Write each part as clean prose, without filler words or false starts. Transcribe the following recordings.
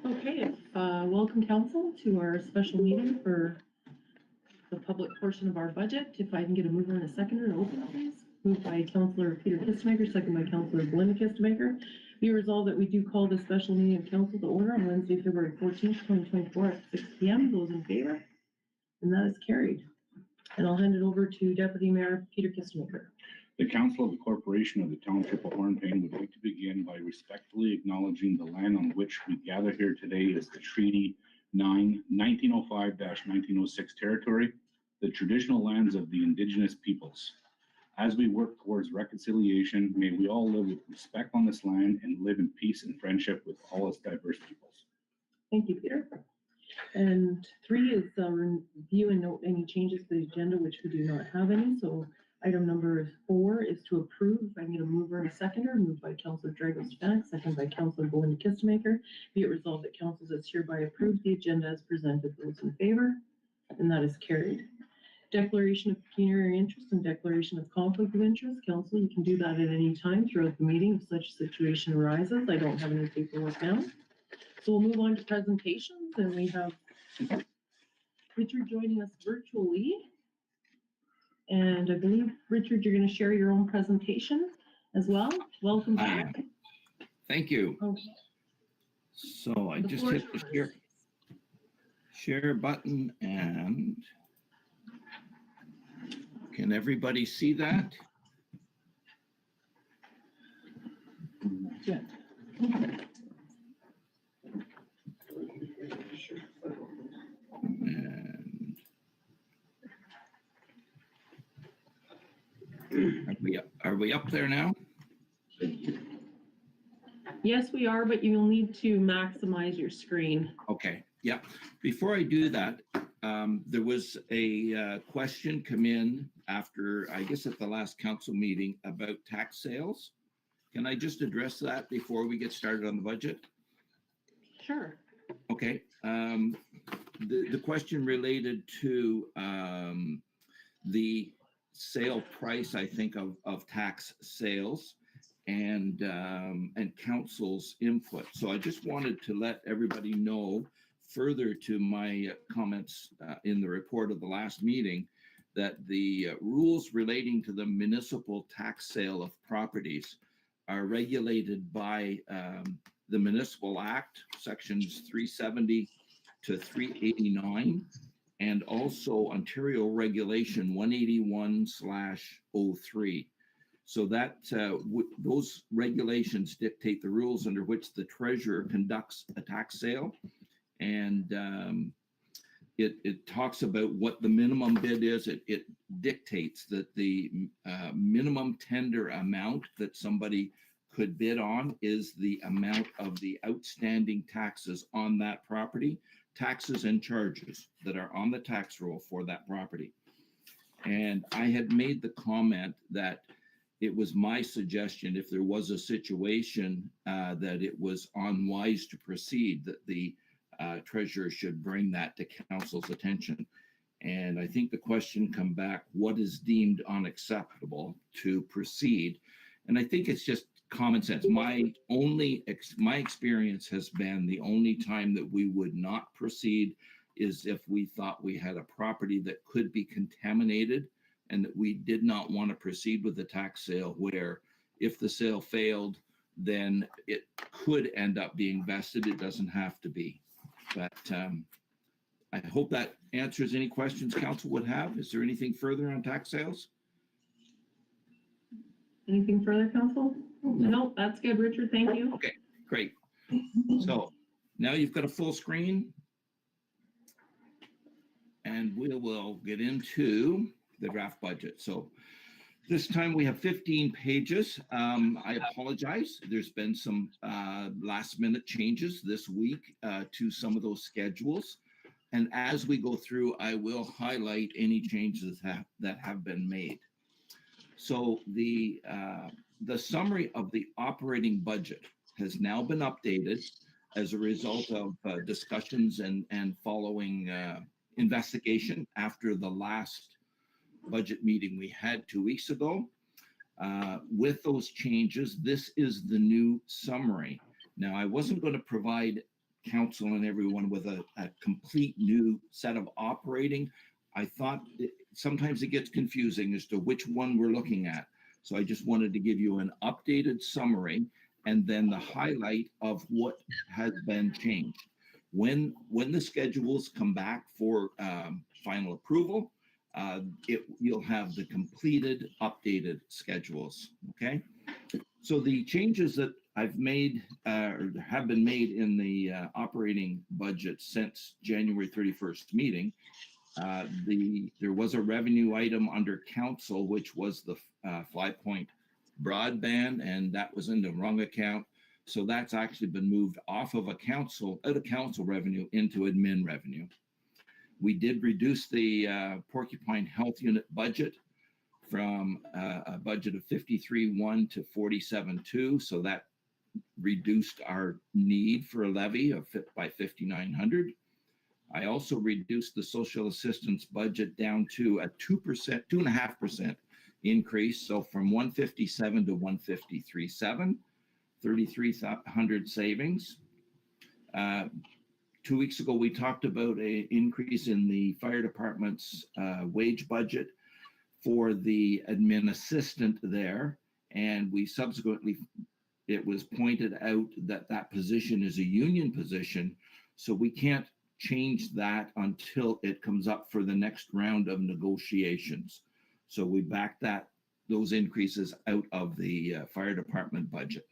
Okay, welcome council to our special meeting for the public portion of our budget. If I can get a mover and a seconder to open, please. Moved by Councillor Peter Kistemaker, second by Councillor Belinda Kistemaker. Be resolved that we do call this special meeting of council to order on Wednesday, February 14th, 2024 at 6 p.m. Those in favor? And that is carried. And I'll hand it over to Deputy Mayor Peter Kistemaker. The Council of the Corporation of the Township of Hornepayne would like to begin by respectfully acknowledging the land on which we gather here today as the Treaty 1905-1906 territory, the traditional lands of the Indigenous peoples. As we work towards reconciliation, may we all live with respect on this land and live in peace and friendship with all its diverse peoples. Thank you, Peter. And 3 is review and note any changes to the agenda, which we do not have any. So item number 4 is to approve. I need a mover and a seconder. Moved by Councillor Drago-Stefanik, second by Councillor Belinda Kistemaker. Be it resolved that council does hereby approve the agenda as presented. Those in favor? And that is carried. Declaration of pecuniary interest and declaration of conflict of interest. Council, you can do that at any time throughout the meeting if such situation arises. I don't have any paperwork now. So we'll move on to presentations, and we have Richard joining us virtually. And I believe, Richard, you're going to share your own presentation as well. Welcome back. Thank you. Okay. So I just hit the share button, and can everybody see that? Yeah. And are we up there now? Yes, we are, but you'll need to maximize your screen. Okay, yeah. Before I do that, there was a question come in after, I guess at the last council meeting, about tax sales. Can I just address that before we get started on the budget? Sure. Okay. The question related to the sale price, I think, of tax sales and council's input. So I just wanted to let everybody know, further to my comments in the report of the last meeting, that the rules relating to the municipal tax sale of properties are regulated by the Municipal Act, sections 370 to 389, and also Ontario Regulation 181/03. So that those regulations dictate the rules under which the treasurer conducts a tax sale. And it talks about what the minimum bid is. It dictates that the minimum tender amount that somebody could bid on is the amount of the outstanding taxes on that property, taxes and charges that are on the tax roll for that property. And I had made the comment that it was my suggestion, if there was a situation that it was unwise to proceed, that the treasurer should bring that to council's attention. And I think the question come back, what is deemed unacceptable to proceed? And I think it's just common sense. My experience has been the only time that we would not proceed is if we thought we had a property that could be contaminated and that we did not want to proceed with the tax sale, where if the sale failed, then it could end up being vested. It doesn't have to be. But I hope that answers any questions council would have. Is there anything further on tax sales? Anything further, council? No, that's good, Richard. Thank you. Okay, great. So now you've got a full screen, and we will get into the draft budget. So this time we have 15 pages. I apologize. There's been some last minute changes this week to some of those schedules. And as we go through, I will highlight any changes that have been made. So the summary of the operating budget has now been updated as a result of discussions and following investigation after the last budget meeting we had 2 weeks ago. With those changes, this is the new summary. Now, I wasn't going to provide council and everyone with a complete new set of operating. I thought sometimes it gets confusing as to which one we're looking at. So I just wanted to give you an updated summary and then the highlight of what has been changed. When the schedules come back for final approval, you'll have the completed, updated schedules, okay? So the changes that I've made or have been made in the operating budget since January 31st meeting, there was a revenue item under council, which was the 5-point broadband, and that was in the wrong account. So that's actually been moved off of out of council revenue into admin revenue. We did reduce the Porcupine Health Unit budget from a budget of 53.1 to 47.2. So that reduced our need for a levy by 5,900. I also reduced the social assistance budget down to a 2.5% increase. So from 157 to 153.7, 3,300 savings. 2 weeks ago, we talked about an increase in the fire department's wage budget for the admin assistant there. And we subsequently, it was pointed out that that position is a union position. So we can't change that until it comes up for the next round of negotiations. So we backed those increases out of the fire department budget.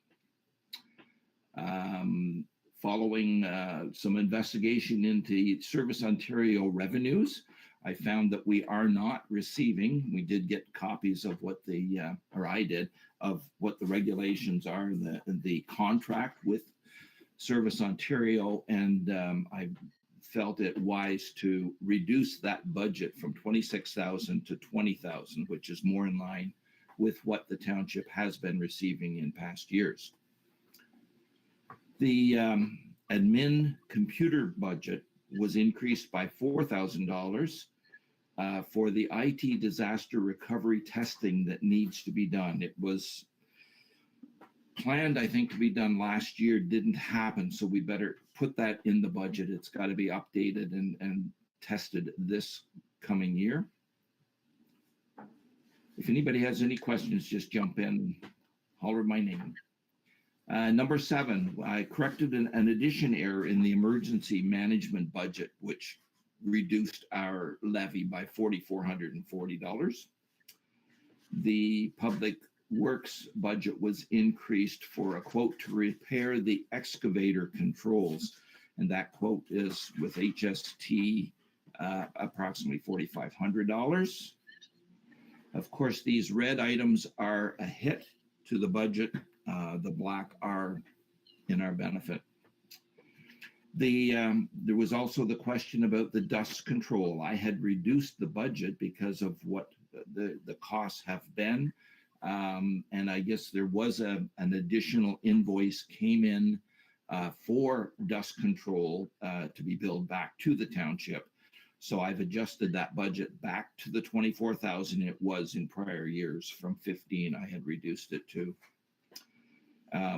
Following some investigation into Service Ontario revenues, I found that we are not receiving, we did get copies of what I did, of what the regulations are, the contract with Service Ontario, and I felt it wise to reduce that budget from 26,000 to 20,000, which is more in line with what the township has been receiving in past years. The admin computer budget was increased by $4,000 for the IT disaster recovery testing that needs to be done. It was planned, I think, to be done last year, didn't happen, so we better put that in the budget. It's got to be updated and tested this coming year. If anybody has any questions, just jump in, holler my name. Number 7, I corrected an addition error in the emergency management budget, which reduced our levy by $4,440. The public works budget was increased for a quote to repair the excavator controls, and that quote is with HST approximately $4,500. Of course, these red items are a hit to the budget. The black are in our benefit. There was also the question about the dust control. I had reduced the budget because of what the costs have been. And I guess there was an additional invoice came in for dust control to be billed back to the township. So I've adjusted that budget back to the 24,000 it was in prior years. From 15, I had reduced it to.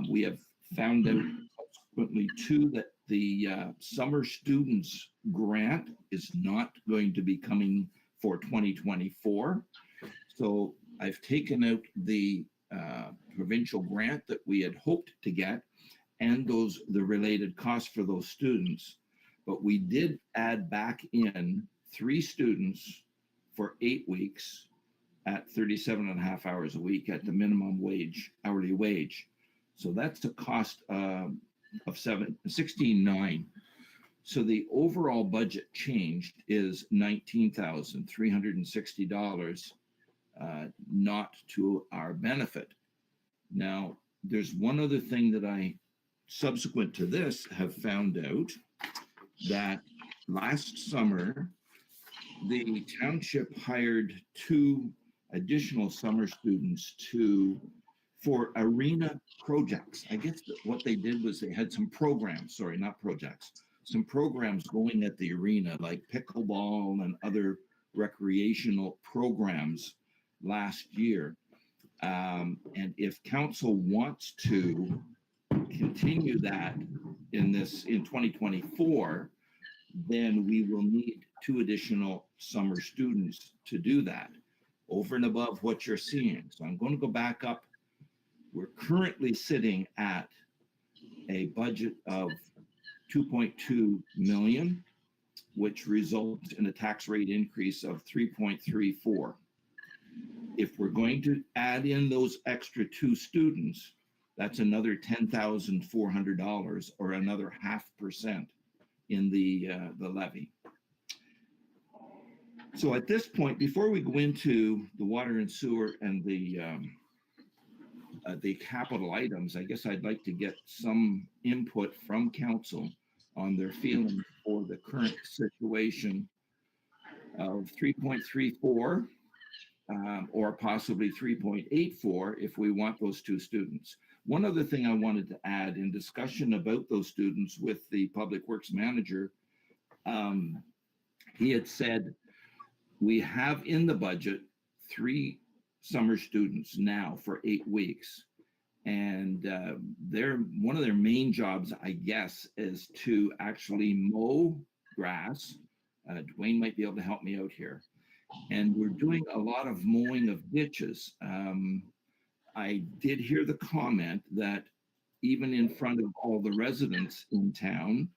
We have found out subsequently too that the summer students grant is not going to be coming for 2024. So I've taken out the provincial grant that we had hoped to get and the related costs for those students. But we did add back in 3 students for 8 weeks at 37.5 hours a week at the minimum wage, hourly wage. So that's a cost of $16,900. So the overall budget changed is $19,360, not to our benefit. Now, there's one other thing that I, subsequent to this, have found out, that last summer, the township hired 2 additional summer students for arena projects. I guess what they did was they had some programs, sorry, not projects, some programs going at the arena, like pickleball and other recreational programs last year. And if council wants to continue that, in 2024, then we will need 2 additional summer students to do that over and above what you're seeing. So I'm going to go back up. We're currently sitting at a budget of 2.2 million, which results in a tax rate increase of 3.34. If we're going to add in those extra 2 students, that's another $10,400 or another 0.5% in the levy. So at this point, before we go into the water and sewer and the capital items, I guess I'd like to get some input from council on their feelings for the current situation of 3.34 or possibly 3.84 if we want those 2 students. One other thing I wanted to add in discussion about those students with the Public Works manager, he had said, we have in the budget 3 summer students now for 8 weeks. And one of their main jobs, I guess, is to actually mow grass. Dwayne might be able to help me out here. And we're doing a lot of mowing of ditches. I did hear the comment that even in front of all the residents in town,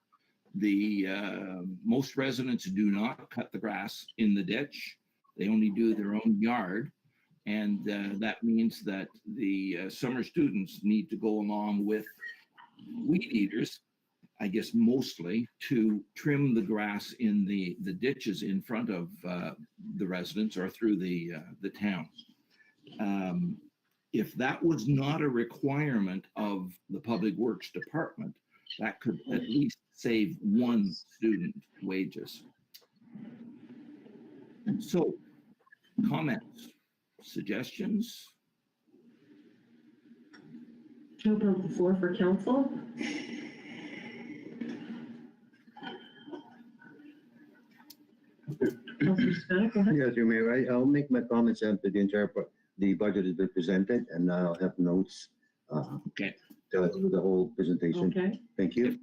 most residents do not cut the grass in the ditch. They only do their own yard. And that means that the summer students need to go along with weed eaters, I guess mostly, to trim the grass in the ditches in front of the residents or through the town. If that was not a requirement of the Public Works Department, that could at least save 1 student wages. So, comments, suggestions? Open the floor for council. Councilor Spanik, go ahead. Yes, you may, right? I'll make my comments after the budget has been presented, and I'll have notes Okay. to the whole presentation. Okay. Thank you.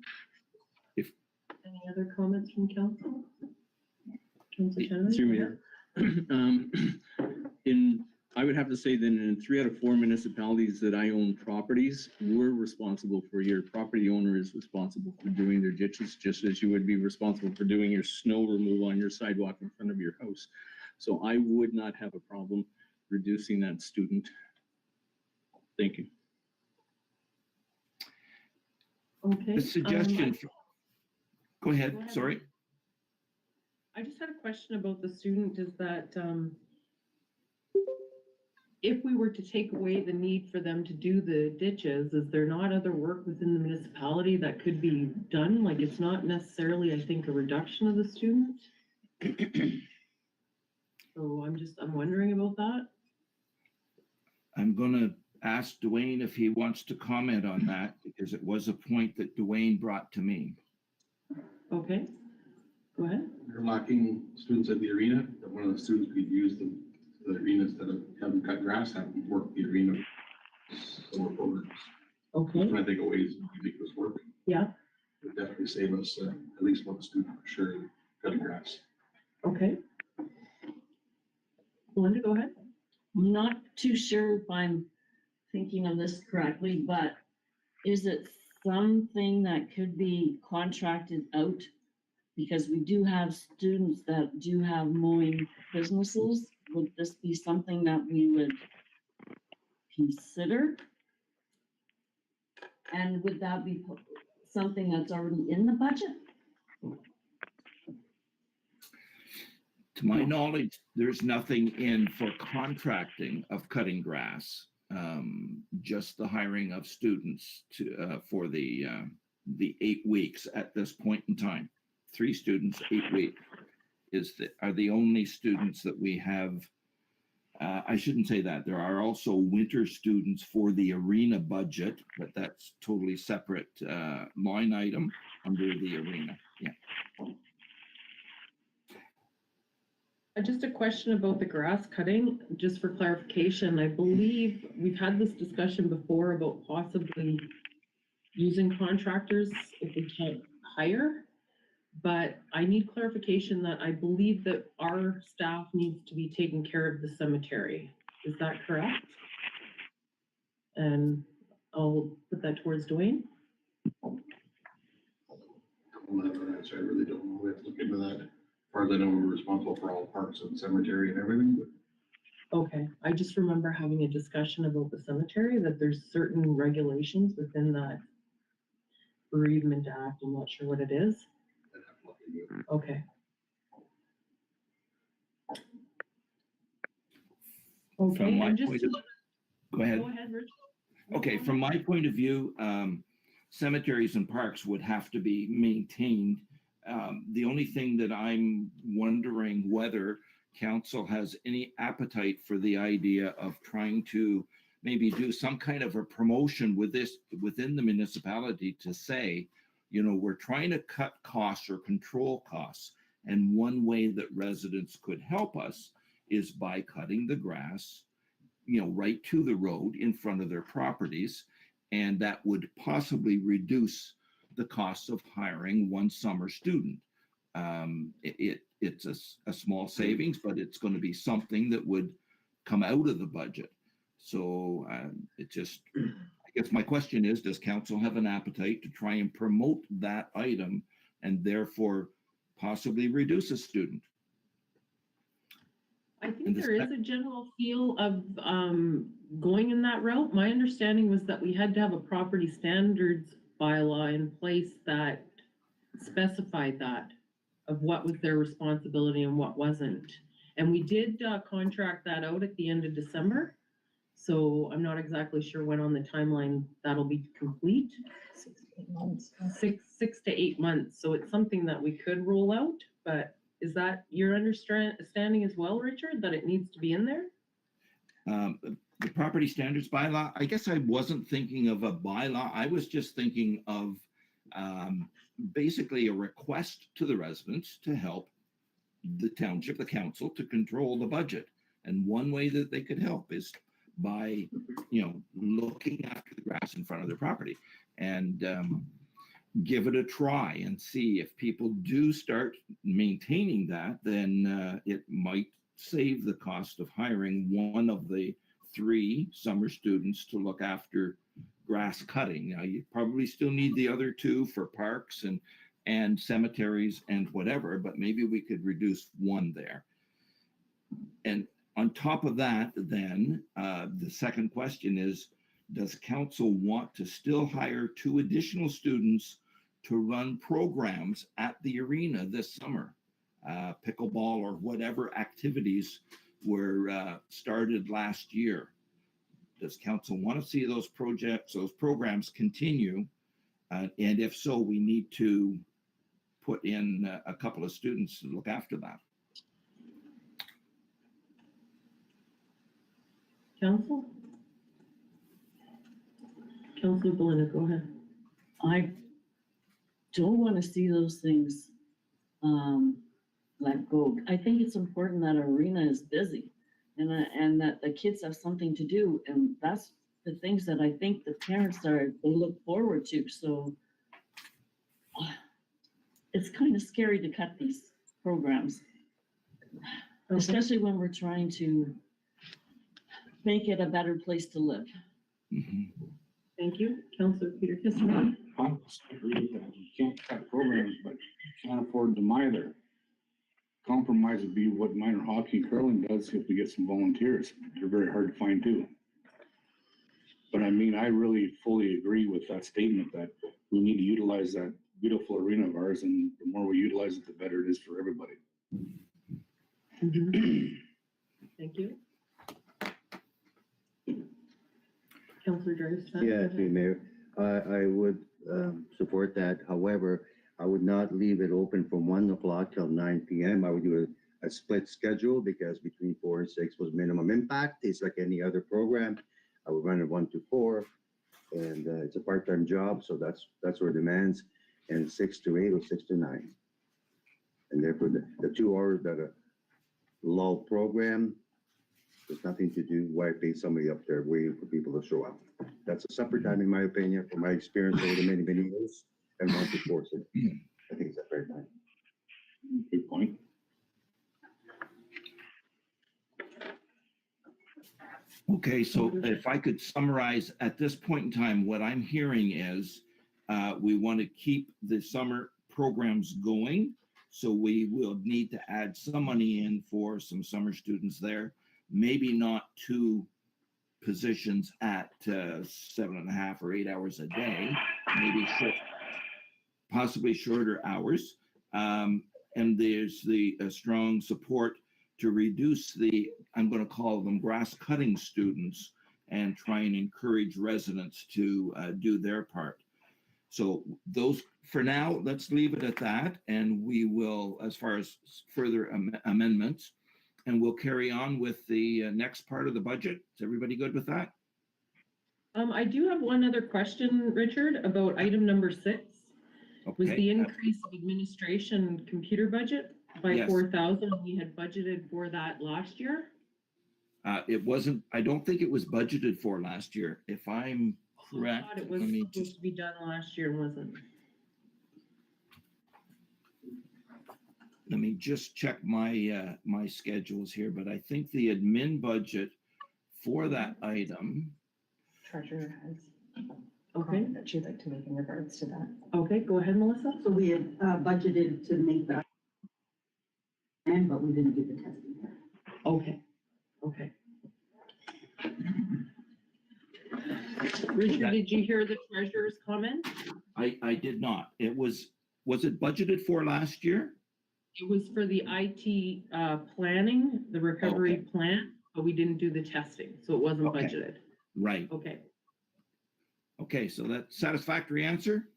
Any other comments from council? Councilor Kennedy? Through Mayor. I would have to say that in 3 out of 4 municipalities that I own properties, we're responsible for, your property owner is responsible for doing their ditches, just as you would be responsible for doing your snow removal on your sidewalk in front of your house. So I would not have a problem reducing that student. Thank you. Okay. A suggestion. Go ahead, sorry. I just had a question about the student, is that if we were to take away the need for them to do the ditches, is there not other work within the municipality that could be done? Like, it's not necessarily, I think, a reduction of the student. So I'm wondering about that. I'm going to ask Dwayne if he wants to comment on that, because it was a point that Dwayne brought to me. Okay, go ahead. They're lacking students at the arena. That one of the students could use the arenas that haven't cut grass, haven't worked the arena summer programs. Okay, When I think of ways we make this work, yeah, it would definitely save us at least 1 student for sure cutting grass. okay. Belinda, go ahead. I'm not too sure if I'm thinking of this correctly, but is it something that could be contracted out? Because we do have students that do have mowing businesses. Would this be something that we would consider? And would that be something that's already in the budget? To my knowledge, there's nothing in for contracting of cutting grass, just the hiring of students to for the 8 weeks at this point in time. 3 students, 8 weeks are the only students that we have. I shouldn't say that. There are also winter students for the arena budget, but that's totally separate line item under the arena. Yeah. Just a question about the grass cutting, just for clarification. I believe we've had this discussion before about possibly using contractors if we can't hire. But I need clarification that I believe that our staff needs to be taking care of the cemetery. Is that correct? And I'll put that towards Dwayne. I don't have an answer. I really don't know. We have to look into that. As far as I know, we're responsible for all parks and cemetery and everything, but Okay, I just remember having a discussion about the cemetery, that there's certain regulations within that bereavement act. I'm not sure what it is. I'd have to look into it. Okay. Okay, From my and just, point of- Go ahead. go ahead, Rich. Okay, from my point of view, cemeteries and parks would have to be maintained. The only thing that I'm wondering whether council has any appetite for the idea of trying to maybe do some kind of a promotion with this within the municipality to say, you know, we're trying to cut costs or control costs. And one way that residents could help us is by cutting the grass, you know, right to the road in front of their properties. And that would possibly reduce the cost of hiring one summer student. It's a small savings, but it's going to be something that would come out of the budget. So it just, I guess my question is, does council have an appetite to try and promote that item and therefore possibly reduce a student? I think there is a general feel of going in that route. My understanding was that we had to have a property standards bylaw in place that specified that, of what was their responsibility and what wasn't. And we did contract that out at the end of December. So I'm not exactly sure when on the timeline that'll be complete. 6 to 8 months. 6 to 8 months. So it's something that we could roll out, but is that your understanding as well, Richard, that it needs to be in there? The property standards bylaw, I guess I wasn't thinking of a bylaw. I was just thinking of basically a request to the residents to help the township, the council, to control the budget. And one way that they could help is by, you know, looking after the grass in front of their property and give it a try and see if people do start maintaining that, then it might save the cost of hiring one of the 3 summer students to look after grass cutting. Now, you probably still need the other 2 for parks and cemeteries and whatever, but maybe we could reduce 1 there. And on top of that, then, the second question is, does council want to still hire 2 additional students to run programs at the arena this summer? Pickleball or whatever activities were started last year. Does council want to see those programs continue? And if so, we need to put in a couple of students to look after that. Council? Councilor Belinda, go ahead. I don't want to see those things let go. I think it's important that arena is busy and that the kids have something to do. And that's the things that I think the parents they look forward to. So it's kind of scary to cut these programs, especially when we're trying to make it a better place to live. Mm-hmm. Thank you. Councilor Peter Kissinger. I agree with that. You can't cut programs, but you can't afford them either. Compromise would be what minor hockey and curling does if we get some volunteers. They're very hard to find too. But I mean, I really fully agree with that statement that we need to utilize that beautiful arena of ours, and the more we utilize it, the better it is for everybody. Thank you. Councilor Dreyfus. Yeah, through Mayor, I would support that. However, I would not leave it open from 1 o'clock till 9 p.m. I would do a split schedule, because between 4 and 6 was minimum impact. It's like any other program. I would run it 1 to 4, and it's a part-time job, so that's where demands. And 6 to 8 or 6 to 9. And therefore, the 2 hours that a lull program, There's nothing to do. Why pay somebody up there waiting for people to show up? That's a separate time, in my opinion, from my experience over the many, many years, and want to force it. I think it's a fair time. Good point. Okay, so if I could summarize at this point in time, what I'm hearing is we want to keep the summer programs going. So we will need to add some money in for some summer students there, maybe not 2 positions at 7.5 or 8 hours a day, maybe possibly shorter hours. And there's the strong support to reduce the, I'm going to call them grass cutting students, and try and encourage residents to do their part. So those, for now, let's leave it at that. And we will, as far as further amendments, and we'll carry on with the next part of the budget. Is everybody good with that? I do have one other question, Richard, about item number 6. Was Okay. the increase of administration computer budget by Yes. 4,000? We had budgeted for that last year. It wasn't, I don't think it was budgeted for last year. If I'm I correct, thought it was let me supposed just, to be done last year, wasn't? let me just check my, my schedules here, but I think the admin budget for that item, Treasurer has a Okay, comment that she'd like to make in regards to that. okay, go ahead, Melissa. So we had budgeted to make that, but we didn't do the testing here. Okay, okay. Richard, did you hear the treasurer's comment? I did not. It was it budgeted for last year? It was for the IT planning, the recovery Okay. plan, but we didn't do the testing, so it wasn't Okay. budgeted. Right. Okay, Okay, so that satisfactory answer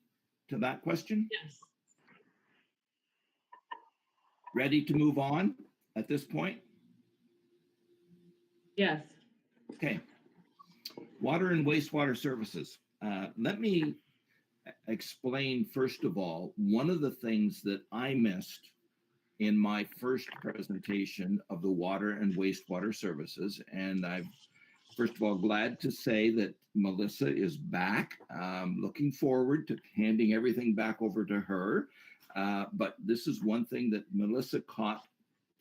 to that question? yes. Ready to move on at this point? Yes. Okay. Water and wastewater services. Let me explain, first of all, one of the things that I missed in my first presentation of the water and wastewater services. And I'm, first of all, glad to say that Melissa is back. Looking forward to handing everything back over to her. But this is one thing that Melissa caught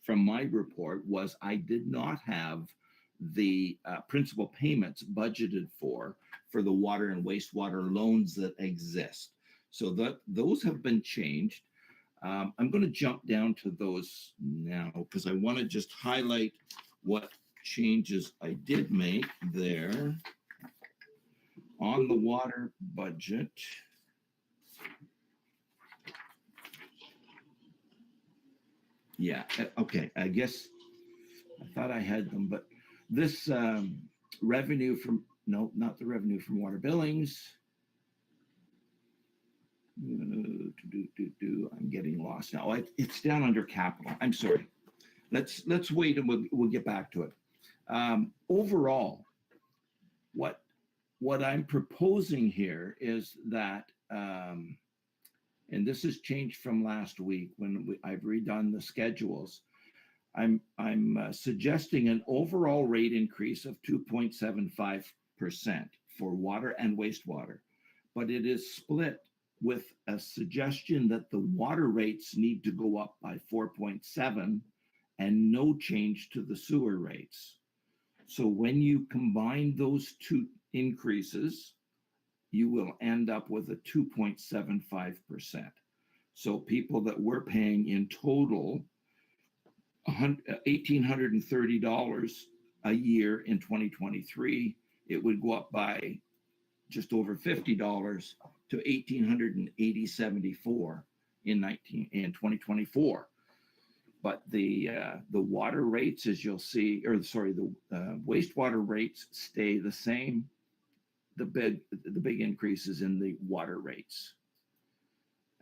from my report was I did not have the principal payments budgeted for the water and wastewater loans that exist. So that those have been changed. I'm going to jump down to those now because I want to just highlight what changes I did make there on the water budget. Yeah, okay, I guess I thought I had them, but this revenue from, no, not the revenue from water billings. I'm getting lost now. It's down under capital. I'm sorry. Let's wait and we'll get back to it. Overall, what I'm proposing here is that, and this has changed from last week when I've redone the schedules. I'm suggesting an overall rate increase of 2.75% for water and wastewater, but it is split with a suggestion that the water rates need to go up by 4.7 and no change to the sewer rates. So when you combine those two increases, you will end up with a 2.75%. So people that were paying in total $1,830 a year in 2023, it would go up by just over $50 to $1,880.74 in 2024. But the water rates, as you'll see, or sorry, the wastewater rates stay the same. The big increases in the water rates.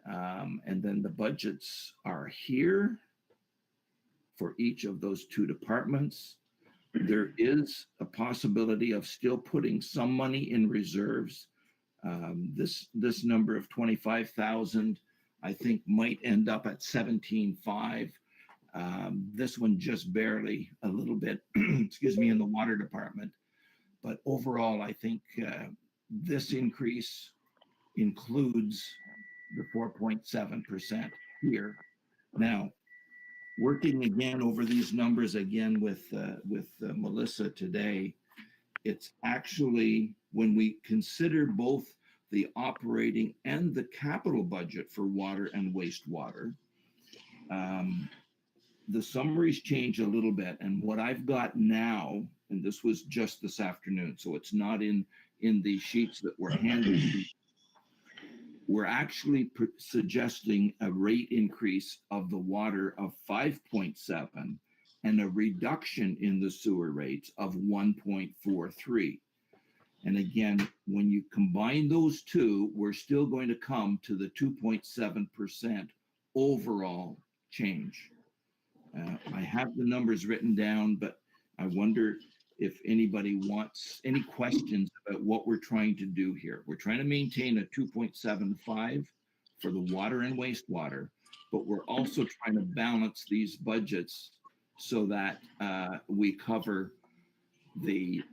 And then the budgets are here for each of those two departments. There is a possibility of still putting some money in reserves. This number of 25,000, I think, might end up at 17.5. This one just barely a little bit, excuse me, in the water department. But overall, I think this increase includes the 4.7% here. Now, working again over these numbers again with Melissa today, it's actually, when we consider both the operating and the capital budget for water and wastewater, the summaries change a little bit. And what I've got now, and this was just this afternoon, so it's not in the sheets that were handed to you, we're actually suggesting a rate increase of the water of 5.7 and a reduction in the sewer rates of 1.43. And again, when you combine those two, we're still going to come to the 2.7% overall change. I have the numbers written down, but I wonder if anybody wants any questions about what we're trying to do here. We're trying to maintain a 2.75 for the water and wastewater, but we're also trying to balance these budgets so that we cover the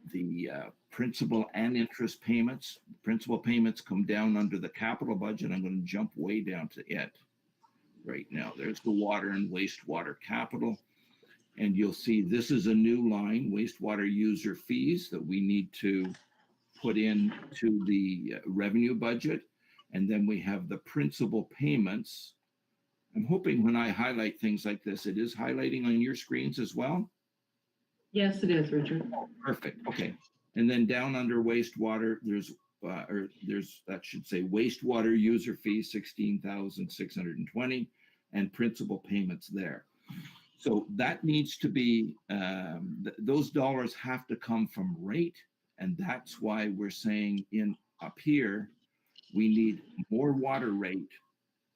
principal and interest payments. Principal payments come down under the capital budget. I'm going to jump way down to it right now. There's the water and wastewater capital. And you'll see this is a new line, wastewater user fees, that we need to put into the revenue budget. And then we have the principal payments. I'm hoping when I highlight things like this, it is highlighting on your screens as well. Yes, it is, Richard. Perfect. Okay. And then down under wastewater, there's that should say wastewater user fee 16,620 and principal payments there. So that needs to be, those dollars have to come from rate. And that's why we're saying up here, we need more water rate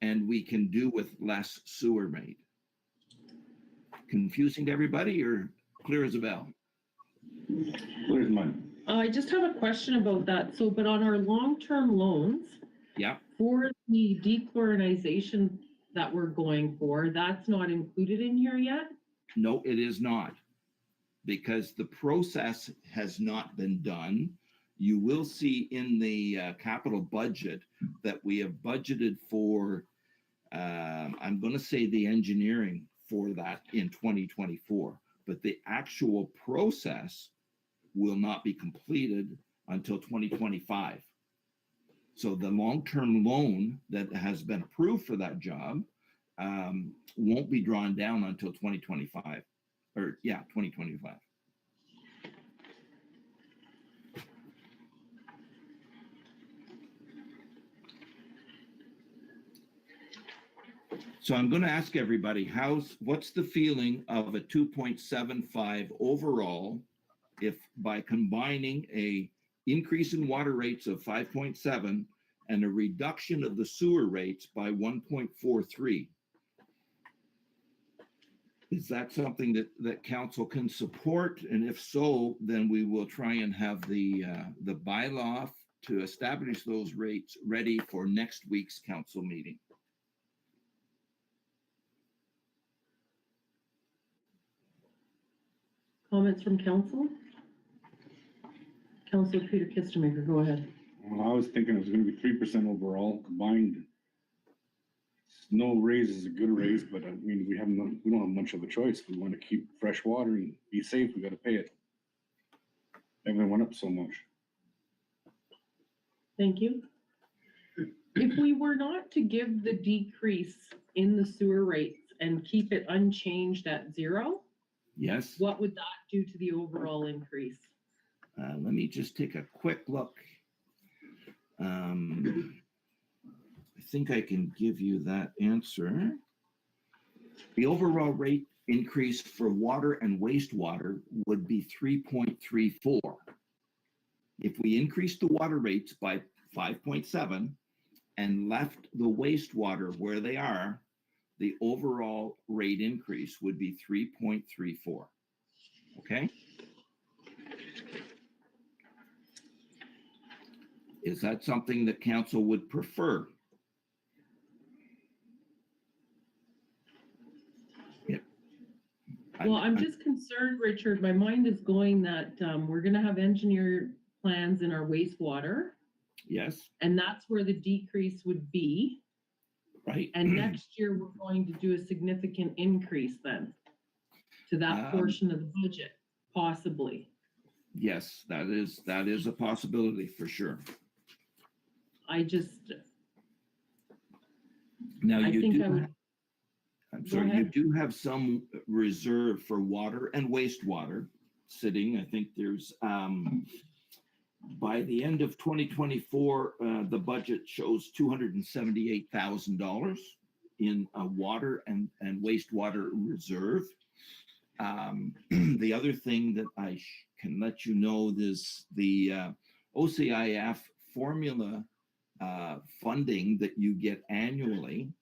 and we can do with less sewer rate. Confusing to everybody or clear as a bell? Clear as mud. I just have a question about that. So, but on our long-term loans, Yeah. for the dechlorinization that we're going for, that's not included in here yet? No, it is not, because the process has not been done. You will see in the capital budget that we have budgeted for, I'm going to say the engineering for that in 2024, but the actual process will not be completed until 2025. So the long-term loan that has been approved for that job won't be drawn down until 2025, or yeah, 2025. So I'm going to ask everybody, what's the feeling of a 2.75 overall if by combining a increase in water rates of 5.7 and a reduction of the sewer rates by 1.43? Is that something that council can support? And if so, then we will try and have the bylaw to establish those rates ready for next week's council meeting. Comments from council? Councilor Peter Kistermaker, go ahead. Well, I was thinking it was going to be 3% overall combined. No raise is a good raise, but I mean, we don't have much of a choice. We want to keep fresh water and be safe. We got to pay it. Everything went up so much. Thank you. If we were not to give the decrease in the sewer rates and keep it unchanged at 0, Yes. what would that do to the overall increase? Let me just take a quick look. I think I can give you that answer. The overall rate increase for water and wastewater would be 3.34. If we increased the water rates by 5.7 and left the wastewater where they are, the overall rate increase would be 3.34. Okay? Is that something that council would prefer? Well, I'm just concerned, Richard, my mind is going that, we're gonna have engineered plans in our wastewater, Yes, and that's where the decrease would be. right. And next year, we're going to do a significant increase then to that portion of the budget, possibly. Yes, that is a possibility for sure. I just, Now, I you think do, I would, I'm Go sorry, you ahead. do have some reserve for water and wastewater sitting. I think there's, by the end of 2024, the budget shows $278,000 in a water and wastewater reserve. The other thing that I can let you know is the OCIF formula funding that you get annually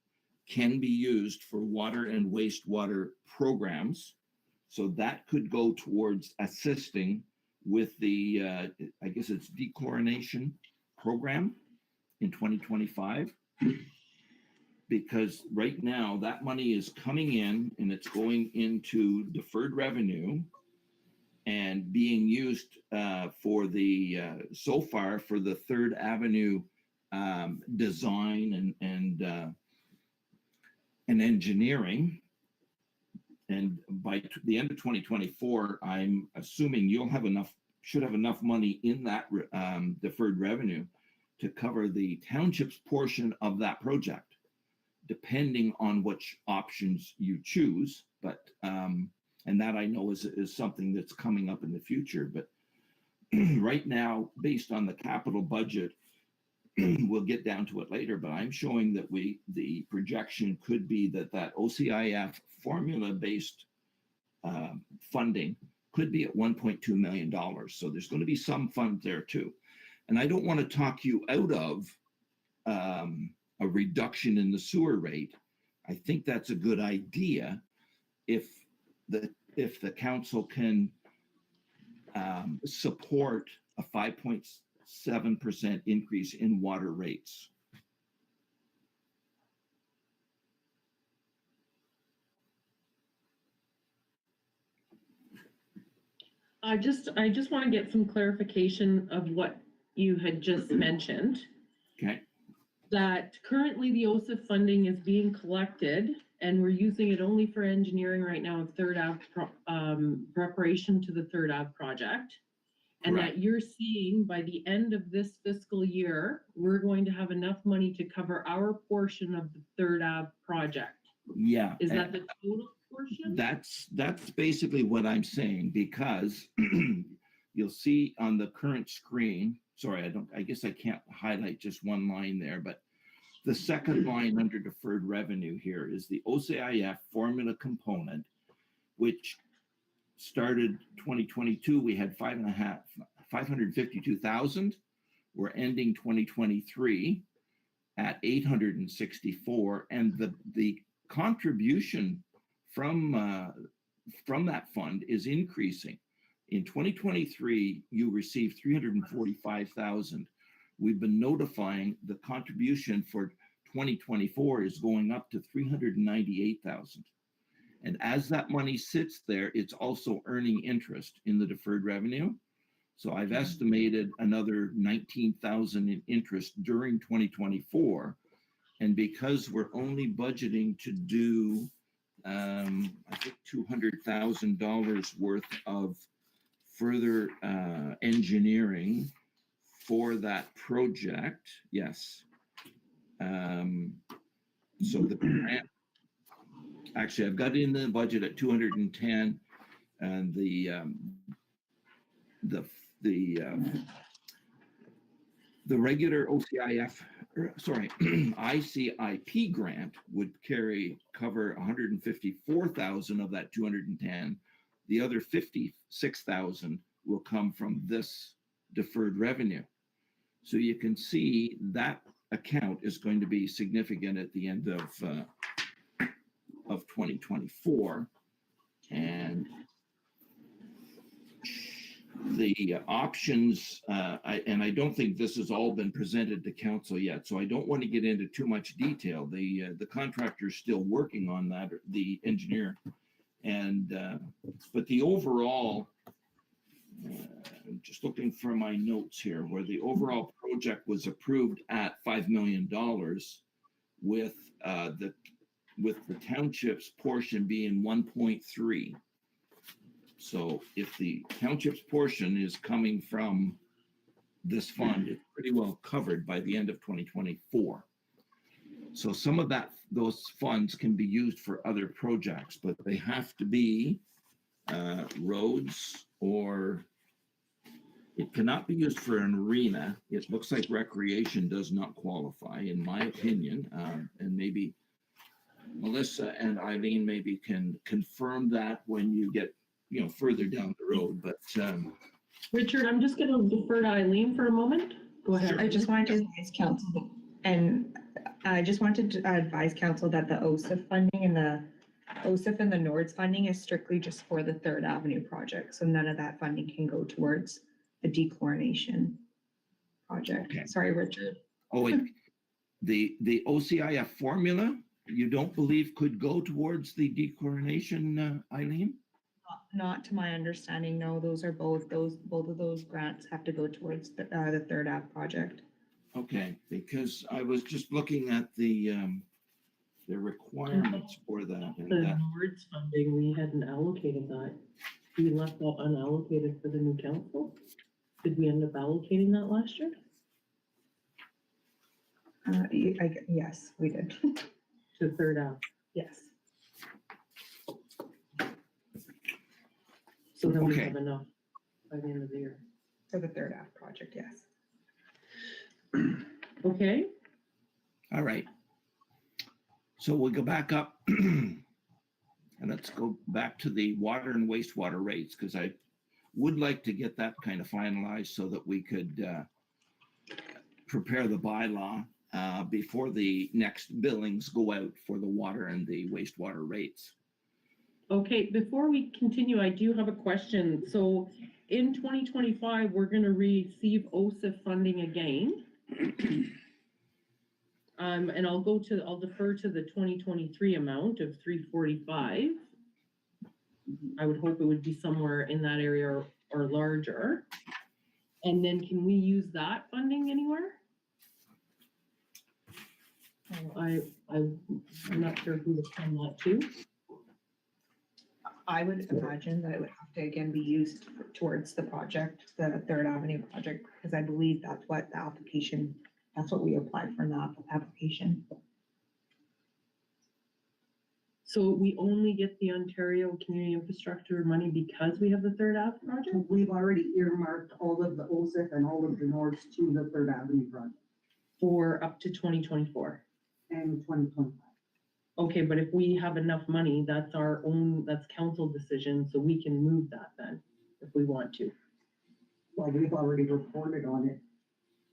can be used for water and wastewater programs. So that could go towards assisting with the, I guess it's dechlorination program in 2025. Because right now that money is coming in and it's going into deferred revenue and being used for the, so far for the Third Avenue design and engineering. And by the end of 2024, I'm assuming you'll have should have enough money in that deferred revenue to cover the township's portion of that project, depending on which options you choose. But, and that I know is something that's coming up in the future. But right now, based on the capital budget, we'll get down to it later, but I'm showing that the projection could be that OCIF formula-based funding could be at $1.2 million. So there's going to be some funds there too. And I don't want to talk you out of a reduction in the sewer rate. I think that's a good idea if the council can support a 5.7% increase in water rates. I just want to get some clarification of what you had just mentioned. Okay. That currently the OCIF funding is being collected and we're using it only for engineering right now of Third Ave, preparation to the Third Ave project. And Correct. that you're seeing by the end of this fiscal year, we're going to have enough money to cover our portion of the Third Ave project. Yeah. Is that the total portion? That's basically what I'm saying, because you'll see on the current screen, sorry, I guess I can't highlight just one line there, but the second line under deferred revenue here is the OCIF formula component, which started 2022, we had 552,000. We're ending 2023 at 864, and the contribution from that fund is increasing. In 2023, you received 345,000. We've been notifying the contribution for 2024 is going up to 398,000. And as that money sits there, it's also earning interest in the deferred revenue. So I've estimated another 19,000 in interest during 2024. And because we're only budgeting to do, I think $200,000 worth of further engineering for that project, yes. So the grant, actually, I've got it in the budget at 210, and the regular OCIF, sorry, ICIP grant would cover 154,000 of that 210. The other 56,000 will come from this deferred revenue. So you can see that account is going to be significant at the end of 2024. And the options, I don't think this has all been presented to council yet, so I don't want to get into too much detail. The contractor is still working on that, the engineer, And, but the overall, I'm just looking for my notes here, where the overall project was approved at $5 million with the township's portion being 1.3. So if the township's portion is coming from this fund, it's pretty well covered by the end of 2024. So some of those funds can be used for other projects, but they have to be roads, or it cannot be used for an arena. It looks like recreation does not qualify, in my opinion. And maybe Melissa and Eileen maybe can confirm that when you get, further down the road. But Richard, I'm just gonna defer to Eileen for a moment. Go ahead. I just wanted to advise council, and I just wanted to advise council that the OSIF funding and the OSIF and the NORDS funding is strictly just for the Third Avenue project. So none of that funding can go towards the dechlorination project. Okay. Sorry, Richard. oh, wait, the OCIF formula, you don't believe could go towards the dechlorination, Eileen? Not to my understanding, no, both of those grants have to go towards the Third Ave project. Okay, because I was just looking at the requirements for that. And The that NORDS funding, we hadn't allocated that. We left that unallocated for the new council. Did we end up allocating that last year? Yes, we did. To Third Ave. Yes. So then we Okay. have enough by the end of the year. For the Third Ave project, yes. Okay, All right. So we'll go back up and let's go back to the water and wastewater rates, because I would like to get that kind of finalized so that we could prepare the bylaw before the next billings go out for the water and the wastewater rates. okay, before we continue, I do have a question. So in 2025, we're gonna receive OSIF funding again. And I'll defer to the 2023 amount of 345. I would hope it would be somewhere in that area or larger. And then can we use that funding anywhere? I'm not sure who to send that to. I would imagine that it would have to again be used towards the project, the Third Avenue project, because I believe that's what the application, that's what we applied for in the application. So we only get the Ontario Community Infrastructure money because we have the Third Ave project? We've already earmarked all of the OSIF and all of the NORDS to the Third Avenue project For up to 2024. and 2025. Okay, but if we have enough money, that's council decision, so we can move that then, if we want to. Well, we've already reported on it,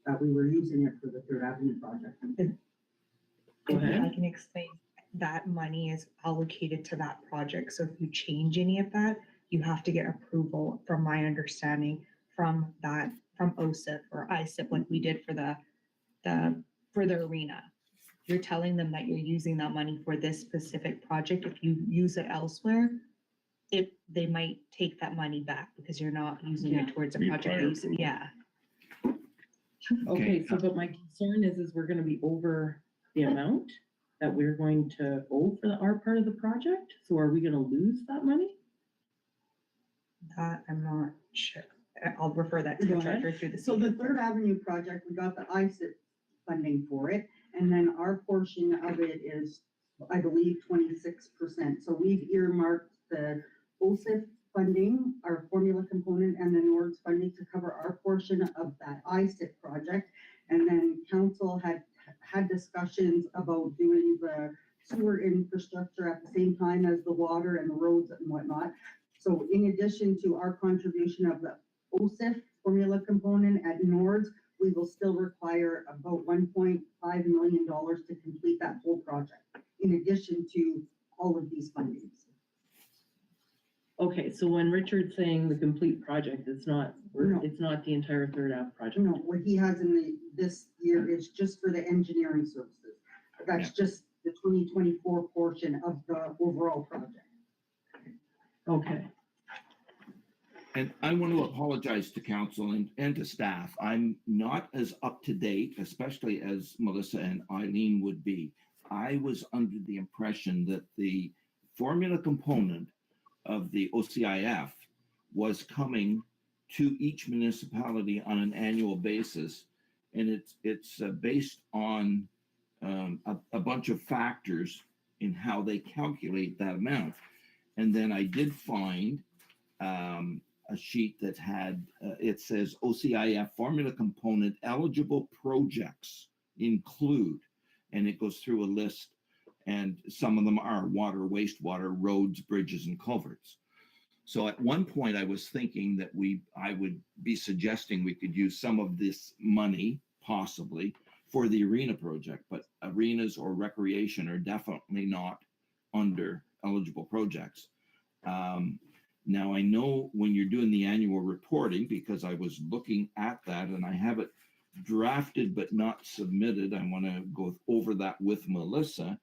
that we were using it for the Third Avenue project. Go ahead. I can explain, that money is allocated to that project, so if you change any of that, you have to get approval, from my understanding, from OSIF or ISIP, like we did for the arena. You're telling them that you're using that money for this specific project. If you use it elsewhere, they might take that money back because you're not using it towards a project. Yeah. Okay, so but my concern is we're gonna be over the amount that we're going to owe for our part of the project. So are we gonna lose that money? That I'm not sure. I'll refer that to Go the ahead. treasurer through the. So the Third Avenue project, we got the ISIP funding for it, and then our portion of it is, I believe, 26%. So we've earmarked the OSIF funding, our formula component, and the NORDS funding to cover our portion of that ISIP project. And then council had discussions about doing the sewer infrastructure at the same time as the water and the roads and whatnot. So in addition to our contribution of the OSIF formula component at NORDS, we will still require about $1.5 million to complete that whole project, in addition to all of these fundings. Okay, so when Richard's saying the complete project, it's not No. the entire Third Ave project. No, what he has in this year is just for the engineering services. That's just the 2024 portion of the overall project. Okay, And I want to apologize to council and to staff. I'm not as up to date, especially as Melissa and Eileen would be. I was under the impression that the formula component of the OCIF was coming to each municipality on an annual basis. And it's based on a bunch of factors in how they calculate that amount. And then I did find a sheet that had, it says OCIF formula component eligible projects include, and it goes through a list, and some of them are water, wastewater, roads, bridges, and culverts. So at one point I was thinking that I would be suggesting we could use some of this money possibly for the arena project, but arenas or recreation are definitely not under eligible projects. Now I know when you're doing the annual reporting, because I was looking at that and I have it drafted but not submitted. I want to go over that with Melissa.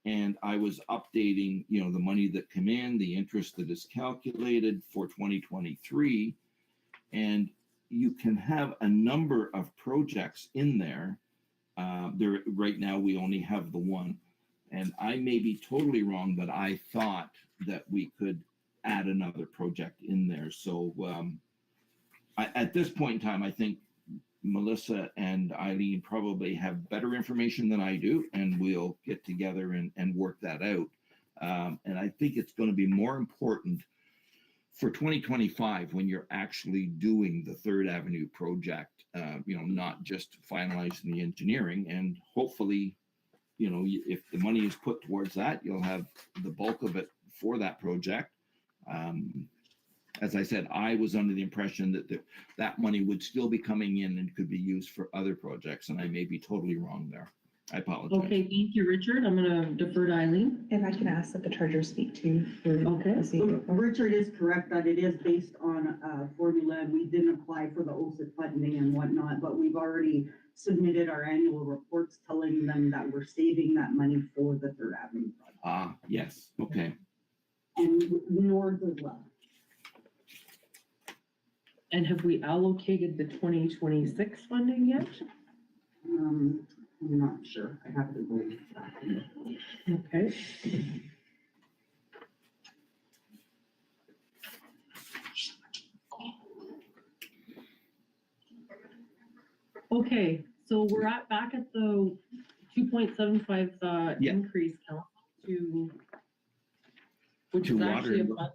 And I was updating, the money that come in, the interest that is calculated for 2023. And you can have a number of projects in there. Right now, we only have the one. And I may be totally wrong, but I thought that we could add another project in there. So at this point in time, I think Melissa and Eileen probably have better information than I do, and we'll get together and work that out. And I think it's going to be more important for 2025 when you're actually doing the Third Avenue project, not just finalizing the engineering. And hopefully, if the money is put towards that, you'll have the bulk of it for that project. As I said, I was under the impression that that money would still be coming in and could be used for other projects, and I may be totally wrong there. I apologize. okay, thank you, Richard. I'm gonna defer to Eileen. If I can ask that the treasurer speak to. Okay. Richard is correct that it is based on a formula, and we didn't apply for the OSIP funding and whatnot, but we've already submitted our annual reports telling them that we're saving that money for the Third Avenue project. Ah, yes, okay. And North as well. And have we allocated the 2026 funding yet? I'm not sure. I have to go back. Okay. Okay, so we're back at the 2.75 Yeah. increase count to, which To is actually a water.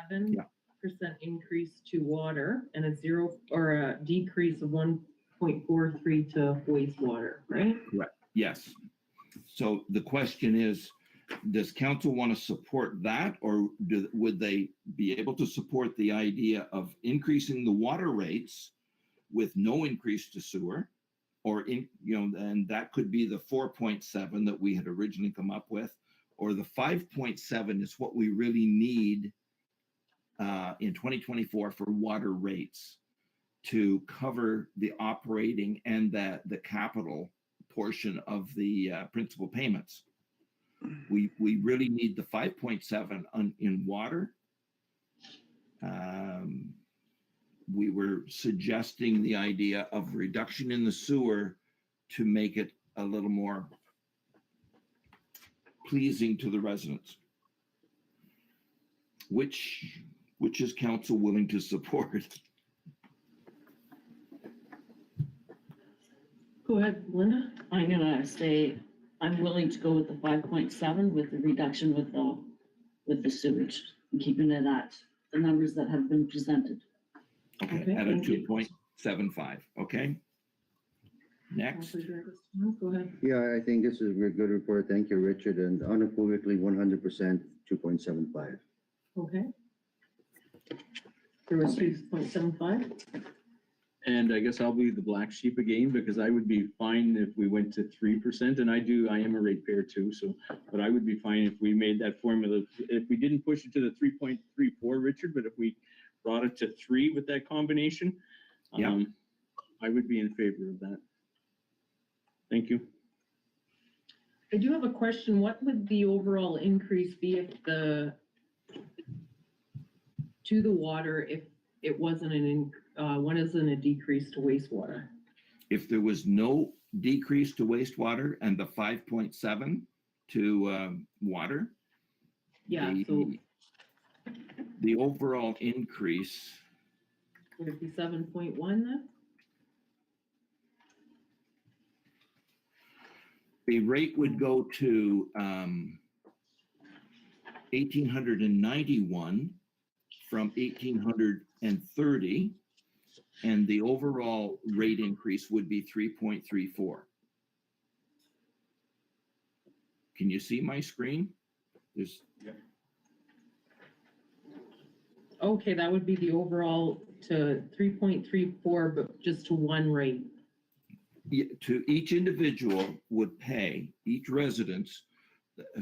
5.7% increase to water and a decrease of 1.43 to wastewater, right? Correct. Yes. So the question is, does council want to support that, or would they be able to support the idea of increasing the water rates with no increase to sewer? Or and that could be the 4.7 that we had originally come up with, or the 5.7 is what we really need in 2024 for water rates to cover the operating and the capital portion of the principal payments. We really need the 5.7 in water. We were suggesting the idea of reduction in the sewer to make it a little more pleasing to the residents. Which is council willing to support? Go ahead, Linda. I'm gonna say, I'm willing to go with the 5.7 with the reduction with the sewage, and keeping it at the numbers that have been presented. Okay, at a thank you. 2.75, okay? Next, Go ahead. Yeah, I think this is a good report. Thank you, Richard, and unequivocally 100% 2.75. Okay. There was 2.75. And I guess I'll be the black sheep again, because I would be fine if we went to 3%, and I am a ratepayer too, so, but I would be fine if we made that formula, if we didn't push it to the 3.34, Richard, but if we brought it to 3 with that combination, Yeah. I would be in favor of that. Thank you. I do have a question. What would the overall increase be if the to the water if it wasn't when isn't a decrease to wastewater? If there was no decrease to wastewater and the 5.7 to water, Yeah, the, so the overall increase, would it be 7.1 then? the rate would go to 1,891 from 1,830, and the overall rate increase would be 3.34. Can you see my screen? There's Okay, that would be the overall to 3.34, but just to one rate. to each individual would pay, each residents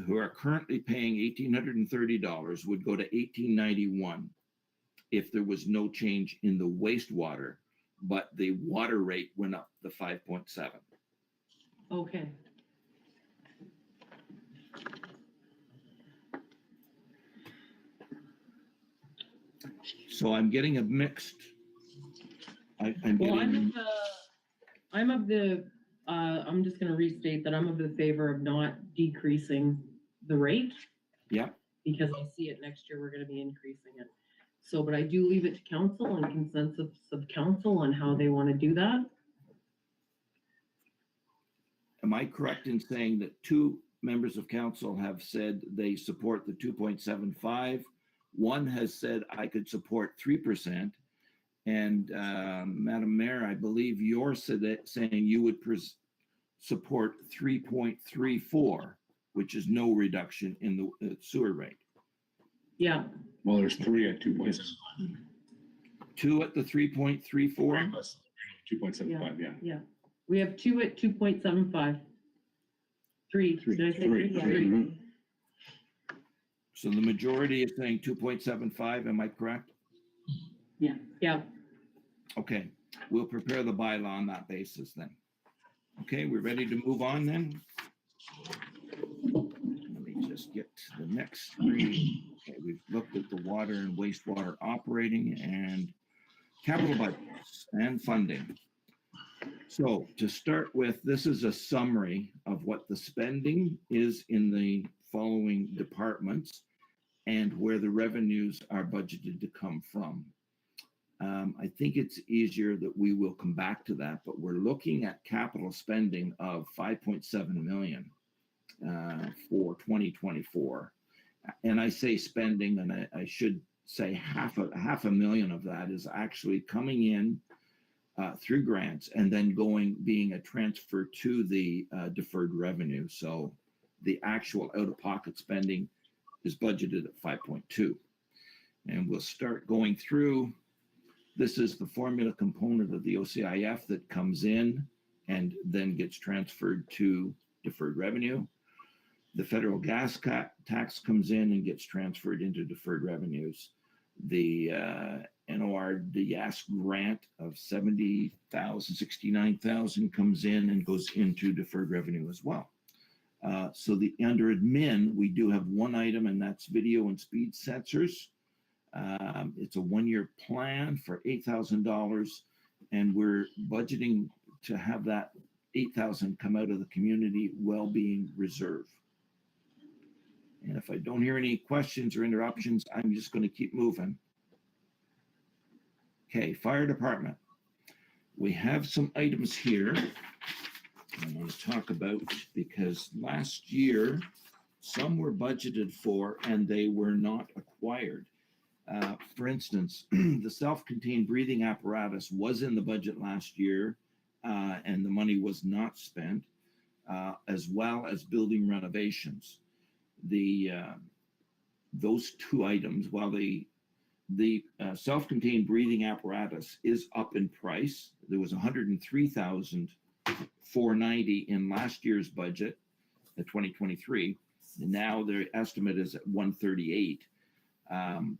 who are currently paying $1,830 would go to $1,891 if there was no change in the wastewater, but the water rate went up the 5.7. Okay. So I'm getting a mixed. I'm Well, getting. I'm just gonna restate that I'm of the favor of not decreasing the rate. Yeah. Because I see it next year, we're gonna be increasing it. So, but I do leave it to council and consensus of council on how they wanna do that. Am I correct in saying that two members of council have said they support the 2.75? One has said I could support 3%. And Madam Mayor, I believe you're saying you would support 3.34, which is no reduction in the sewer rate. Yeah, Well, there's 3 at 2.75. 2 at the 3.34? 2.75, yeah. yeah. We have 2 at 2.75. 3, did I say 3? Yeah. Mhm. So the majority is saying 2.75, am I correct? Yeah, Okay, we'll prepare the bylaw on that basis then. Okay, we're ready to move on then? Let me just get to the next screen. Okay, we've looked at the water and wastewater operating and capital budgets and funding. So to start with, this is a summary of what the spending is in the following departments and where the revenues are budgeted to come from. I think it's easier that we will come back to that, but we're looking at capital spending of 5.7 million for 2024. And I say spending, and I should say half a million of that is actually coming in through grants and then being a transfer to the deferred revenue. So the actual out-of-pocket spending is budgeted at 5.2. And we'll start going through. This is the formula component of the OCIF that comes in and then gets transferred to deferred revenue. The federal gas tax comes in and gets transferred into deferred revenues. The NORDS grant of 70,000, 69,000 comes in and goes into deferred revenue as well. So under admin, we do have one item, and that's video and speed sensors. It's a one-year plan for $8,000, and we're budgeting to have that 8,000 come out of the community well-being reserve. And if I don't hear any questions or interruptions, I'm just going to keep moving. Okay, fire department. We have some items here I want to talk about because last year, some were budgeted for and they were not acquired. For instance, the self-contained breathing apparatus was in the budget last year and the money was not spent, as well as building renovations. Those two items, while the self-contained breathing apparatus is up in price, there was $103,490 in last year's budget, the 2023. And now their estimate is at $138,000.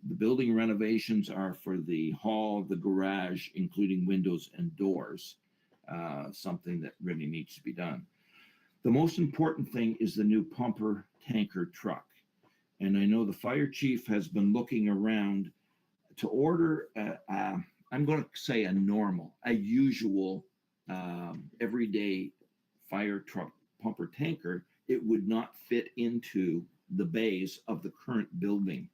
The building renovations are for the hall, the garage, including windows and doors, something that really needs to be done. The most important thing is the new pumper tanker truck. And I know the fire chief has been looking around to order, I'm going to say a usual, everyday fire truck pumper tanker, it would not fit into the bays of the current building.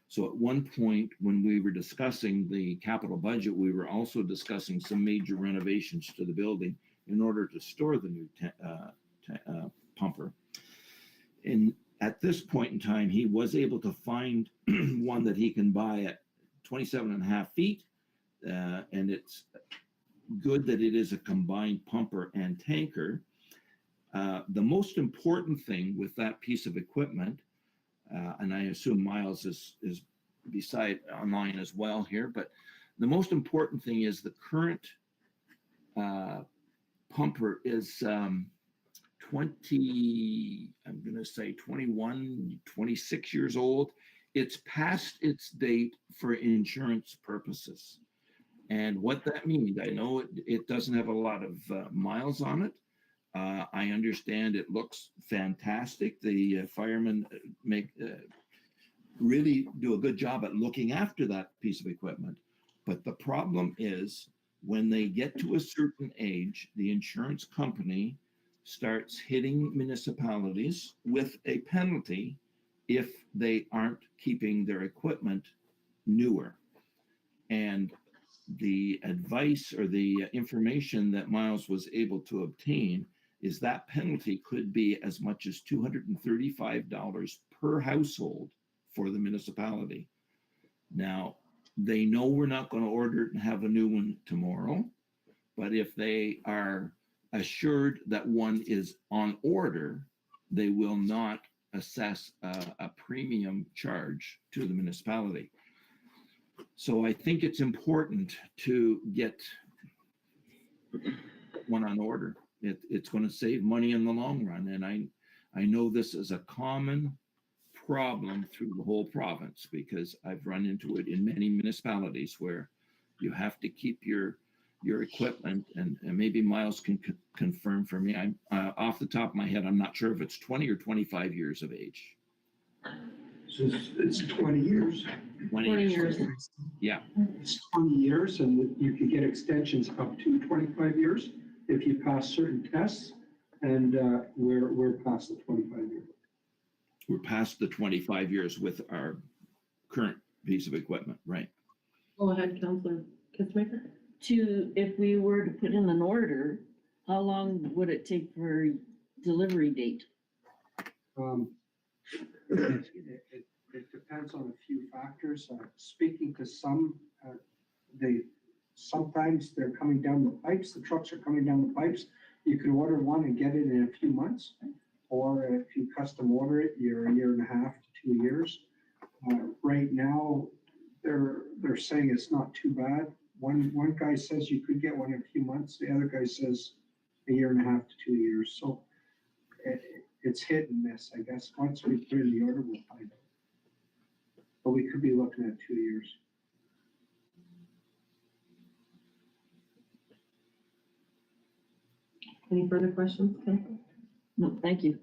So at one point, when we were discussing the capital budget, we were also discussing some major renovations to the building in order to store the new pumper. And at this point in time, he was able to find one that he can buy at 27.5 feet. And it's good that it is a combined pumper and tanker. The most important thing with that piece of equipment, and I assume Miles is beside online as well here, but the most important thing is the current pumper is 26 years old. It's past its date for insurance purposes. And what that means, I know it doesn't have a lot of miles on it. I understand it looks fantastic. The firemen really do a good job at looking after that piece of equipment. But the problem is when they get to a certain age, the insurance company starts hitting municipalities with a penalty if they aren't keeping their equipment newer. And the advice or the information that Miles was able to obtain is that penalty could be as much as $235 per household for the municipality. Now, they know we're not going to order it and have a new one tomorrow, but if they are assured that one is on order, they will not assess a premium charge to the municipality. So I think it's important to get one on order. It's going to save money in the long run. And I know this is a common problem through the whole province because I've run into it in many municipalities where you have to keep your equipment, and maybe Miles can confirm for me. I'm off the top of my head, I'm not sure if it's 20 or 25 years of age. So it's 20 years. 20 years. Yeah. It's 20 years, and you can get extensions up to 25 years if you pass certain tests, and we're past the 25 years. We're past the 25 years with our current piece of equipment, right? Go ahead, Councillor Kitzmaker. If we were to put in an order, how long would it take for delivery date? It depends on a few factors. Speaking to some, sometimes they're coming down the pipes, the trucks are coming down the pipes. You can order one and get it in a few months, or if you custom order it, you're 1.5 to 2 years. Right now, they're saying it's not too bad. One guy says you could get one in a few months. The other guy says 1.5 to 2 years. So it's hit and miss, I guess. Once we put in the order, we'll find out. But we could be looking at 2 years. Any further questions, Councillor? No, thank you.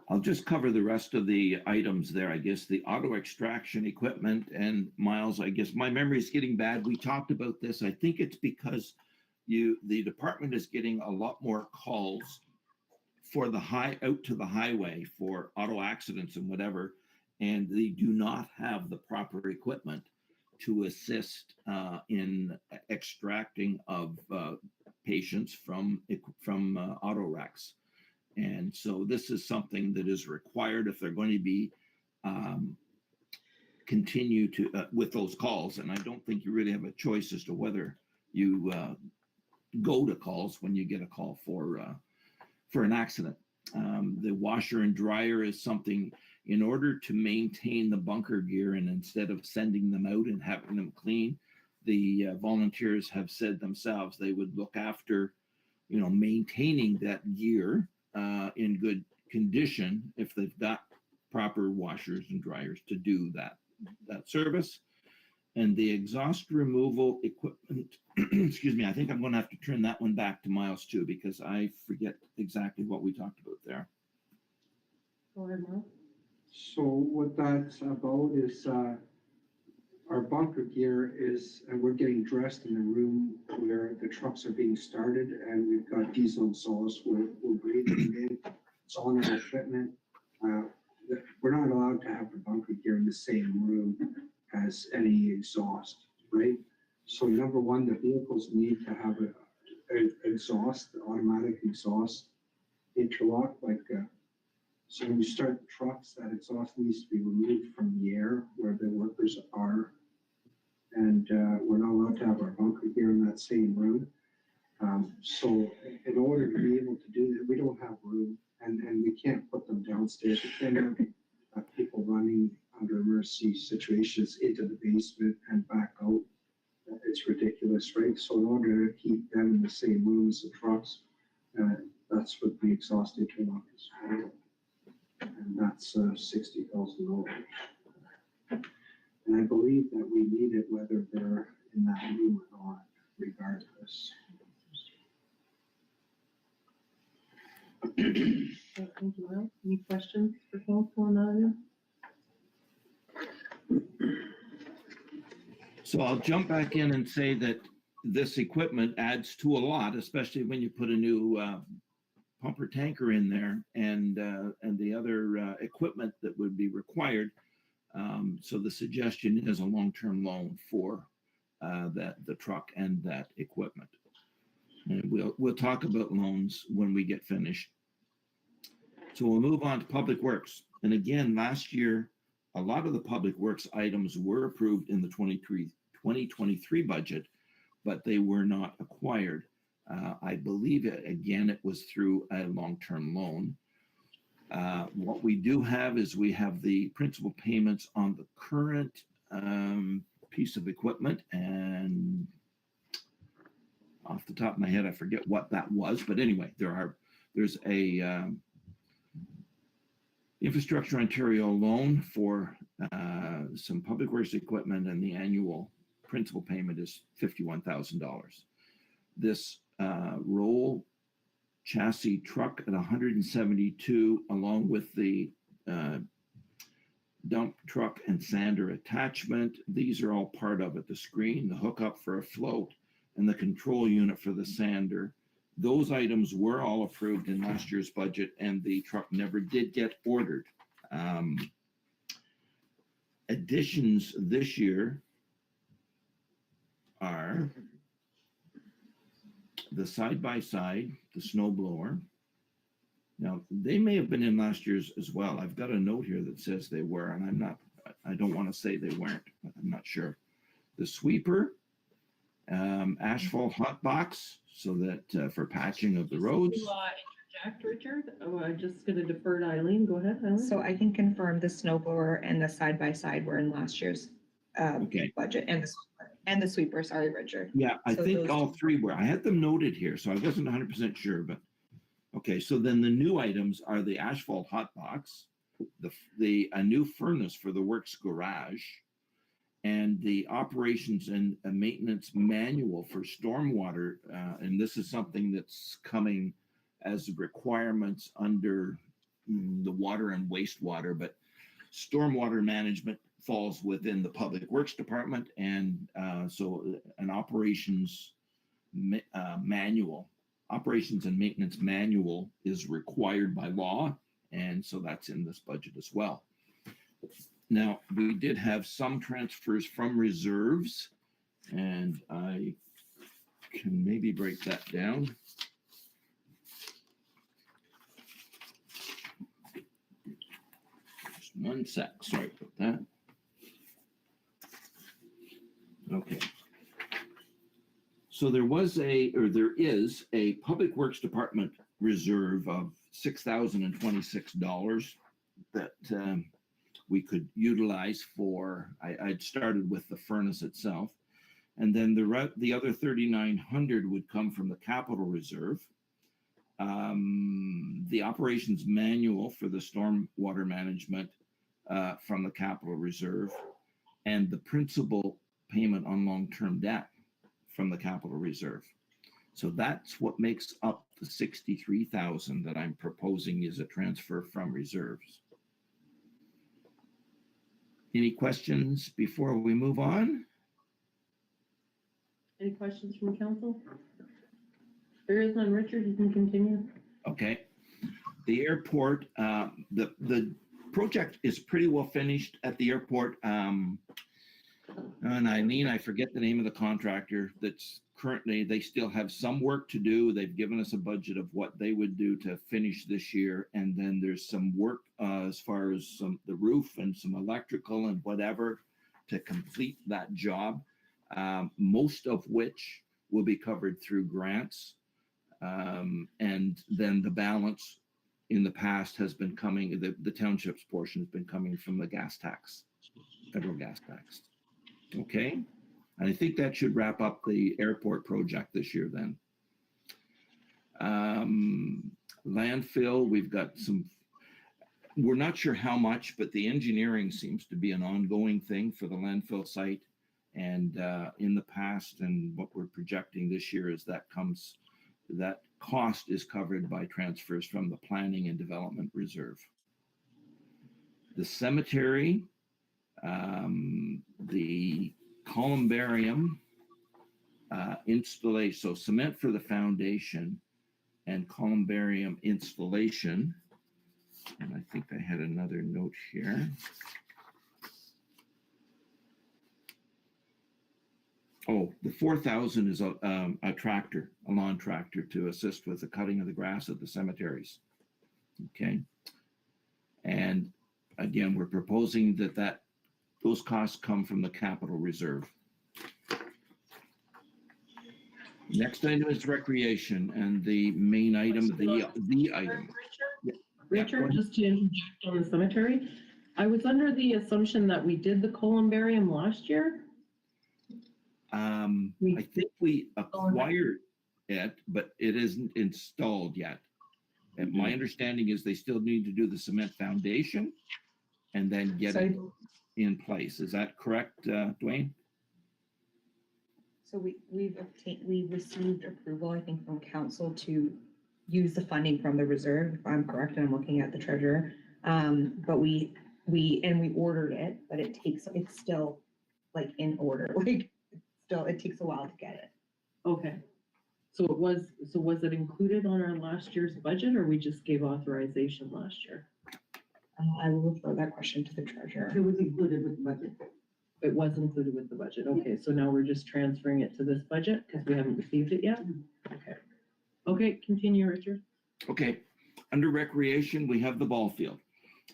I'll just cover the rest of the items there. I guess the auto extraction equipment, and Miles, I guess my memory is getting bad. We talked about this. I think it's because the department is getting a lot more calls for out to the highway for auto accidents and whatever, and they do not have the proper equipment to assist in extracting of patients from auto wrecks. And so this is something that is required if they're going to be continue to with those calls. And I don't think you really have a choice as to whether you go to calls when you get a call for an accident. The washer and dryer is something, in order to maintain the bunker gear, and instead of sending them out and having them clean, the volunteers have said themselves they would look after, maintaining that gear in good condition if they've got proper washers and dryers to do that service. And the exhaust removal equipment, excuse me, I think I'm going to have to turn that one back to Miles too, because I forget exactly what we talked about there. Go ahead, Miles. So what that's about is our bunker gear is, and we're getting dressed in the room where the trucks are being started, and we've got diesel exhaust, we're breathing in, it's on our equipment. We're not allowed to have the bunker gear in the same room as any exhaust, right? So number one, the vehicles need to have a exhaust, automatic exhaust interlock, like, so when you start the trucks, that exhaust needs to be removed from the air where the workers are. And we're not allowed to have our bunker gear in that same room. So in order to be able to do that, we don't have room, and we can't put them downstairs. We can't have people running under emergency situations into the basement and back out. It's ridiculous, right? So in order to keep them in the same room as the trucks, that's what the exhaust interlock is for. And that's $60,000. And I believe that we need it whether they're in that room or not, regardless. Okay, thank you, Will. Any questions for council on that item? So I'll jump back in and say that this equipment adds to a lot, especially when you put a new pumper tanker in there and the other equipment that would be required. So the suggestion is a long-term loan for the truck and that equipment. And we'll talk about loans when we get finished. So we'll move on to Public Works. And again, last year, a lot of the Public Works items were approved in the 2023 budget, but they were not acquired. I believe it was through a long-term loan. What we do have is we have the principal payments on the current piece of equipment, and off the top of my head, I forget what that was, but anyway, there's a Infrastructure Ontario loan for some public works equipment, and the annual principal payment is $51,000. This roll chassis truck at 172, along with the dump truck and sander attachment. These are all part of it. The screen, the hookup for a float, and the control unit for the sander. Those items were all approved in last year's budget, and the truck never did get ordered. Additions this year are the side-by-side, the snow blower. Now, they may have been in last year's as well. I've got a note here that says they were, and I don't want to say they weren't, but I'm not sure. The sweeper, asphalt hot box, so that for patching of the roads. Interject, Richard? Oh, I'm just gonna defer to Eileen. Go ahead, Eileen. So I can confirm the snow blower and the side-by-side were in last year's Okay. budget, and the sweeper, sorry, Richard. Yeah, I So think those all two- three were. I had them noted here, so I wasn't 100% sure, but okay. So then the new items are the asphalt hot box, a new furnace for the works garage, and the operations and maintenance manual for stormwater. And this is something that's coming as requirements under the water and wastewater, but stormwater management falls within the Public Works Department. And so an operations manual, operations and maintenance manual is required by law. And so that's in this budget as well. Now, we did have some transfers from reserves, and I can maybe break that down. Just one sec, sorry about that. Okay. So there is a Public Works Department reserve of $6,026 that we could utilize for, I'd started with the furnace itself. And then the other 3,900 would come from the capital reserve. The operations manual for the stormwater management from the capital reserve, and the principal payment on long-term debt from the capital reserve. So that's what makes up the 63,000 that I'm proposing is a transfer from reserves. Any questions before we move on? Any questions from council? There is none. Richard, you can continue. Okay. The airport, the project is pretty well finished at the airport. And Eileen, I forget the name of the contractor that's currently, they still have some work to do. They've given us a budget of what they would do to finish this year. And then there's some work as far as the roof and some electrical and whatever to complete that job, most of which will be covered through grants. And then the balance in the past has been coming, the township's portion has been coming from the gas tax, federal gas tax. Okay, and I think that should wrap up the airport project this year then. Landfill, we've got some, we're not sure how much, but the engineering seems to be an ongoing thing for the landfill site. And in the past, and what we're projecting this year is that cost is covered by transfers from the planning and development reserve. The cemetery, the columbarium installation, so cement for the foundation and columbarium installation. And I think I had another note here. Oh, the 4,000 is a tractor, a lawn tractor to assist with the cutting of the grass at the cemeteries. Okay. And again, we're proposing that those costs come from the capital reserve. Next item is recreation, and the main item, the item. Richard, just to interject on the cemetery, I was under the assumption that we did the columbarium last year. I think we acquired it, but it isn't installed yet. And my understanding is they still need to do the cement foundation and then get it in place. Is that correct, Dwayne? So we received approval, I think, from council to use the funding from the reserve, if I'm correct, and I'm looking at the treasurer. But we ordered it, but it's still like in order, like still, it takes a while to get it. Okay. So was it included on our last year's budget, or we just gave authorization last year? I will refer that question to the treasurer. It was included with the budget. It was included with the budget. Okay, so now we're just transferring it to this budget because we haven't received it yet? Okay. Okay, continue, Richard. Okay. Under recreation, we have the ball field.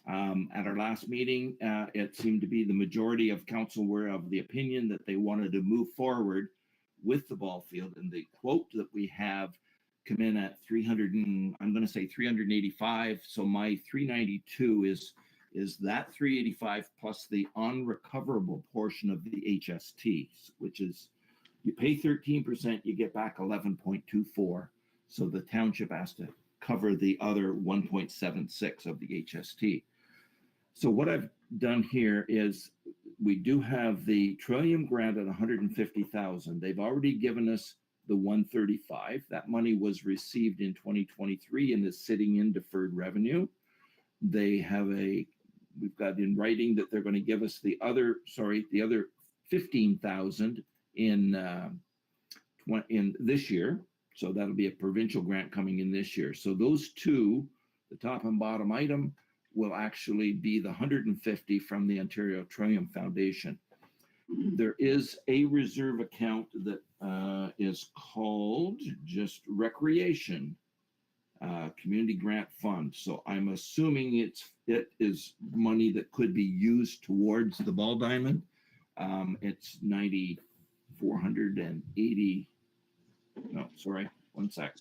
At our last meeting, it seemed to be the majority of council were of the opinion that they wanted to move forward with the ball field, and the quote that we have come in at 300 and I'm going to say 385. So my 392 is that 385 plus the unrecoverable portion of the HST, which is you pay 13%, you get back 11.24. So the township has to cover the other 1.76 of the HST. So what I've done here is we do have the Trillium grant at 150,000. They've already given us the 135. That money was received in 2023 and is sitting in deferred revenue. They have we've got in writing that they're going to give us the other 15,000 in this year. So that'll be a provincial grant coming in this year. So those two, the top and bottom item, will actually be the 150 from the Ontario Trillium Foundation. There is a reserve account that is called just Recreation Community Grant Fund. So I'm assuming it is money that could be used towards the ball diamond. It's 9,480. No, sorry, one sec.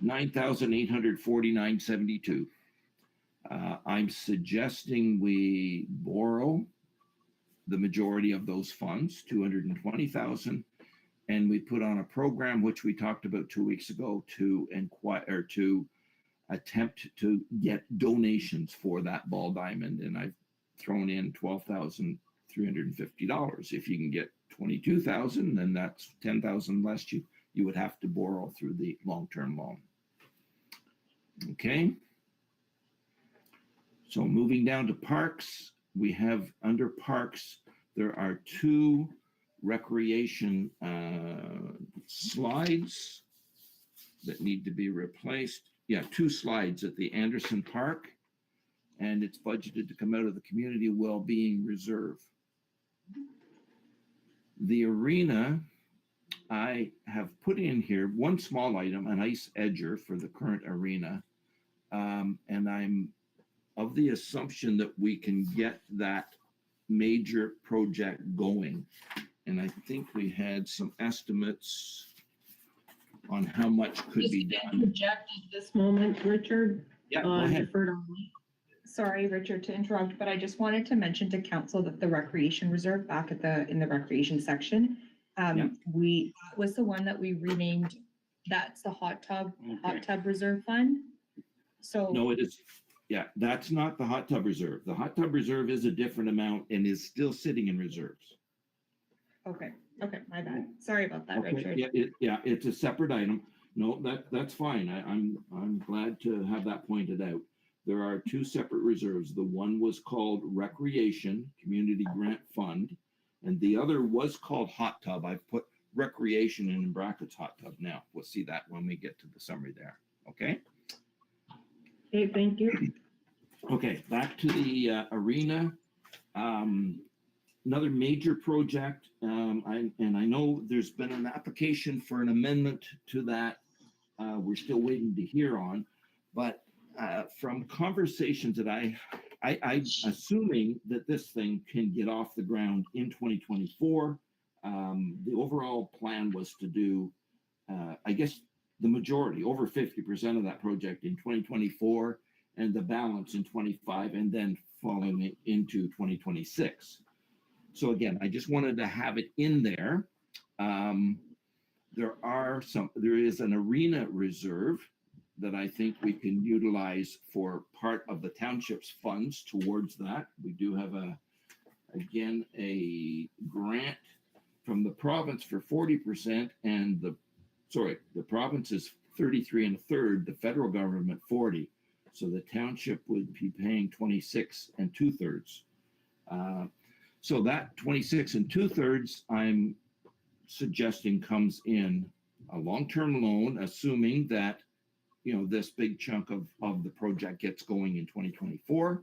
9,849.72. I'm suggesting we borrow the majority of those funds, 220,000, and we put on a program which we talked about 2 weeks ago to inquire, to attempt to get donations for that ball diamond, and I've thrown in $12,350. If you can get 22,000, then that's 10,000 less you would have to borrow through the long-term loan. Okay. So moving down to parks, we have under parks, there are two recreation slides that need to be replaced. Yeah, two slides at the Anderson Park, and it's budgeted to come out of the Community Wellbeing Reserve. The arena, I have put in here one small item, an ice edger for the current arena. And I'm of the assumption that we can get that major project going. And I think we had some estimates on how much could be done. Project at this moment, Richard. Yeah, go ahead. Deferred on- Sorry, Richard, to interrupt, but I just wanted to mention to council that the recreation reserve back at in the recreation section, Yeah. that was the one that we renamed, that's the hot tub reserve fund. So. No, it is, yeah, that's not the hot tub reserve. The hot tub reserve is a different amount and is still sitting in reserves. Okay, my bad. Sorry about that, Okay, Richard. yeah, it's a separate item. No, that's fine. I'm glad to have that pointed out. There are two separate reserves. The one was called Recreation Community Grant Fund, and the other was called Hot Tub. I've put Recreation in brackets Hot Tub now. We'll see that when we get to the summary there. Okay? Okay, thank you. Okay, back to the arena. Another major project, and I know there's been an application for an amendment to that. We're still waiting to hear on, but from conversations that I'm assuming that this thing can get off the ground in 2024. The overall plan was to do, I guess, the majority, over 50% of that project in 2024, and the balance in 25, and then falling into 2026. So again, I just wanted to have it in there. There is an arena reserve that I think we can utilize for part of the township's funds towards that. We do have a grant from the province for 40%, and the province is 33 1/3, the federal government 40. So the township would be paying 26 2/3. So that 26 2/3, I'm suggesting comes in a long-term loan, assuming that, this big chunk of the project gets going in 2024.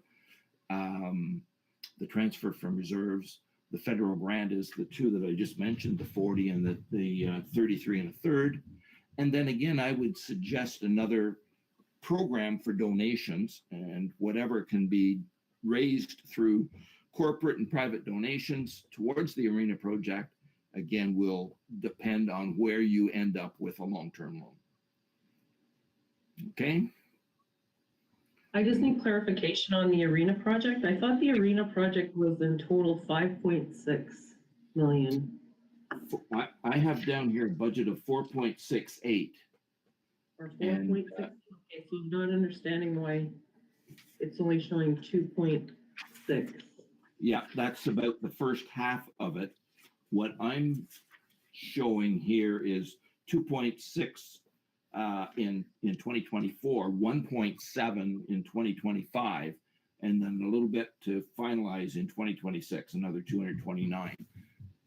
The transfer from reserves, the federal grant is the two that I just mentioned, the 40 and the 33 1/3. And then again, I would suggest another program for donations, and whatever can be raised through corporate and private donations towards the arena project, again, will depend on where you end up with a long-term loan. Okay? I just need clarification on the arena project. I thought the arena project was in total 5.6 million. I have down here a budget of 4.68. Or 4.6, okay, so I'm not understanding why it's only showing 2.6. Yeah, that's about the first half of it. What I'm showing here is 2.6 in 2024, 1.7 in 2025, and then a little bit to finalize in 2026, another 229,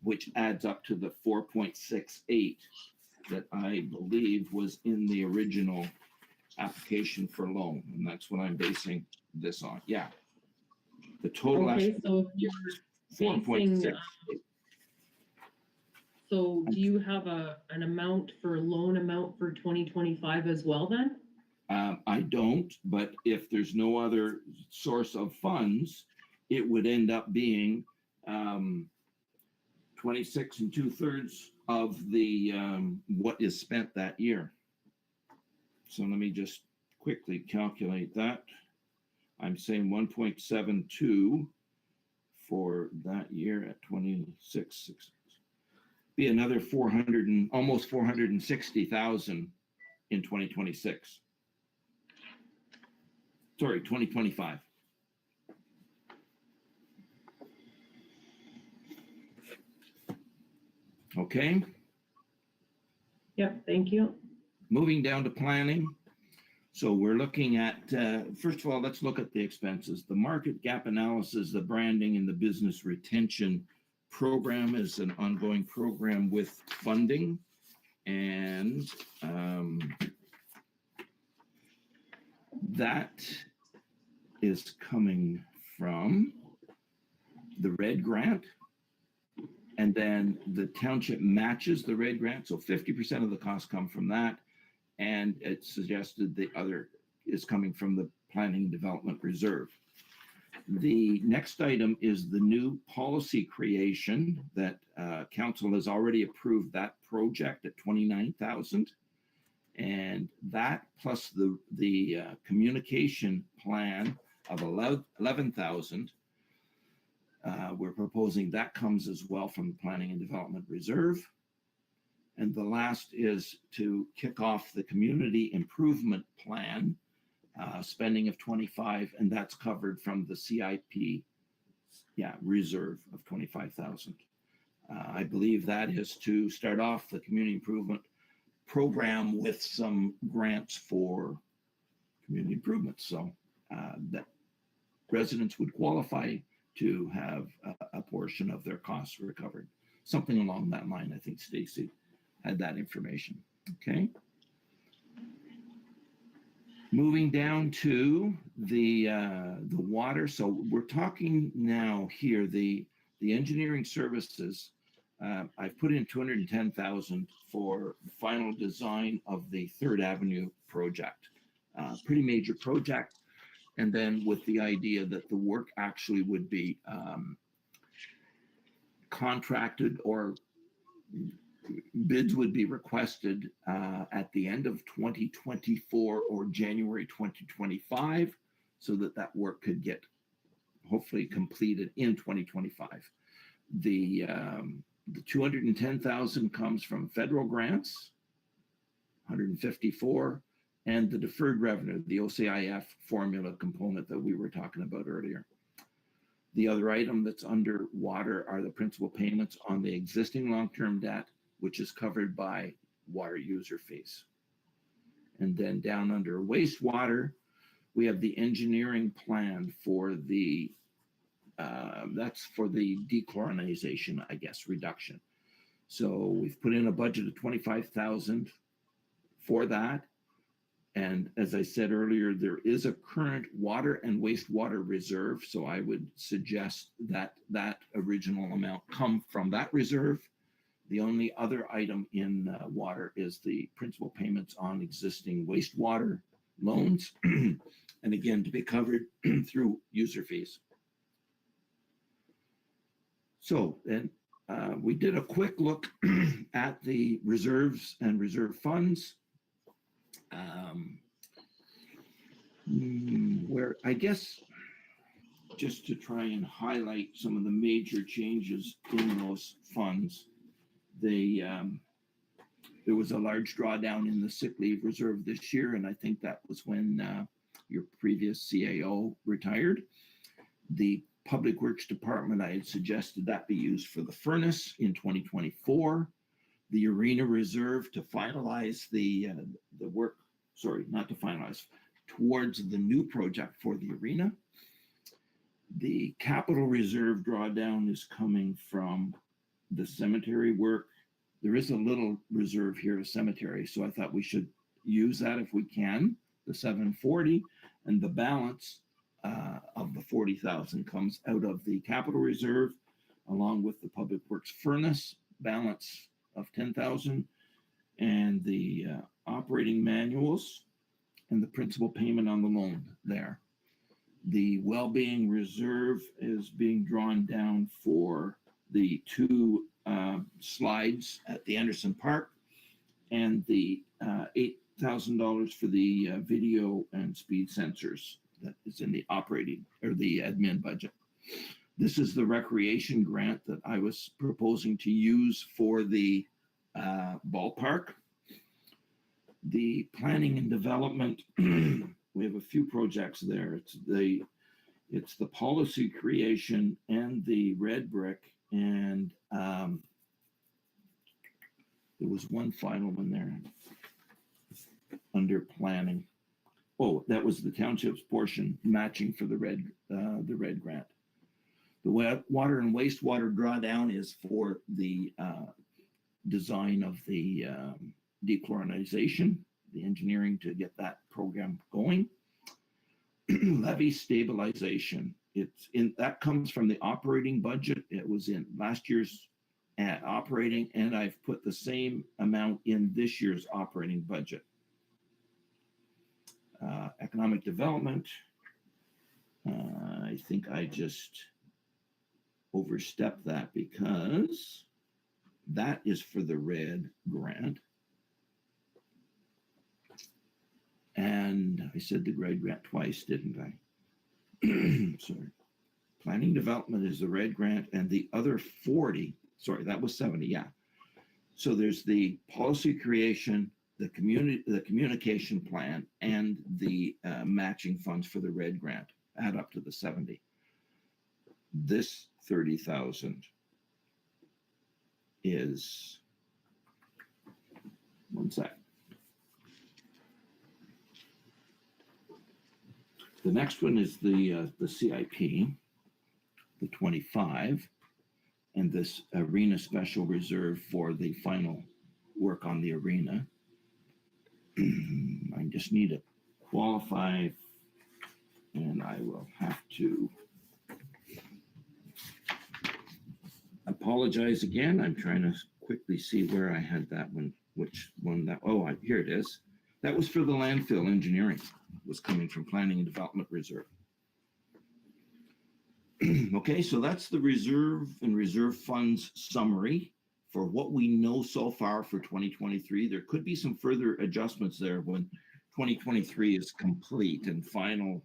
which adds up to the 4.68 that I believe was in the original application for loan, and that's what I'm basing this on. Yeah. The total. Okay, so if you're 4.6. So do you have an amount for loan amount for 2025 as well then? I don't, but if there's no other source of funds, it would end up being 26 2/3 of the what is spent that year. So let me just quickly calculate that. I'm saying 1.72 for that year at 26. Be another 400 and almost 460,000 in 2026. Sorry, 2025. Okay. Yep, thank you. Moving down to planning. So we're looking at, first of all, let's look at the expenses. The market gap analysis, the branding, and the business retention program is an ongoing program with funding. And that is coming from the RED grant. And then the township matches the RED grant. So 50% of the costs come from that. And it's suggested the other is coming from the Planning and Development Reserve. The next item is the new policy creation that council has already approved that project at 29,000. And that plus the communication plan of 11,000. We're proposing that comes as well from the Planning and Development Reserve. And the last is to kick off the community improvement plan, spending of 25, and that's covered from the CIP, reserve of 25,000. I believe that is to start off the community improvement program with some grants for community improvements. So that residents would qualify to have a portion of their costs recovered. Something along that line. I think Stacy had that information. Okay. Moving down to the water. So we're talking now here, the engineering services. I've put in 210,000 for final design of the 3rd Avenue project. Pretty major project. And then with the idea that the work actually would be contracted or bids would be requested at the end of 2024 or January 2025, so that that work could get hopefully completed in 2025. The 210,000 comes from federal grants, 154, and the deferred revenue, the OCIF formula component that we were talking about earlier. The other item that's under water are the principal payments on the existing long-term debt, which is covered by water user fees. And then down under wastewater, we have the engineering plan for the, that's for the dechlorinization, I guess, reduction. So we've put in a budget of 25,000 for that. And as I said earlier, there is a current water and wastewater reserve. So I would suggest that that original amount come from that reserve. The only other item in water is the principal payments on existing wastewater loans. And again, to be covered through user fees. So then we did a quick look at the reserves and reserve funds. Where I guess just to try and highlight some of the major changes in those funds, there was a large drawdown in the sick leave reserve this year, and I think that was when your previous CAO retired. The Public Works Department, I had suggested that be used for the furnace in 2024. The arena reserve to finalize the work, sorry, not to finalize, towards the new project for the arena. The capital reserve drawdown is coming from the cemetery work. There is a little reserve here of cemetery, so I thought we should use that if we can, the 740, and the balance of the 40,000 comes out of the capital reserve, along with the Public Works furnace balance of 10,000, and the operating manuals and the principal payment on the loan there. The well-being reserve is being drawn down for the 2 slides at the Anderson Park and the $8,000 for the video and speed sensors that is in the operating or the admin budget. This is the recreation grant that I was proposing to use for the ballpark. The planning and development, we have a few projects there. It's the policy creation and the red brick, and there was one final one there under planning. Oh, that was the township's portion matching for the red grant. The water and wastewater drawdown is for the design of the dechlorinization, the engineering to get that program going. Levy stabilization, that comes from the operating budget. It was in last year's operating, and I've put the same amount in this year's operating budget. Economic development, I think I just overstepped that because that is for the red grant. And I said the red grant twice, didn't I? Sorry. Planning development is the red grant, and the other 40, sorry, that was 70, yeah. So there's the policy creation, the communication plan, and the matching funds for the red grant add up to the 70. This 30,000 is, one sec. The next one is the CIP, the 25, and this arena special reserve for the final work on the arena. I just need to qualify, and I will have to apologize again. I'm trying to quickly see where I had that one, which one that, oh, here it is. That was for the landfill engineering, was coming from Planning and Development Reserve. Okay, so that's the reserve and reserve funds summary for what we know so far for 2023. There could be some further adjustments there when 2023 is complete and final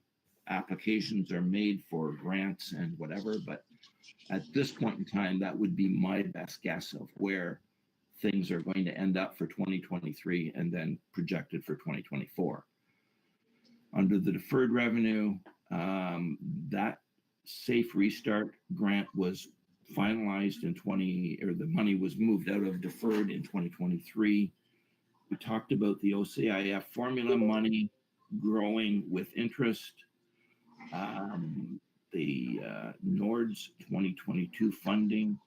applications are made for grants and whatever, but at this point in time, that would be my best guess of where things are going to end up for 2023 and then projected for 2024. Under the deferred revenue, that Safe Restart grant was finalized in the money was moved out of deferred in 2023. We talked about the OCIF formula money growing with interest. The NORDS 2022 funding,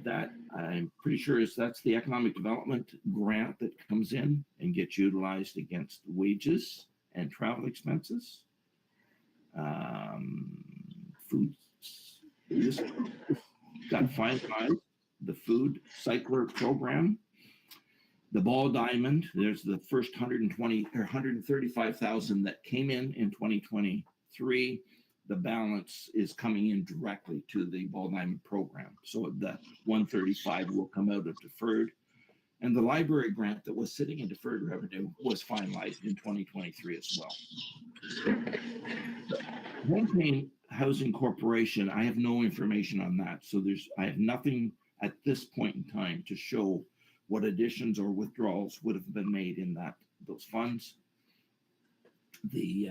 that I'm pretty sure that's the economic development grant that comes in and gets utilized against wages and travel expenses. Food, this got finalized, the food cycler program. The ball diamond, there's the first 120 or 135,000 that came in 2023. The balance is coming in directly to the ball diamond program. So the 135 will come out of deferred. And the library grant that was sitting in deferred revenue was finalized in 2023 as well. Hornepayne Housing Corporation, I have no information on that. So I have nothing at this point in time to show what additions or withdrawals would have been made in those funds. The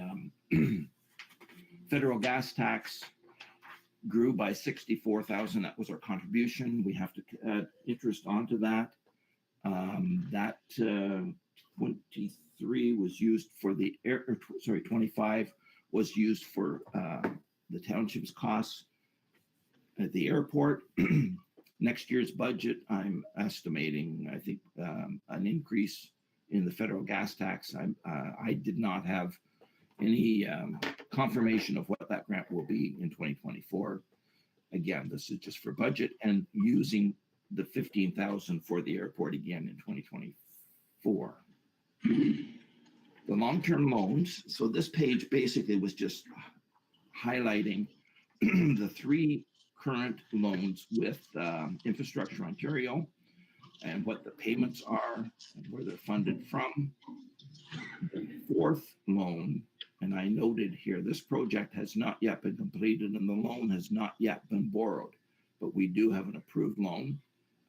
federal gas tax grew by 64,000. That was our contribution. We have to add interest onto that. That 23 was used for 25 was used for the township's costs at the airport. Next year's budget, I'm estimating, I think, an increase in the federal gas tax. I did not have any confirmation of what that grant will be in 2024. Again, this is just for budget and using the 15,000 for the airport again in 2024. The long-term loans. So this page basically was just highlighting the 3 current loans with Infrastructure Ontario and what the payments are and where they're funded from. The 4th loan, and I noted here, this project has not yet been completed and the loan has not yet been borrowed, but we do have an approved loan.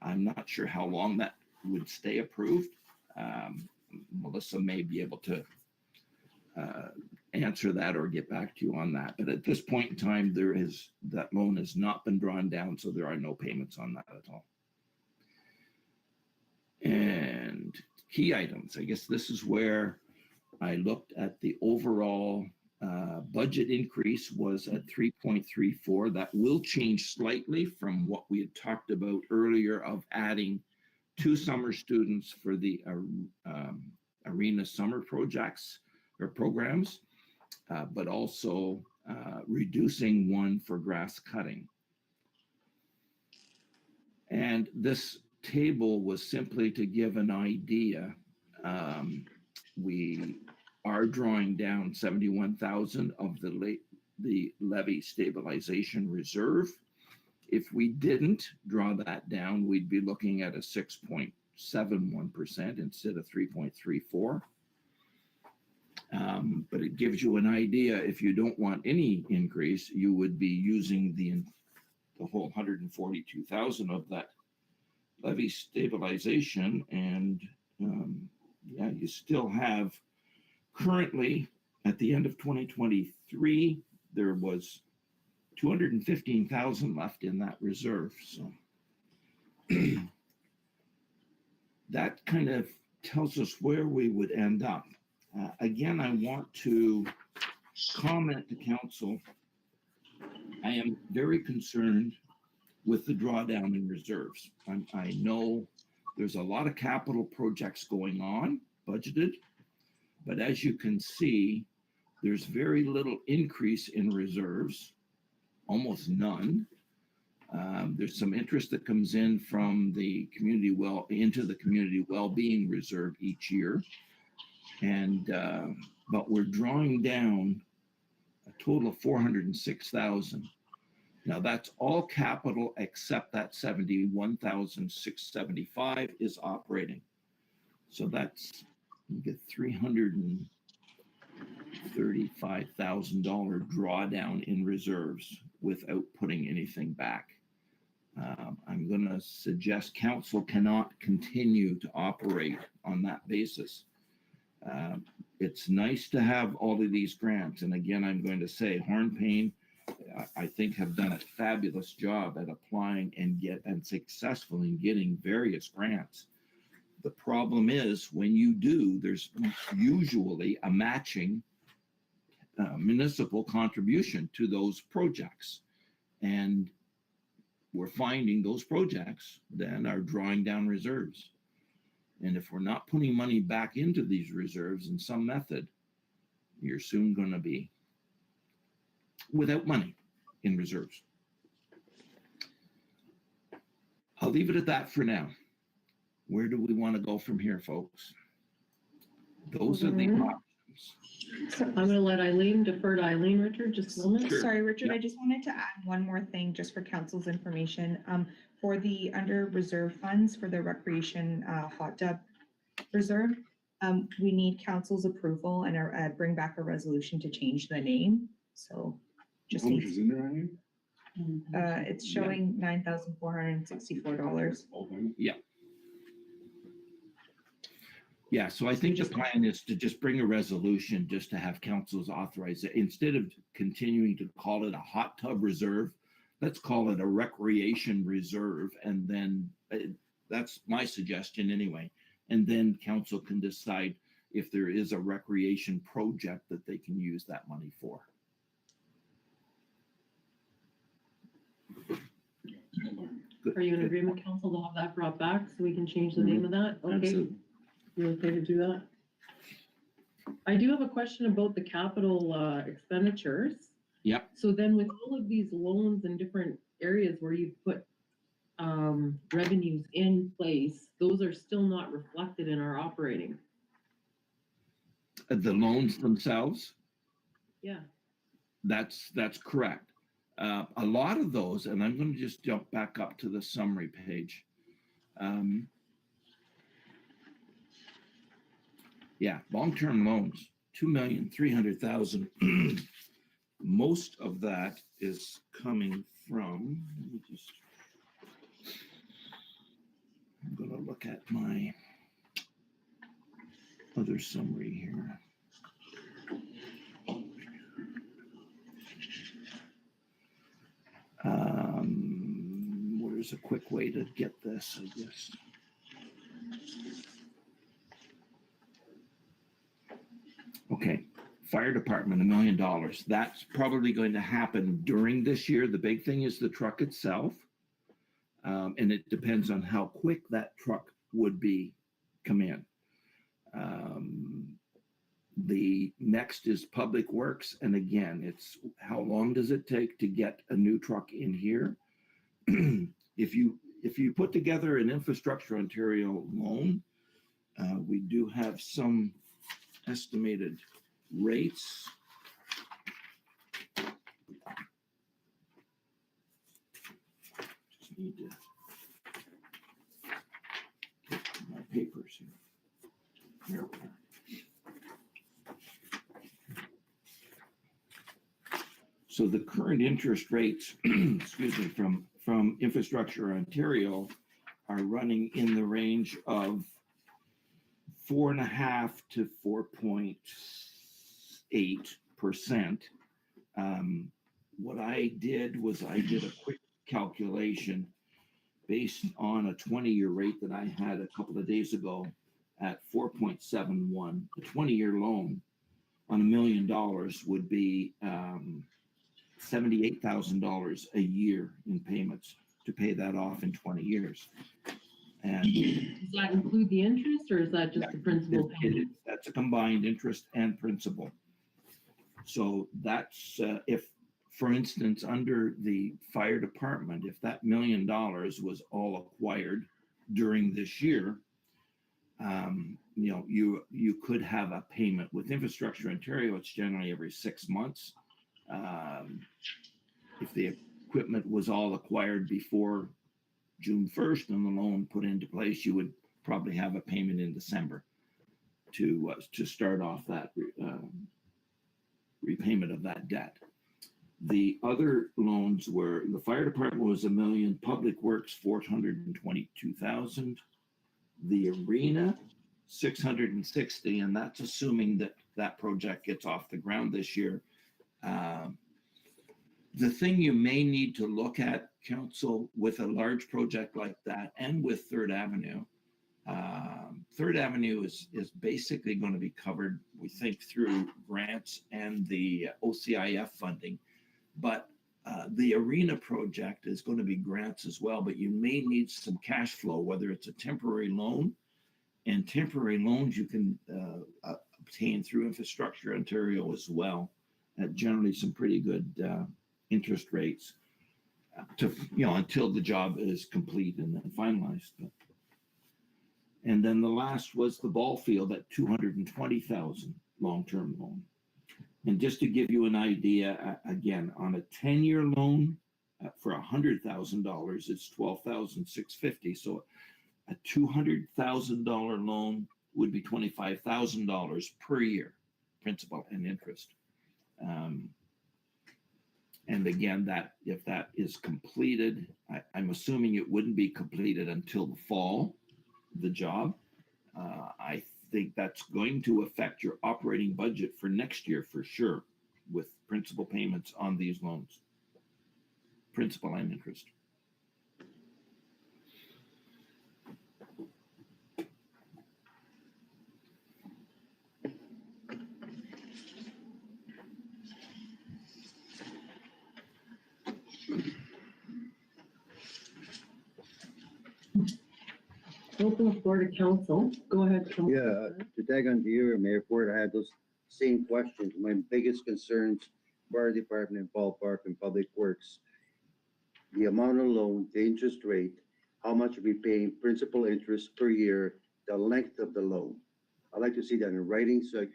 I'm not sure how long that would stay approved. Melissa may be able to answer that or get back to you on that. But at this point in time, that loan has not been drawn down, so there are no payments on that at all. And key items, I guess this is where I looked at the overall budget increase was at 3.34. That will change slightly from what we had talked about earlier of adding 2 summer students for the arena summer projects or programs, but also reducing 1 for grass cutting. And this table was simply to give an idea. We are drawing down 71,000 of the levy stabilization reserve. If we didn't draw that down, we'd be looking at a 6.71% instead of 3.34. But it gives you an idea. If you don't want any increase, you would be using the whole 142,000 of that levy stabilization, and yeah, you still have currently at the end of 2023 there was 215,000 left in that reserve. So that kind of tells us where we would end up. Again, I want to comment to council. I am very concerned with the drawdown in reserves. I know there's a lot of capital projects going on, budgeted, but as you can see, there's very little increase in reserves, almost none. There's some interest that comes in from the community into the community well-being reserve each year, and but we're drawing down a total of 406,000. Now that's all capital except that 71,675 is operating. So that's, you get $335,000 drawdown in reserves without putting anything back. I'm going to suggest council cannot continue to operate on that basis. It's nice to have all of these grants. And again, I'm going to say Hornepayne, I think, have done a fabulous job at applying and successful in getting various grants. The problem is when you do, there's usually a matching municipal contribution to those projects. And we're finding those projects then are drawing down reserves. And if we're not putting money back into these reserves in some method, you're soon going to be without money in reserves. I'll leave it at that for now. Where do we want to go from here, folks? Those are the options. I'm going to let Eileen, defer to Eileen, Richard, just a moment. Sure. Sorry, Richard, Yep. I just wanted to add one more thing just for council's information. For the under reserve funds for the recreation hot tub reserve, we need council's approval and bring back a resolution to change the name. So just How much needs, is in there, Eileen? it's showing $9,464. Yeah, so I think the plan is to just bring a resolution just to have council's authorize it. Instead of continuing to call it a hot tub reserve, let's call it a recreation reserve. And then that's my suggestion anyway. And then council can decide if there is a recreation project that they can use that money for. Are you in agreement, council, to have that brought back so we can change the name of that? Okay, Absolutely. you okay to do that? I do have a question about the capital expenditures. Yep. So then with all of these loans in different areas where you put revenues in place, those are still not reflected in our operating. The loans themselves, Yeah. that's correct. A lot of those, and I'm going to just jump back up to the summary page. Yeah, long-term loans, 2,300,000. Most of that is coming from, let me just, I'm going to look at my other summary here. Where's a quick way to get this, I guess. Fire department, $1 million. That's probably going to happen during this year. The big thing is the truck itself. And it depends on how quick that truck would come in. The next is public works. And again, it's how long does it take to get a new truck in here? If you put together an Infrastructure Ontario loan, we do have some estimated rates. Just need to get my papers here. So the current interest rates, excuse me, from Infrastructure Ontario are running in the range of 4.5 to 4.8%. What I did was I did a quick calculation based on a 20-year rate that I had a couple of days ago at 4.71. A 20-year loan on $1 million would be $78,000 a year in payments to pay that off in 20 years. And Does that include the interest, or is that just the principal payment? that's a combined interest and principal. So that's if, for instance, under the fire department, if that $1 million was all acquired during this year, you could have a payment. With Infrastructure Ontario, it's generally every 6 months. If the equipment was all acquired before June 1st and the loan put into place, you would probably have a payment in December to start off that repayment of that debt. The other loans were, the fire department was $1 million, public works $422,000, the arena $660,000, and that's assuming that that project gets off the ground this year. The thing you may need to look at, council, with a large project like that and with Third Avenue, Third Avenue is basically going to be covered, we think, through grants and the OCIF funding. But the arena project is going to be grants as well, but you may need some cash flow, whether it's a temporary loan, and temporary loans you can obtain through Infrastructure Ontario as well, at generally some pretty good interest rates to, until the job is complete and then finalized. And then the last was the ball field at $220,000 long-term loan. And just to give you an idea, again, on a 10-year loan for $100,000, it's $12,650. So a $200,000 loan would be $25,000 per year, principal and interest. And again, that if that is completed, I'm assuming it wouldn't be completed until the fall, the job. I think that's going to affect your operating budget for next year for sure, with principal payments on these loans, principal and interest. Open the floor to council. Go ahead. Council. Yeah, to tag on to your Mayor Ford, I had those same questions. My biggest concerns, fire department, ballpark, and public works. The amount of loan, the interest rate, how much are we paying principal interest per year, the length of the loan. I'd like to see that in writing, so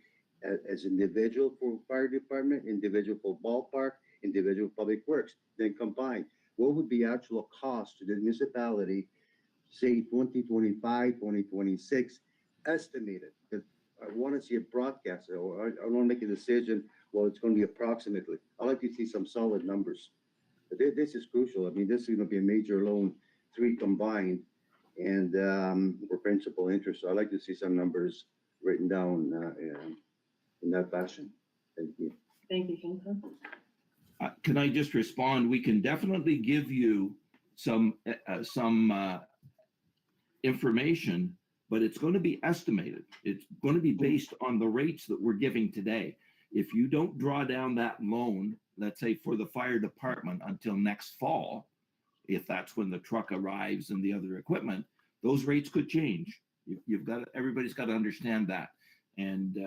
as individual for fire department, individual for ballpark, individual public works, then combined. What would be actual cost to the municipality, say 2025, 2026, estimated? Because I want to see a broadcast, or I want to make a decision, well, it's going to be approximately. I'd like to see some solid numbers. But this is crucial. I mean, this is going to be a major loan, 3 combined, and for principal interest. So I'd like to see some numbers written down in that fashion. Thank you. Thank you, council. Can I just respond? We can definitely give you some information, but it's going to be estimated. It's going to be based on the rates that we're giving today. If you don't draw down that loan, let's say for the fire department until next fall, if that's when the truck arrives and the other equipment, those rates could change. Everybody's got to understand that. And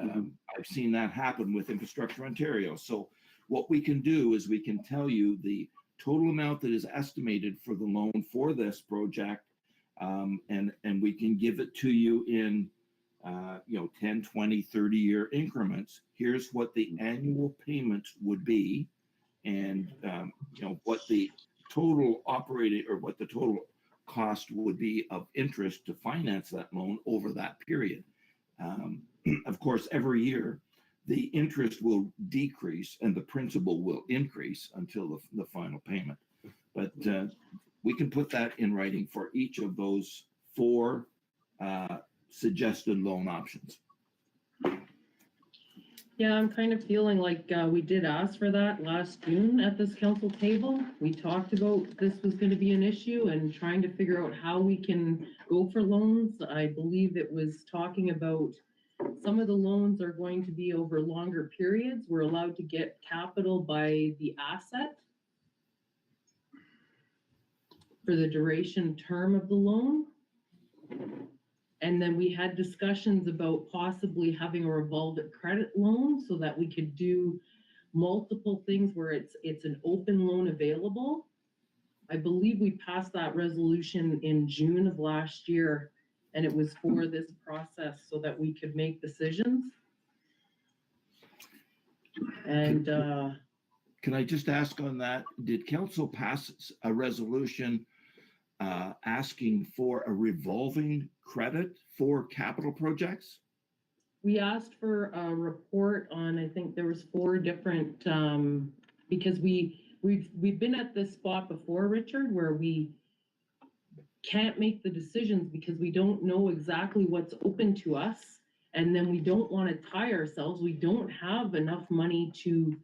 I've seen that happen with Infrastructure Ontario. So what we can do is we can tell you the total amount that is estimated for the loan for this project, and we can give it to you in 10, 20, 30-year increments. Here's what the annual payments would be, and what the total operating or what the total cost would be of interest to finance that loan over that period. Of course, every year the interest will decrease and the principal will increase until the final payment. But we can put that in writing for each of those 4 suggested loan options. Yeah, I'm kind of feeling like we did ask for that last June at this council table. We talked about this was going to be an issue and trying to figure out how we can go for loans. I believe it was talking about some of the loans are going to be over longer periods. We're allowed to get capital by the asset for the duration term of the loan. And then we had discussions about possibly having a revolving credit loan so that we could do multiple things where it's an open loan available. I believe we passed that resolution in June of last year, and it was for this process so that we could make decisions. And can I just ask on that, did council pass a resolution asking for a revolving credit for capital projects? we asked for a report on, I think there was 4 different, because we've been at this spot before, Richard, where we can't make the decisions because we don't know exactly what's open to us. And then we don't want to tie ourselves. We don't have enough money to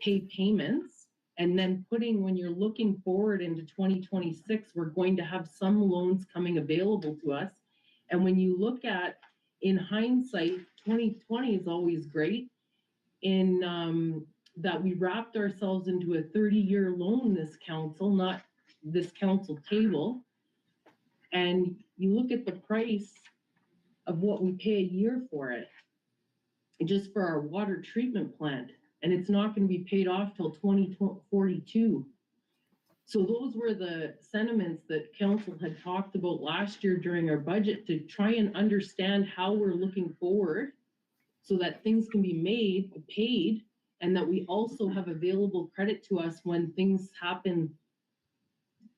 pay payments. And then when you're looking forward into 2026, we're going to have some loans coming available to us. And when you look at, in hindsight, 2020 is always great in that we wrapped ourselves into a 30-year loan, this council, not this council table. And you look at the price of what we pay a year for it, just for our water treatment plant, and it's not going to be paid off till 2042. So those were the sentiments that council had talked about last year during our budget, to try and understand how we're looking forward so that things can be paid, and that we also have available credit to us when things happen.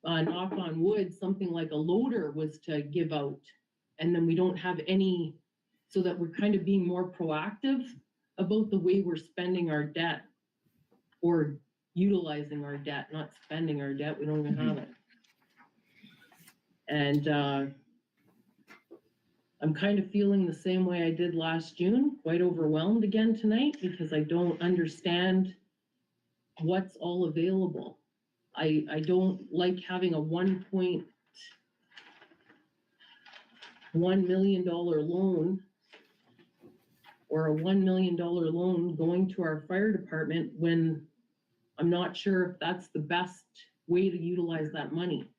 Knock on wood, something like a loader was to give out, and then we don't have any, so that we're kind of being more proactive about the way we're spending our debt or utilizing our debt, not spending our debt. We don't even have it. And I'm kind of feeling the same way I did last June, quite overwhelmed again tonight, because I don't understand what's all available. I don't like having a $1.1 million loan or a $1 million loan going to our fire department when I'm not sure if that's the best way to utilize that money.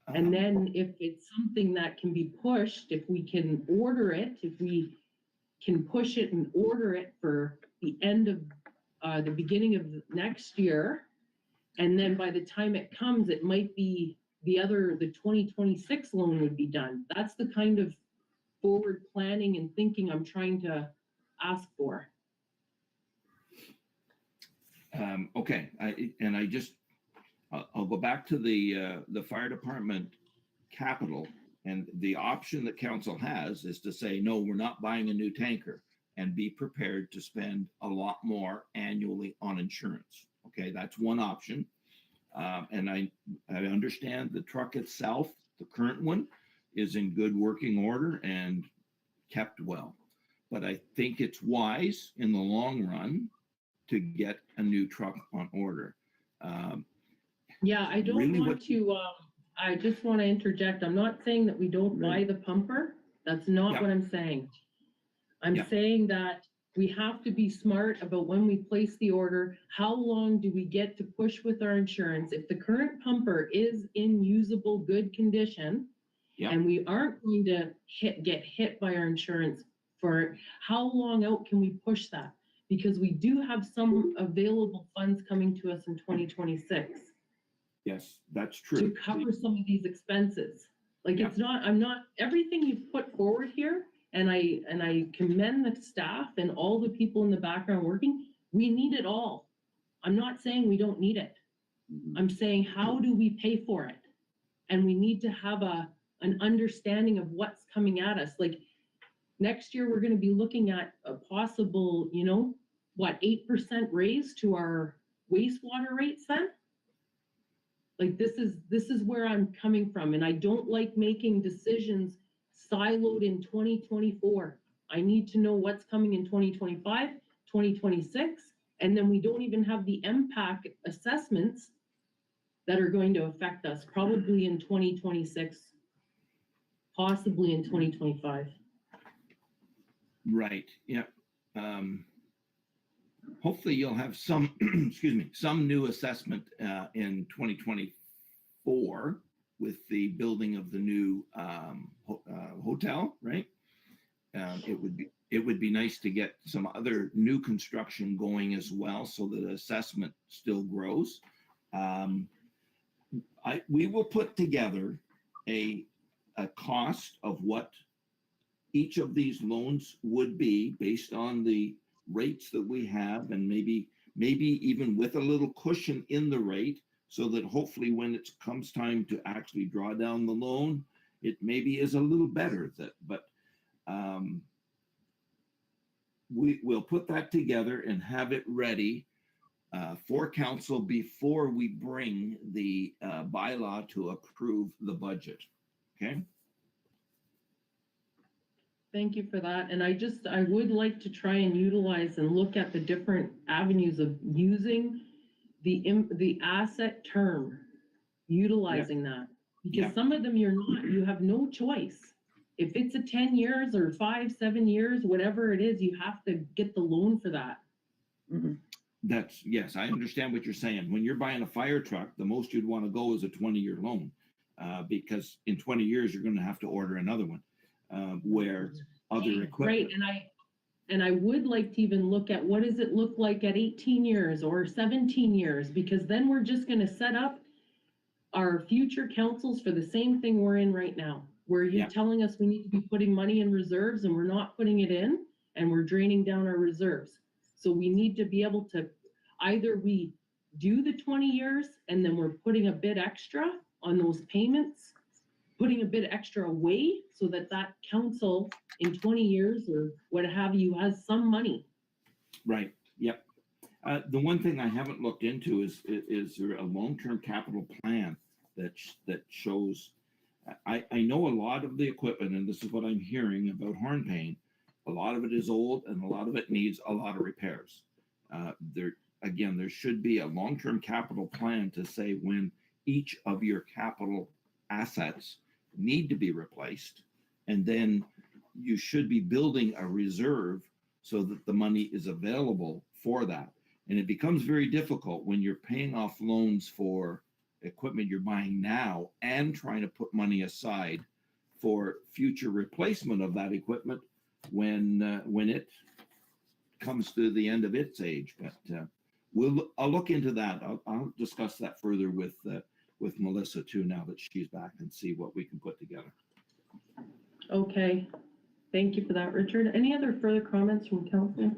And then if it's something that can be pushed, if we can order it, if we can push it and order it for the end of the beginning of next year, and then by the time it comes, it might be the 2026 loan would be done. That's the kind of forward planning and thinking I'm trying to ask for. Okay, I'll go back to the fire department capital, and the option that council has is to say, no, we're not buying a new tanker, and be prepared to spend a lot more annually on insurance. Okay, that's one option. And I understand the truck itself, the current one, is in good working order and kept well. But I think it's wise in the long run to get a new truck on order. Yeah, I don't really want to, I just want to interject. I'm not saying that we don't buy the pumper. That's not what I'm saying. I'm Yeah. saying that we have to be smart about when we place the order. How long do we get to push with our insurance? If the current pumper is in usable, good condition, Yeah. and we aren't going to get hit by our insurance for, how long out can we push that? Because we do have some available funds coming to us in 2026 Yes, that's to true. cover some of these expenses. Like, Yeah. it's not, I'm not, everything you've put forward here, and I commend the staff and all the people in the background working, we need it all. I'm not saying we don't need it. I'm saying, how do we pay for it? And we need to have an understanding of what's coming at us. Like, next year, we're gonna be looking at a possible, 8% raise to our wastewater rates then? Like, this is where I'm coming from, and I don't like making decisions siloed in 2024. I need to know what's coming in 2025, 2026, and then we don't even have the impact assessments that are going to affect us probably in 2026, possibly in 2025. Right, yeah. Hopefully you'll have some, excuse me, some new assessment in 2024 with the building of the new hotel, right? It would be nice to get some other new construction going as well, so that assessment still grows. We will put together a cost of what each of these loans would be based on the rates that we have, and maybe even with a little cushion in the rate, so that hopefully when it comes time to actually draw down the loan, it maybe is a little better. But we will put that together and have it ready for council before we bring the bylaw to approve the budget. Okay. Thank you for that. And I would like to try and utilize and look at the different avenues of using the asset term, utilizing that. Because some of them you have no choice. If it's a 10 years or 5, 7 years, whatever it is, you have to get the loan for that. Yes, I understand what you're saying. When you're buying a fire truck, the most you'd want to go is a 20-year loan, because in 20 years, you're going to have to order another one. Where other equipment. Right, and I would like to even look at what does it look like at 18 years or 17 years, because then we're just gonna set up our future councils for the same thing we're in right now, where you're telling us we need to be putting money in reserves and we're not putting it in, and we're draining down our reserves. So we need to be able to, either we do the 20 years and then we're putting a bit extra on those payments, putting a bit extra away, so that council in 20 years or what have you has some money. Right, yep. The one thing I haven't looked into is there a long-term capital plan that shows, I know a lot of the equipment, and this is what I'm hearing about Hornepayne, a lot of it is old and a lot of it needs a lot of repairs. There should be a long-term capital plan to say when each of your capital assets need to be replaced, and then you should be building a reserve so that the money is available for that. And it becomes very difficult when you're paying off loans for equipment you're buying now and trying to put money aside for future replacement of that equipment when it comes to the end of its age. But I'll look into that. I'll discuss that further with Melissa too, now that she's back, and see what we can put together. Okay, thank you for that, Richard. Any other further comments from council?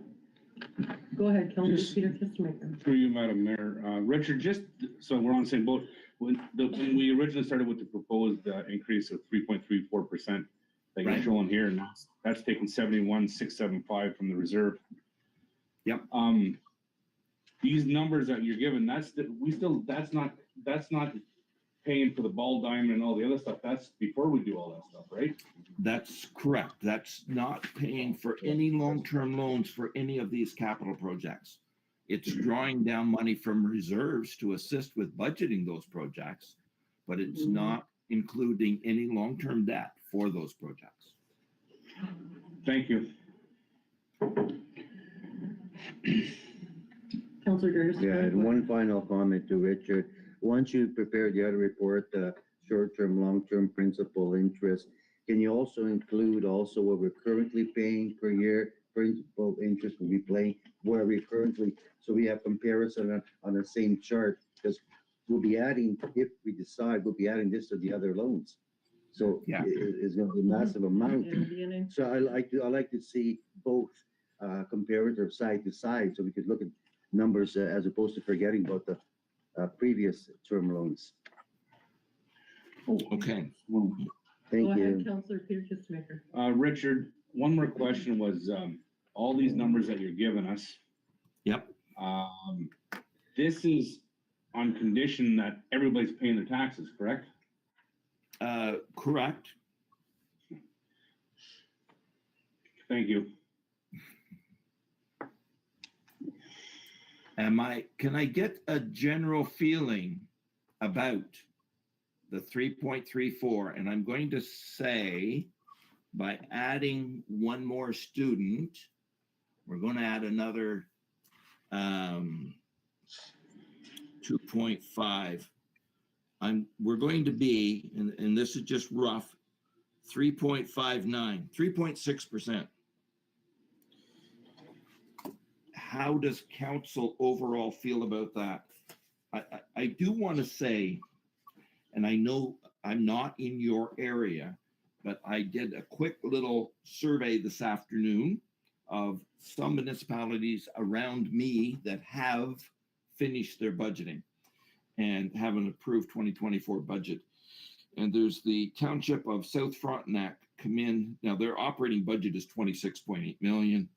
Go ahead, Councilor Peter Kistermaker. Through you, Madam Mayor. Richard, just so we're on the same boat, when we originally started with the proposed increase of 3.34% that you're showing here, and that's taken 71,675 from the reserve. Yep. These numbers that you're given, that's not paying for the ball diamond and all the other stuff. That's before we do all that stuff, right? That's correct. That's not paying for any long-term loans for any of these capital projects. It's drawing down money from reserves to assist with budgeting those projects, but it's not including any long-term debt for those projects. Thank you. Councillor Durst. Yeah, and one final comment to Richard. Once you prepare the other report, short-term, long-term principal interest, can you also include also what we're currently paying per year, principal interest will be paying, where we currently, so we have comparison on the same chart, because we'll be adding, if we decide, we'll be adding this to the other loans. So Yeah. it's gonna be a massive amount. In the beginning. So I like to see both comparative side to side, so we could look at numbers as opposed to forgetting about the previous term loans. Okay. Thank Go ahead, you. Councillor Peter Kissmaker. Richard, one more question was, all these numbers that you're giving us. Yep. This is on condition that everybody's paying their taxes, correct? Correct. Thank you. Can I get a general feeling about the 3.34? And I'm going to say, by adding one more student, we're going to add another 2.5. We're going to be, and this is just rough, 3.59, 3.6%. How does council overall feel about that? I do want to say, and I know I'm not in your area, but I did a quick little survey this afternoon of some municipalities around me that have finished their budgeting and have an approved 2024 budget. And there's the Township of South Frontenac come in. Now their operating budget is 26.8 million.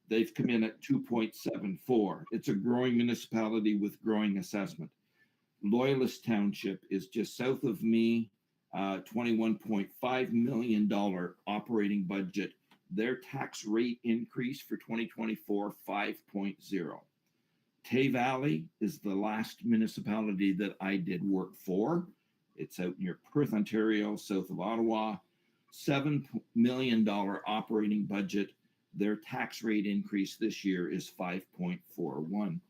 They've come in at 2.74. It's a growing municipality with growing assessment. Loyalist Township is just south of me, $21.5 million operating budget. Their tax rate increase for 2024, 5.0. Tay Valley is the last municipality that I did work for. It's out near Perth, Ontario, south of Ottawa. $7 million operating budget. Their tax rate increase this year is 5.41.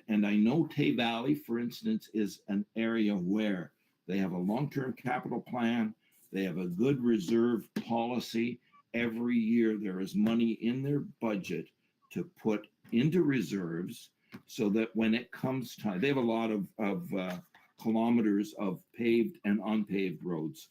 And I know Tay Valley, for instance, is an area where they have a long-term capital plan. They have a good reserve policy. Every year there is money in their budget to put into reserves so that when it comes time, they have a lot of kilometers of paved and unpaved roads,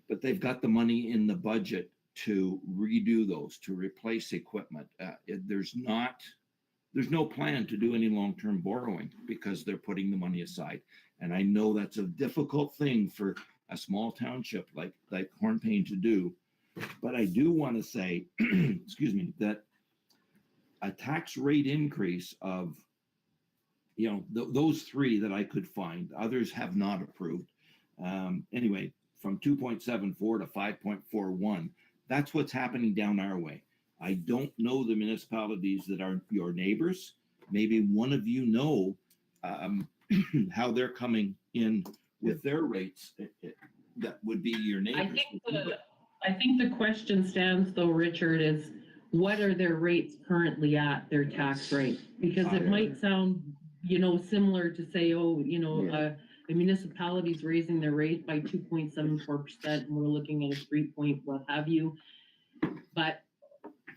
but they've got the money in the budget to redo those, to replace equipment. There's no plan to do any long-term borrowing because they're putting the money aside. And I know that's a difficult thing for a small township like Hornepayne to do. But I do want to say, excuse me, that a tax rate increase of, those three that I could find, others have not approved. Anyway, from 2.74 to 5.41, that's what's happening down our way. I don't know the municipalities that are your neighbors. Maybe one of you know how they're coming in with their rates. That would be your neighbors. I think the question stands though, Richard, is what are their rates currently at, their tax rate? Because it might sound, similar to say, a municipality's raising their rate by 2.74% and we're looking at a 3 point what have you. But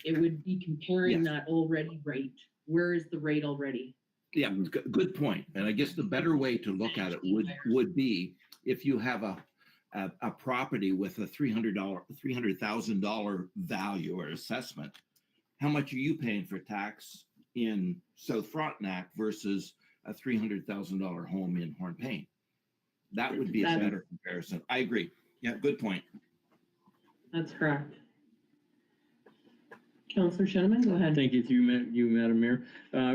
it would be comparing that already rate. Where is the rate already? Yeah, good point. And I guess the better way to look at it would be if you have a property with a $300,000 value or assessment, how much are you paying for tax in South Frontenac versus a $300,000 home in Hornepayne? That would be a better comparison. I agree. Yeah, good point. That's correct. Councillor Shenneman, go ahead. Thank you to you, Madam Mayor.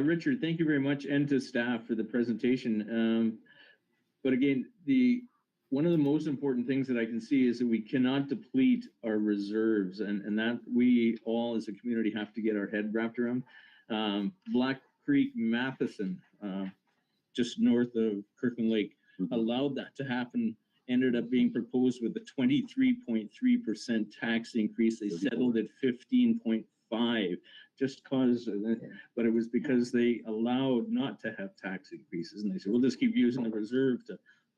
Richard, thank you very much, and to staff for the presentation. But again, one of the most important things that I can see is that we cannot deplete our reserves, and that we all as a community have to get our head wrapped around. Black Creek Matheson, just north of Kirkland Lake, allowed that to happen, ended up being proposed with a 23.3% tax increase. They settled at 15.5%. 5, just cause, but it was because they allowed not to have tax increases. And they said, we'll just keep using the reserve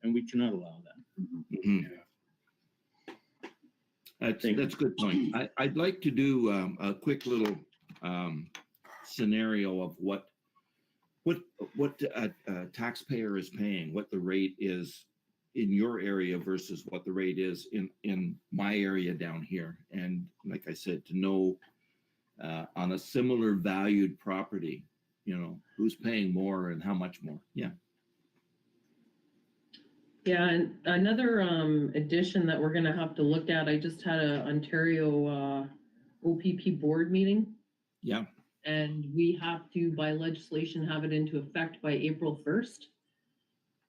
and we cannot allow that. Mhm. That's a good point. I'd like to do a quick little scenario of what a taxpayer is paying, what the rate is in your area versus what the rate is in my area down here. And like I said, to know on a similar valued property, who's paying more and how much more. Yeah. Yeah, and another addition that we're gonna have to look at, I just had a Ontario OPP board meeting. Yeah. And we have to, by legislation, have it into effect by April 1st.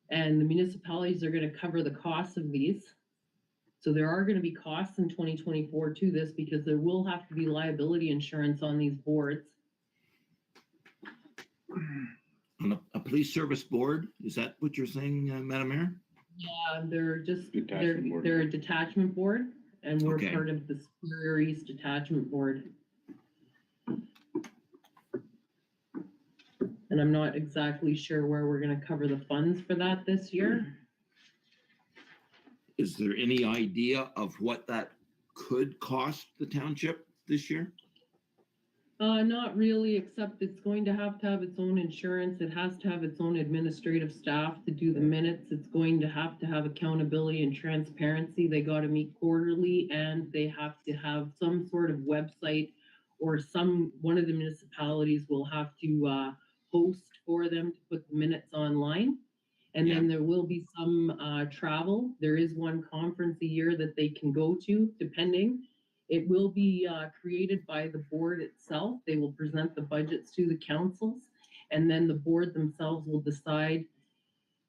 And the municipalities are gonna cover the costs of these. So there are gonna be costs in 2024 to this because there will have to be liability insurance on these boards. On a police service board, is that what you're saying, Madam Mayor? Yeah, they're just, Detachment board. they're a detachment board, and we're Okay. part of the Superior East Detachment Board. And I'm not exactly sure where we're gonna cover the funds for that this year. Is there any idea of what that could cost the township this year? Not really, except it's going to have its own insurance. It has to have its own administrative staff to do the minutes. It's going to have accountability and transparency. They gotta meet quarterly, and they have to have some sort of website, or one of the municipalities will have to host for them to put the minutes online. And then there will be some travel. There is one conference a year that they can go to, depending. It will be created by the board itself. They will present the budgets to the councils, and then the board themselves will decide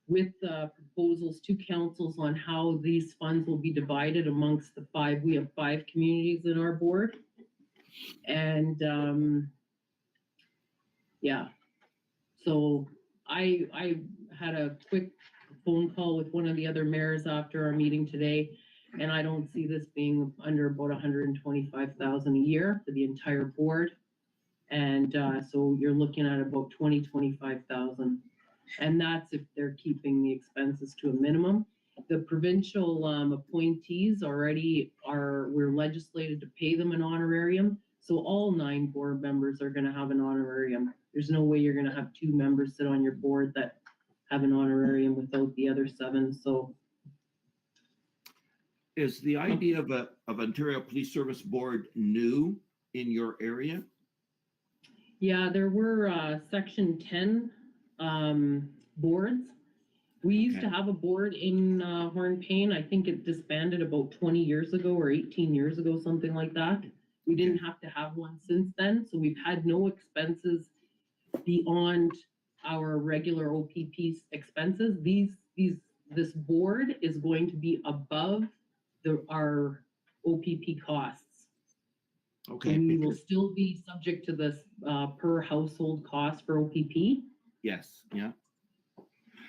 with proposals to councils on how these funds will be divided amongst the 5. We have 5 communities in our board. And so I had a quick phone call with one of the other mayors after our meeting today, and I don't see this being under about 125,000 a year for the entire board. And so you're looking at about 25,000. And that's if they're keeping the expenses to a minimum. The provincial appointees already we're legislated to pay them an honorarium. So all 9 board members are gonna have an honorarium. There's no way you're gonna have 2 members sit on your board that have an honorarium without the other 7, so. Is the idea of Ontario Police Service Board new in your area? Yeah, there were section 10 boards. We used to have a board in Hornepayne. I think it disbanded about 20 years ago or 18 years ago, something like that. We didn't have to have one since then, so we've had no expenses beyond our regular OPP expenses. This board is going to be above our OPP costs. Okay. And we will still be subject to this per household cost for OPP. Yes, yeah.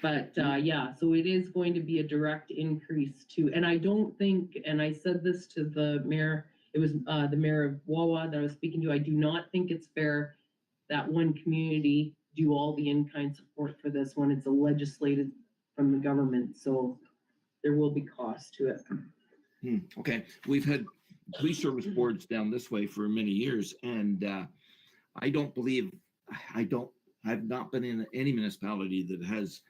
But so it is going to be a direct increase too. And I don't think, and I said this to the mayor, it was the mayor of Wawa that I was speaking to, I do not think it's fair that one community do all the in-kind support for this when it's legislated from the government. So there will be costs to it. Okay, we've had police service boards down this way for many years, and I've not been in any municipality that has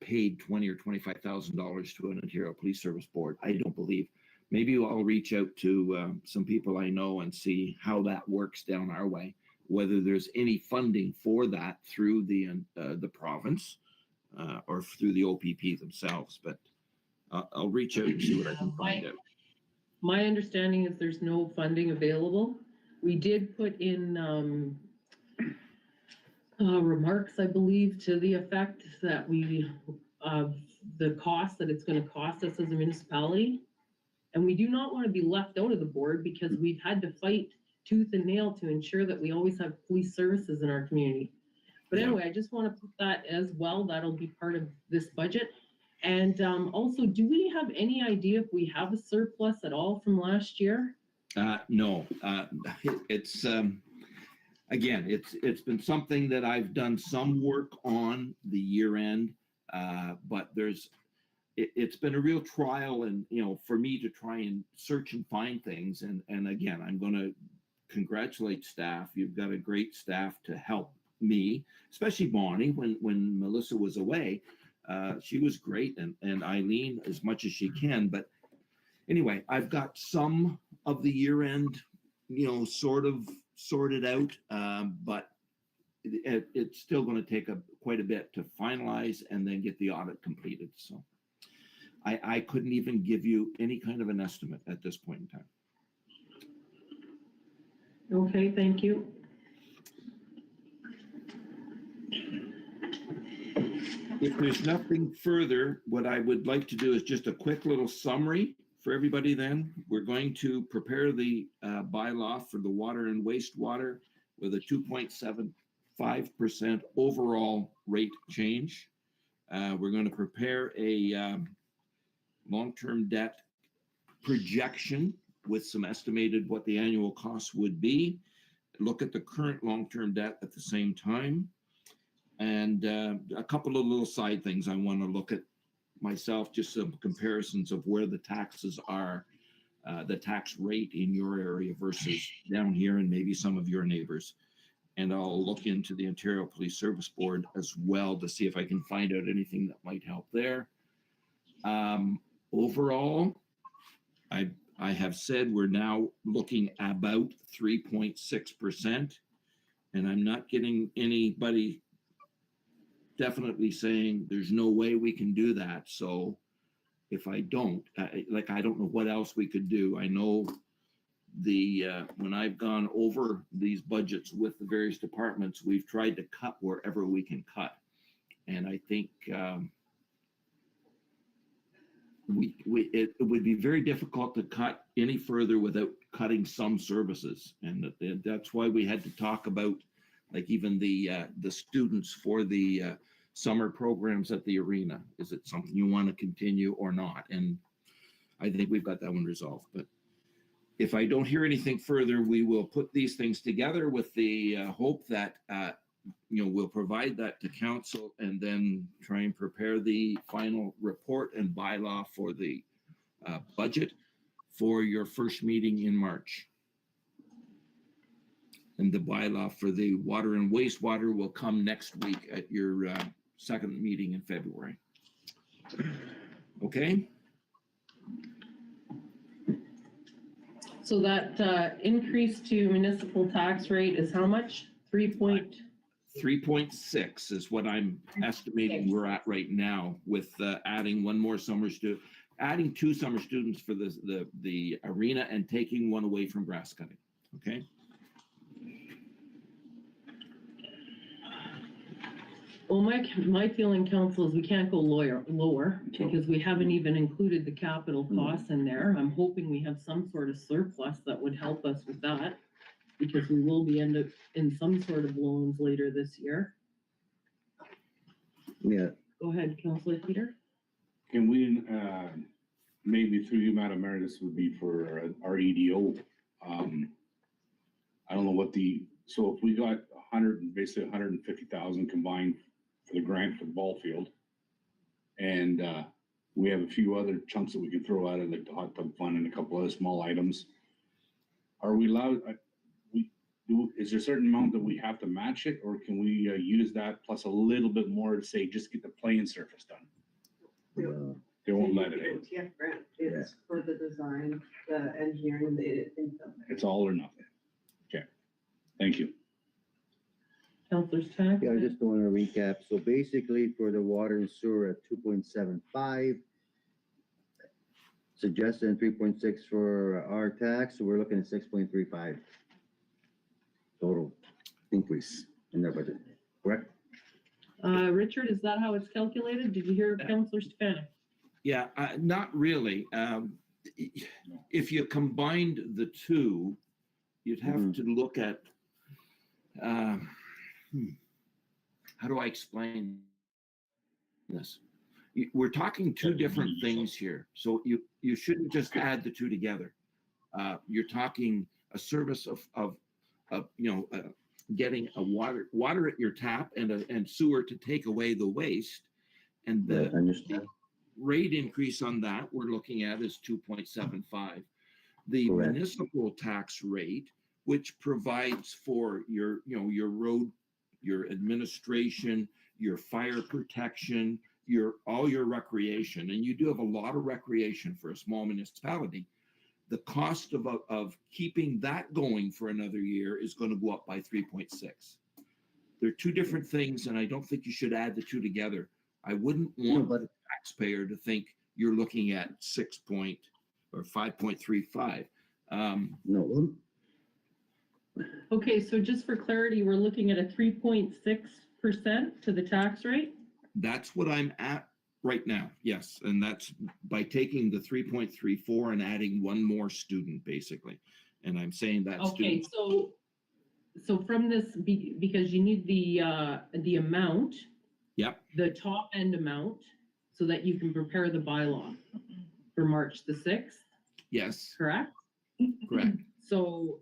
paid $20,000 or $25,000 to an Ontario Police Service Board. I don't believe. Maybe I'll reach out to some people I know and see how that works down our way, whether there's any funding for that through the province or through the OPP themselves. But I'll reach out and see what I can find out. My understanding is there's no funding available. We did put in remarks, I believe, to the effect that the cost that it's going to cost us as a municipality. And we do not want to be left out of the board because we've had to fight tooth and nail to ensure that we always have police services in our community. But anyway, I just want to put that as well. That'll be part of this budget. And also, do we have any idea if we have a surplus at all from last year? No, it's, again, it's been something that I've done some work on the year end, but it's been a real trial and, for me to try and search and find things. And again, I'm going to congratulate staff. You've got a great staff to help me, especially Bonnie, when Melissa was away. She was great, and Eileen as much as she can. But anyway, I've got some of the year end, sort of sorted out, but it's still going to take quite a bit to finalize and then get the audit completed. So I couldn't even give you any kind of an estimate at this point in time. Okay, thank you. If there's nothing further, what I would like to do is just a quick little summary for everybody then. We're going to prepare the bylaw for the water and wastewater with a 2.75% overall rate change. We're going to prepare a long-term debt projection with some estimated what the annual cost would be. Look at the current long-term debt at the same time. And a couple of little side things I want to look at myself, just some comparisons of where the taxes are, the tax rate in your area versus down here and maybe some of your neighbors. And I'll look into the Ontario Police Service Board as well to see if I can find out anything that might help there. Overall, I have said we're now looking about 3.6%, and I'm not getting anybody definitely saying there's no way we can do that. So if I don't, I don't know what else we could do. I know when I've gone over these budgets with the various departments, we've tried to cut wherever we can cut. And I think it would be very difficult to cut any further without cutting some services. And that's why we had to talk about like even the students for the summer programs at the arena. Is it something you want to continue or not? And I think we've got that one resolved. But if I don't hear anything further, we will put these things together with the hope that we'll provide that to council and then try and prepare the final report and bylaw for the budget for your first meeting in March. And the bylaw for the water and wastewater will come next week at your second meeting in February. Okay? So that increase to municipal tax rate is how much? 3.6 is what I'm estimating we're at right now, with adding one more adding 2 summer students for the arena and taking one away from grass cutting. Okay. Well, my feeling, council, is we can't go lower because we haven't even included the capital costs in there. I'm hoping we have some sort of surplus that would help us with that, because we will be in some sort of loans later this year. Yeah, Go ahead, Councillor Peter. Can we, maybe through you, Madam Mayor, this would be for our EDO. I don't know so if we got basically 150,000 combined for the grant for the ball field, and we have a few other chunks that we can throw at it, like the hot tub fund and a couple other small items. Are we allowed, is there a certain amount that we have to match it, or can we use that plus a little bit more to say, just get the playing surface done? They won't let it in. TF grant, it's for the design, the engineering, It's all or nothing. Okay, thank you. Councillor Stack. yeah, I just want to recap. So basically for the water and sewer at 2.75, suggested 3.6 for our tax, so we're looking at 6.35 total increase in their budget, correct? Richard, is that how it's calculated? Did you hear Councillor Stefanik? Yeah, not really. If you combined the two, you'd have to look at, how do I explain this? We're talking two different things here. So you shouldn't just add the two together. You're talking a service of getting a water at your tap and sewer to take away the waste. And I the understand. rate increase on that we're looking at is 2.75. The Correct. municipal tax rate, which provides for your road, your administration, your fire protection, all your recreation, and you do have a lot of recreation for a small municipality. The cost of keeping that going for another year is going to go up by 3.6. They're two different things, and I don't think you should add the two together. I wouldn't want the taxpayer to think you're looking at 5.35. No, Okay, so just for clarity, we're looking at a 3.6% to the tax rate? That's what I'm at right now, yes. And that's by taking the 3.34 and adding one more student, basically. And I'm saying that Okay, student. so from this, because you need the amount. Yep. The top end amount, so that you can prepare the bylaw for March the 6th, Yes, correct? correct. So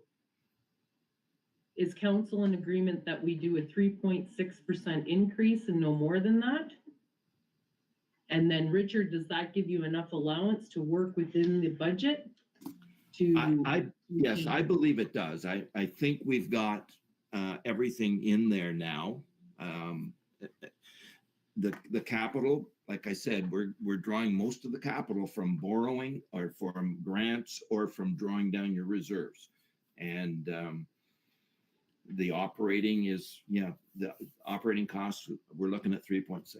is council in agreement that we do a 3.6% increase and no more than that? And then Richard, does that give you enough allowance to work within the budget? Yes, I believe it does. I think we've got everything in there now. The capital, like I said, we're drawing most of the capital from borrowing or from grants or from drawing down your reserves. And the operating the operating costs, we're looking at 3.6.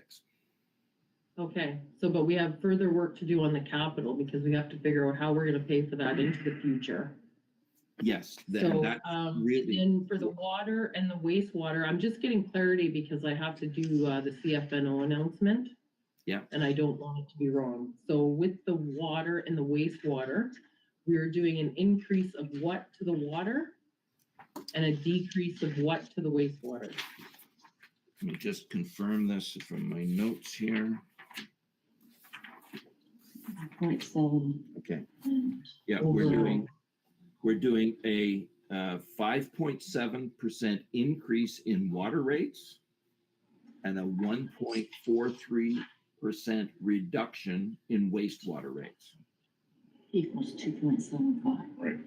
Okay, so, but we have further work to do on the capital because we have to figure out how we're gonna pay for that into the future. Yes, So, that's really. and for the water and the wastewater, I'm just getting clarity because I have to do the CFNO announcement. Yeah. And I don't want it to be wrong. So with the water and the wastewater, we're doing an increase of what to the water and a decrease of what to the wastewater. Let me just confirm this from my notes here. 0.7. Okay. Yeah, Overall. we're doing a 5.7% increase in water rates and a 1.43% reduction in wastewater rates. Equals 2.75. Right.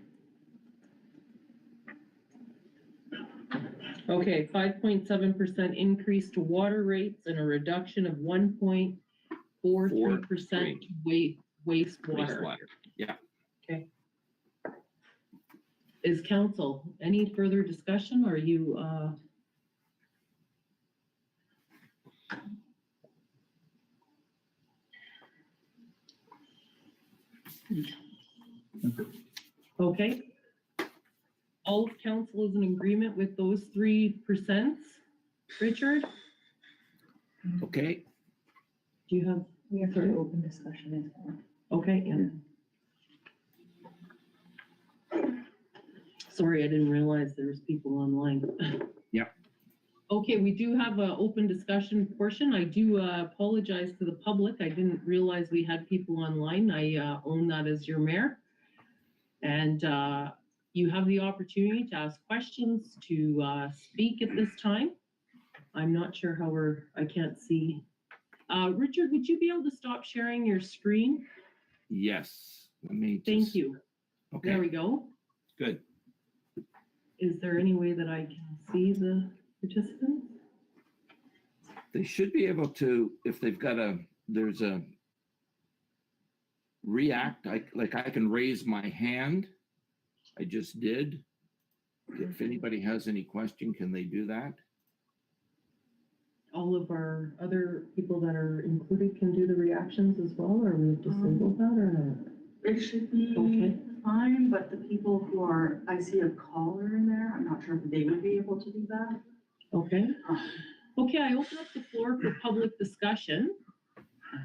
Okay, 5.7% increase to water rates and a reduction of 1.43% to wastewater. Yeah. Okay. Is council, any further discussion, or are you, okay? All of council is in agreement with those 3%, Richard? Okay. Do you have? We have to do open discussion as well. Okay, yeah. Sorry, I didn't realize there was people online. Yeah. Okay, we do have an open discussion portion. I do apologize to the public. I didn't realize we had people online. I own that as your mayor. And you have the opportunity to ask questions, to speak at this time. I'm not sure how I can't see. Richard, would you be able to stop sharing your screen? Yes. Let me Thank you. Okay. There we go. Good. Is there any way that I can see the participants? They should be able to, if they've got there's a react, I can raise my hand. I just did. If anybody has any question, can they do that? All of our other people that are included can do the reactions as well, or we disabled that or not? It should be Okay. fine, but the people who are, I see a caller in there, I'm not sure if they would be able to do that. Okay. Okay, I open up the floor for public discussion.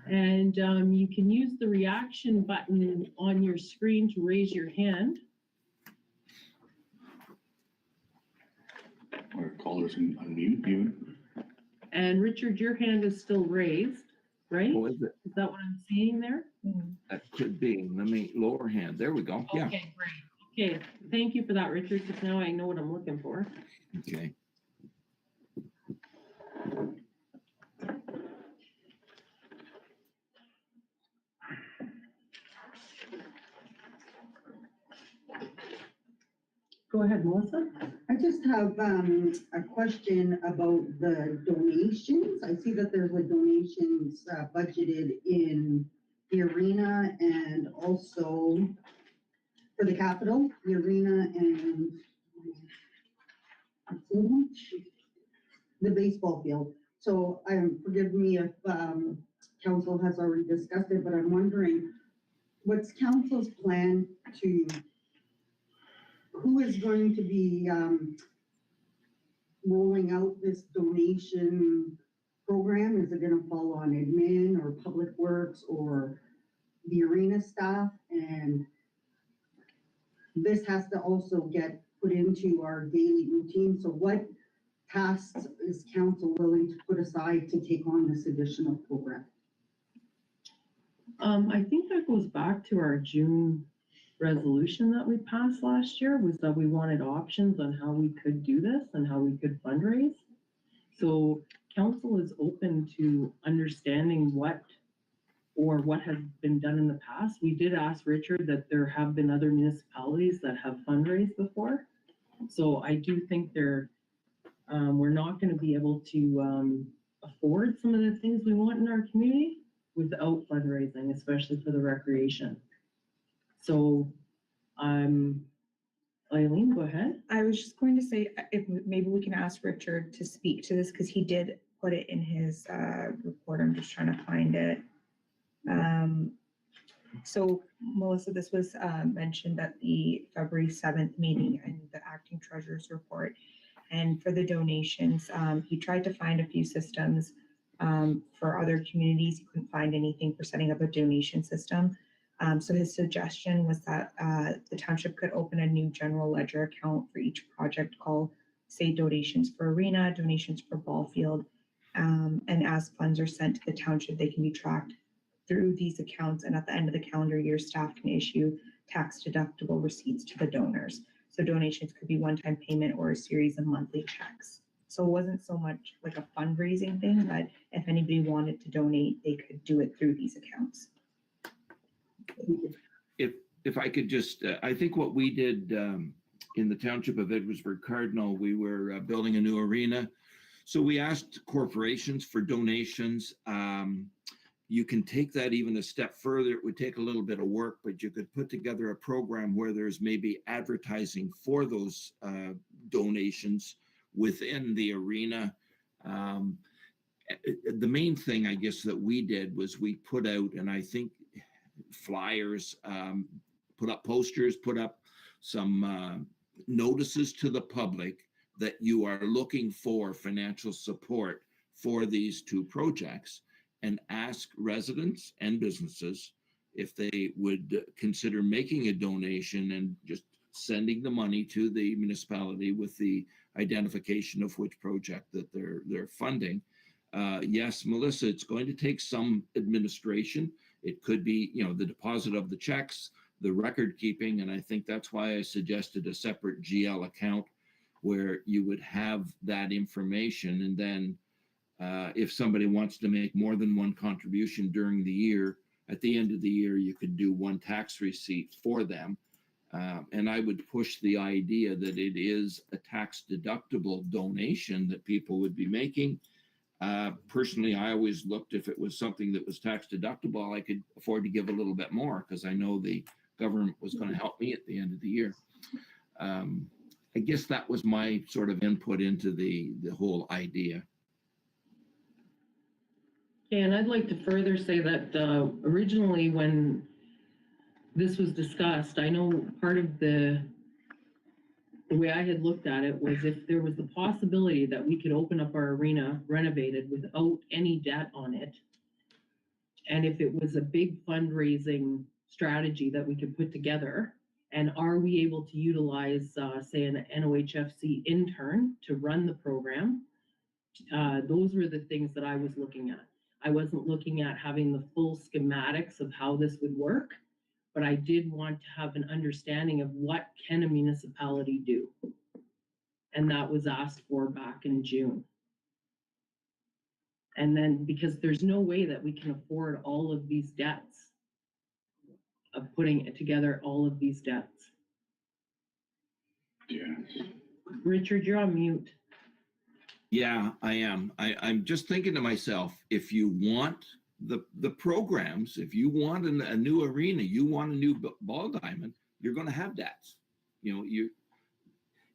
And you can use the reaction button on your screen to raise your hand. Or callers can unmute you. And Richard, your hand is still raised, right? Oh, is it? Is that what I'm seeing there? That could be. Let me lower hand. There we go. Yeah. Okay, great. Okay, thank you for that, Richard, because now I know what I'm looking for. Okay. Go ahead, Melissa. I just have, a question about the donations. I see that there's a donations, budgeted in the arena and also for the Capitol, the arena and the baseball field. So, forgive me if, council has already discussed it, but I'm wondering, what's council's plan to, who is going to be, rolling out this donation program? Is it gonna fall on admin or public works or the arena staff? And this has to also get put into our daily routine. So what tasks is council willing to put aside to take on this additional program? I think that goes back to our June resolution that we passed last year, was that we wanted options on how we could do this and how we could fundraise. So council is open to understanding what has been done in the past. We did ask Richard that there have been other municipalities that have fundraised before. So I do think we're not gonna be able to afford some of the things we want in our community without fundraising, especially for the recreation. So, Eileen, go ahead. I was just going to say, if maybe we can ask Richard to speak to this, because he did put it in his report. I'm just trying to find it. So Melissa, this was mentioned at the February 7th meeting and the acting treasurer's report. And for the donations, he tried to find a few systems for other communities. He couldn't find anything for setting up a donation system. So his suggestion was that the township could open a new general ledger account for each project called, say, donations for arena, donations for ball field. And as funds are sent to the township, they can be tracked through these accounts. And at the end of the calendar year, staff can issue tax deductible receipts to the donors. So donations could be one-time payment or a series of monthly checks. So it wasn't so much like a fundraising thing, but if anybody wanted to donate, they could do it through these accounts. If I could just, I think what we did in the township of Edwardsburg Cardinal, we were building a new arena. So we asked corporations for donations. You can take that even a step further. It would take a little bit of work, but you could put together a program where there's maybe advertising for those donations within the arena. The main thing, I guess, that we did was we put out, and I think flyers, put up posters, put up some notices to the public that you are looking for financial support for these two projects, and ask residents and businesses if they would consider making a donation and just sending the money to the municipality with the identification of which project that they're funding. Yes, Melissa, it's going to take some administration. It could be, the deposit of the checks, the record keeping, and I think that's why I suggested a separate GL account where you would have that information. And then if somebody wants to make more than one contribution during the year, at the end of the year, you could do one tax receipt for them. And I would push the idea that it is a tax deductible donation that people would be making. Personally, I always looked, if it was something that was tax deductible, I could afford to give a little bit more because I know the government was going to help me at the end of the year. I guess that was my sort of input into the whole idea. And I'd like to further say that originally when this was discussed, I know part of the way I had looked at it was if there was the possibility that we could open up our arena renovated without any debt on it, and if it was a big fundraising strategy that we could put together, and are we able to utilize, say, an NOHFC intern to run the program, those were the things that I was looking at. I wasn't looking at having the full schematics of how this would work. but I did want to have an understanding of what can a municipality do? And that was asked for back in June. And then, because there's no way that we can afford all of these debts, of putting it together, all of these debts. Yeah. Richard, you're on mute. Yeah, I am. I'm just thinking to myself, if you want the programs, if you want a new arena, you want a new ball diamond, you're going to have debts. You know,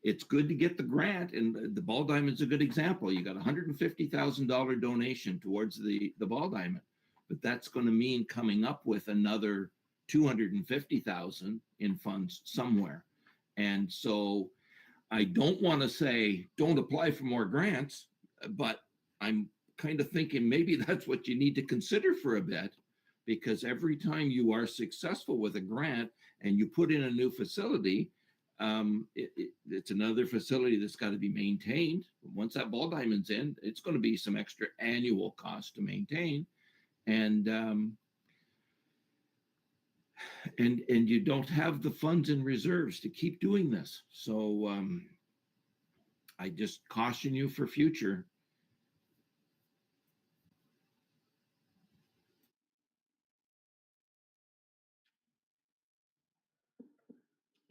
it's good to get the grant, and the ball diamond's a good example. You got $150,000 donation towards the ball diamond, but that's going to mean coming up with another $250,000 in funds somewhere. And so I don't want to say don't apply for more grants, but I'm kind of thinking maybe that's what you need to consider for a bit, because every time you are successful with a grant and you put in a new facility, it's another facility that's got to be maintained. Once that ball diamond's in, it's going to be some extra annual cost to maintain, and you don't have the funds and reserves to keep doing this. So I just caution you for future.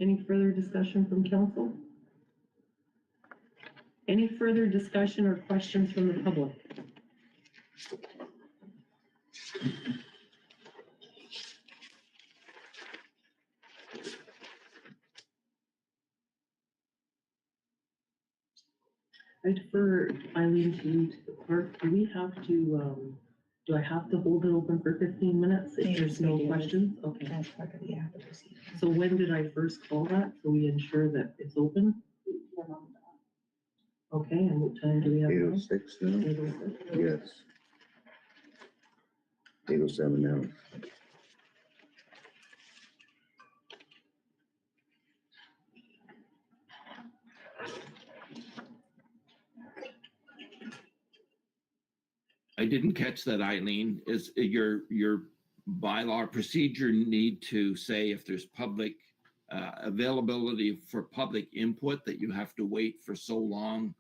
Any further discussion from council? Any further discussion or questions from the public? I defer Eileen to the clerk. Do we have to, do I have to hold it open for 15 minutes if there's no questions? Okay. That's part of the procedure. So when did I first call that? So we ensure that it's open? Okay, and what time do we have? 8:06 now? 8:06. Yes. 8:07 now. I didn't catch that, Eileen. Is your bylaw procedure need to say if there's public availability for public input, that you have to wait for so long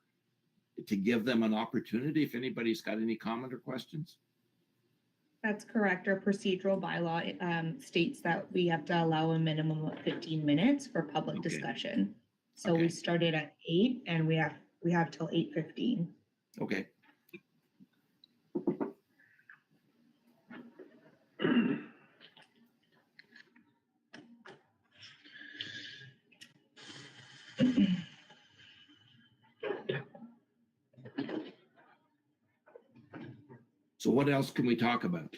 to give them an opportunity if anybody's got any comment or questions? That's correct. Our procedural bylaw states that we have to allow a minimum of 15 minutes for public Okay. discussion. So Okay. we started at 8 and we have till 8:15. Okay. So what else can we talk about?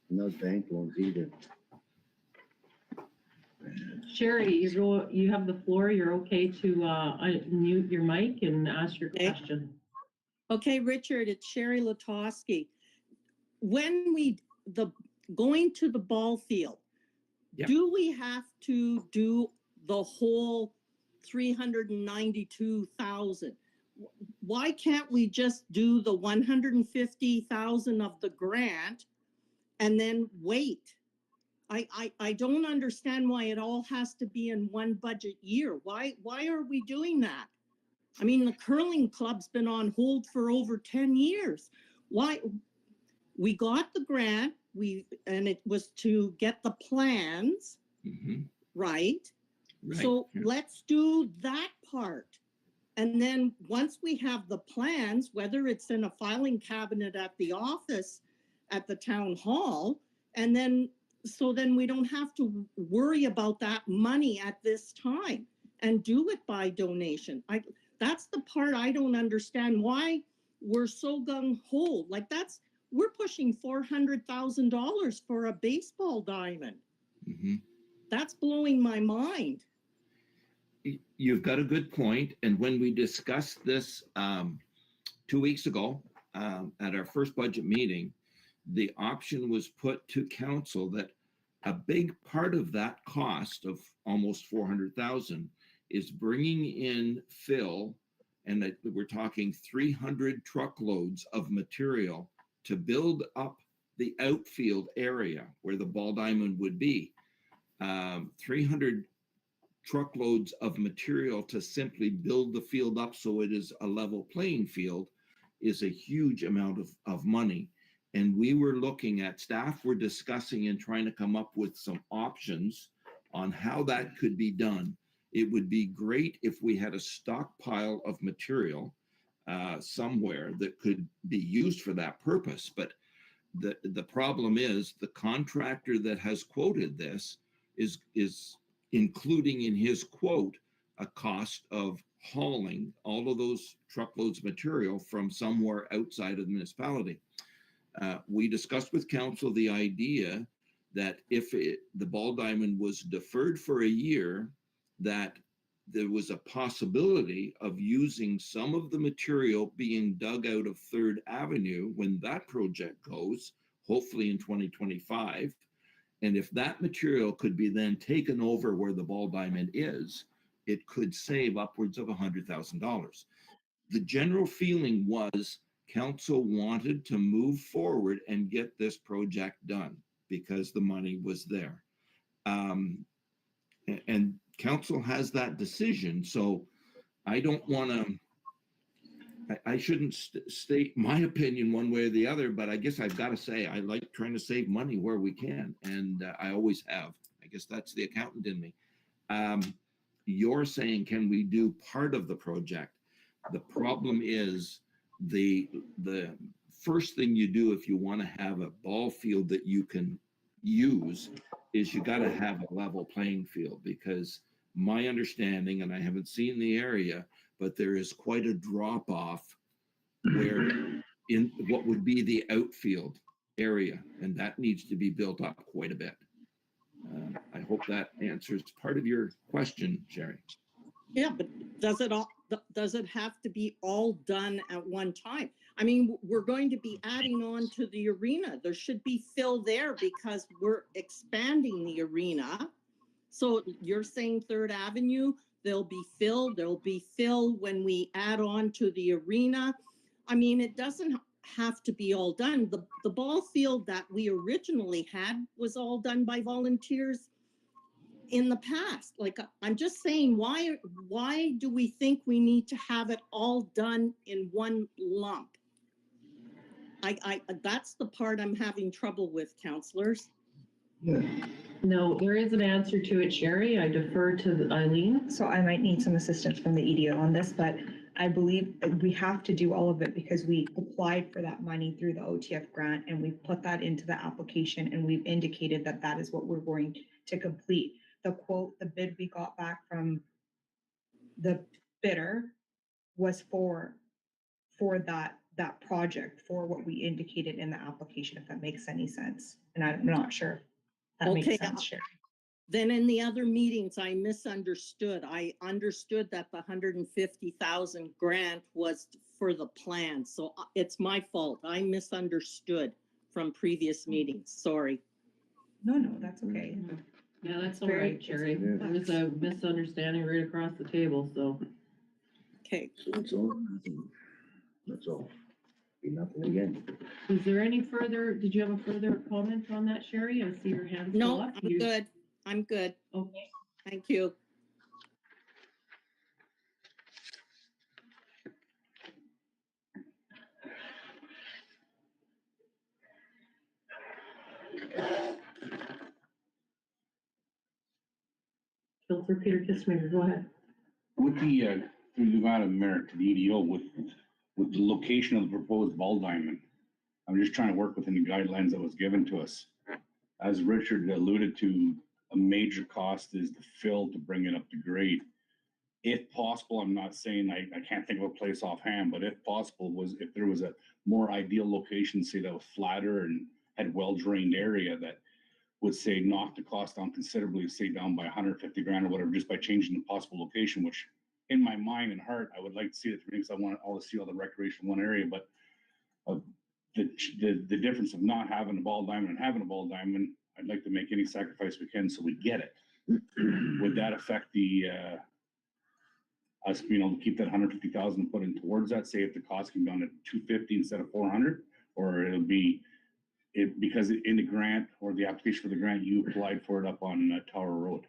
No bank loans either. Sherry, you have the floor. You're okay to mute your mic and ask your Okay. question. Okay, Richard, it's Sherry Latosky. When going to the ball field, Yep. do we have to do the whole 392,000? Why can't we just do the 150,000 of the grant and then wait? I don't understand why it all has to be in one budget year. Why are we doing that? I mean, the curling club's been on hold for over 10 years. Why? We got the grant, and it was to get the plans, Mhm. right? Right. So Yeah. let's do that part. And then once we have the plans, whether it's in a filing cabinet at the office, at the town hall, and then we don't have to worry about that money at this time and do it by donation. That's the part I don't understand, why we're so gung-ho. Like we're pushing $400,000 for a baseball diamond. Mhm. That's blowing my mind. You've got a good point. And when we discussed this 2 weeks ago at our first budget meeting, the option was put to council that a big part of that cost of almost 400,000 is bringing in fill, and that we're talking 300 truckloads of material to build up the outfield area where the ball diamond would be. 300 truckloads of material to simply build the field up so it is a level playing field is a huge amount of money. And we were looking at, staff were discussing and trying to come up with some options on how that could be done. It would be great if we had a stockpile of material somewhere that could be used for that purpose. But the problem is the contractor that has quoted this is including in his quote a cost of hauling all of those truckloads of material from somewhere outside of the municipality. We discussed with council the idea that if the ball diamond was deferred for a year, that there was a possibility of using some of the material being dug out of 3rd Avenue when that project goes, hopefully in 2025. And if that material could be then taken over where the ball diamond is, it could save upwards of $100,000. The general feeling was council wanted to move forward and get this project done because the money was there. And council has that decision. So I don't want to, I shouldn't state my opinion one way or the other, but I guess I've got to say, I like trying to save money where we can. And I always have. I guess that's the accountant in me. You're saying, can we do part of the project? The problem is the first thing you do if you want to have a ball field that you can use is you got to have a level playing field, because my understanding, and I haven't seen the area, but there is quite a drop off where in what would be the outfield area, and that needs to be built up quite a bit. I hope that answers part of your question, Sherry. Yeah, but does it have to be all done at one time? I mean, we're going to be adding on to the arena. There should be fill there because we're expanding the arena. So you're saying 3rd Avenue, there'll be fill when we add on to the arena. I mean, it doesn't have to be all done. The ball field that we originally had was all done by volunteers in the past. Like, I'm just saying, why do we think we need to have it all done in one lump? That's the part I'm having trouble with, councillors. No, there is an answer to it, Sherry. I defer to Eileen. So I might need some assistance from the EDO on this, but I believe we have to do all of it because we applied for that money through the OTF grant and we put that into the application and we've indicated that that is what we're going to complete. The quote, the bid we got back from the bidder was for that project, for what we indicated in the application, if that makes any sense. And I'm not sure if that makes sense, Sherry. Then in the other meetings, I misunderstood. I understood that the 150,000 grant was for the plan. So it's my fault. I misunderstood from previous meetings. Sorry. No, that's okay. Yeah, that's all right, Sherry. There was a misunderstanding right across the table, so. Okay. That's all. That's all. Be nothing again. Is there any further, did you have a further comment on that, Sherry? I see your hand still No, up. I'm good. I'm good. Okay. Thank you. Councilor Peter Kissmaker, go ahead. With the, through the Madam Mayor to the EDO, with the location of the proposed ball diamond, I'm just trying to work within the guidelines that was given to us. As Richard alluded to, a major cost is the fill to bring it up to grade. If possible, I'm not saying I can't think of a place offhand, but if possible, if there was a more ideal location, say that was flatter and had well-drained area that would say knock the cost down considerably, say down by 150 grand or whatever, just by changing the possible location, which in my mind and heart, I would like to see it because I want all to see all the recreation in one area, but the difference of not having a ball diamond and having a ball diamond, I'd like to make any sacrifice we can so we get it. Would that affect the us being able to keep that 150,000 and put in towards that? Say if the cost came down to 250 instead of 400, or it'll be because in the grant or the application for the grant, you applied for it up on Tower Road.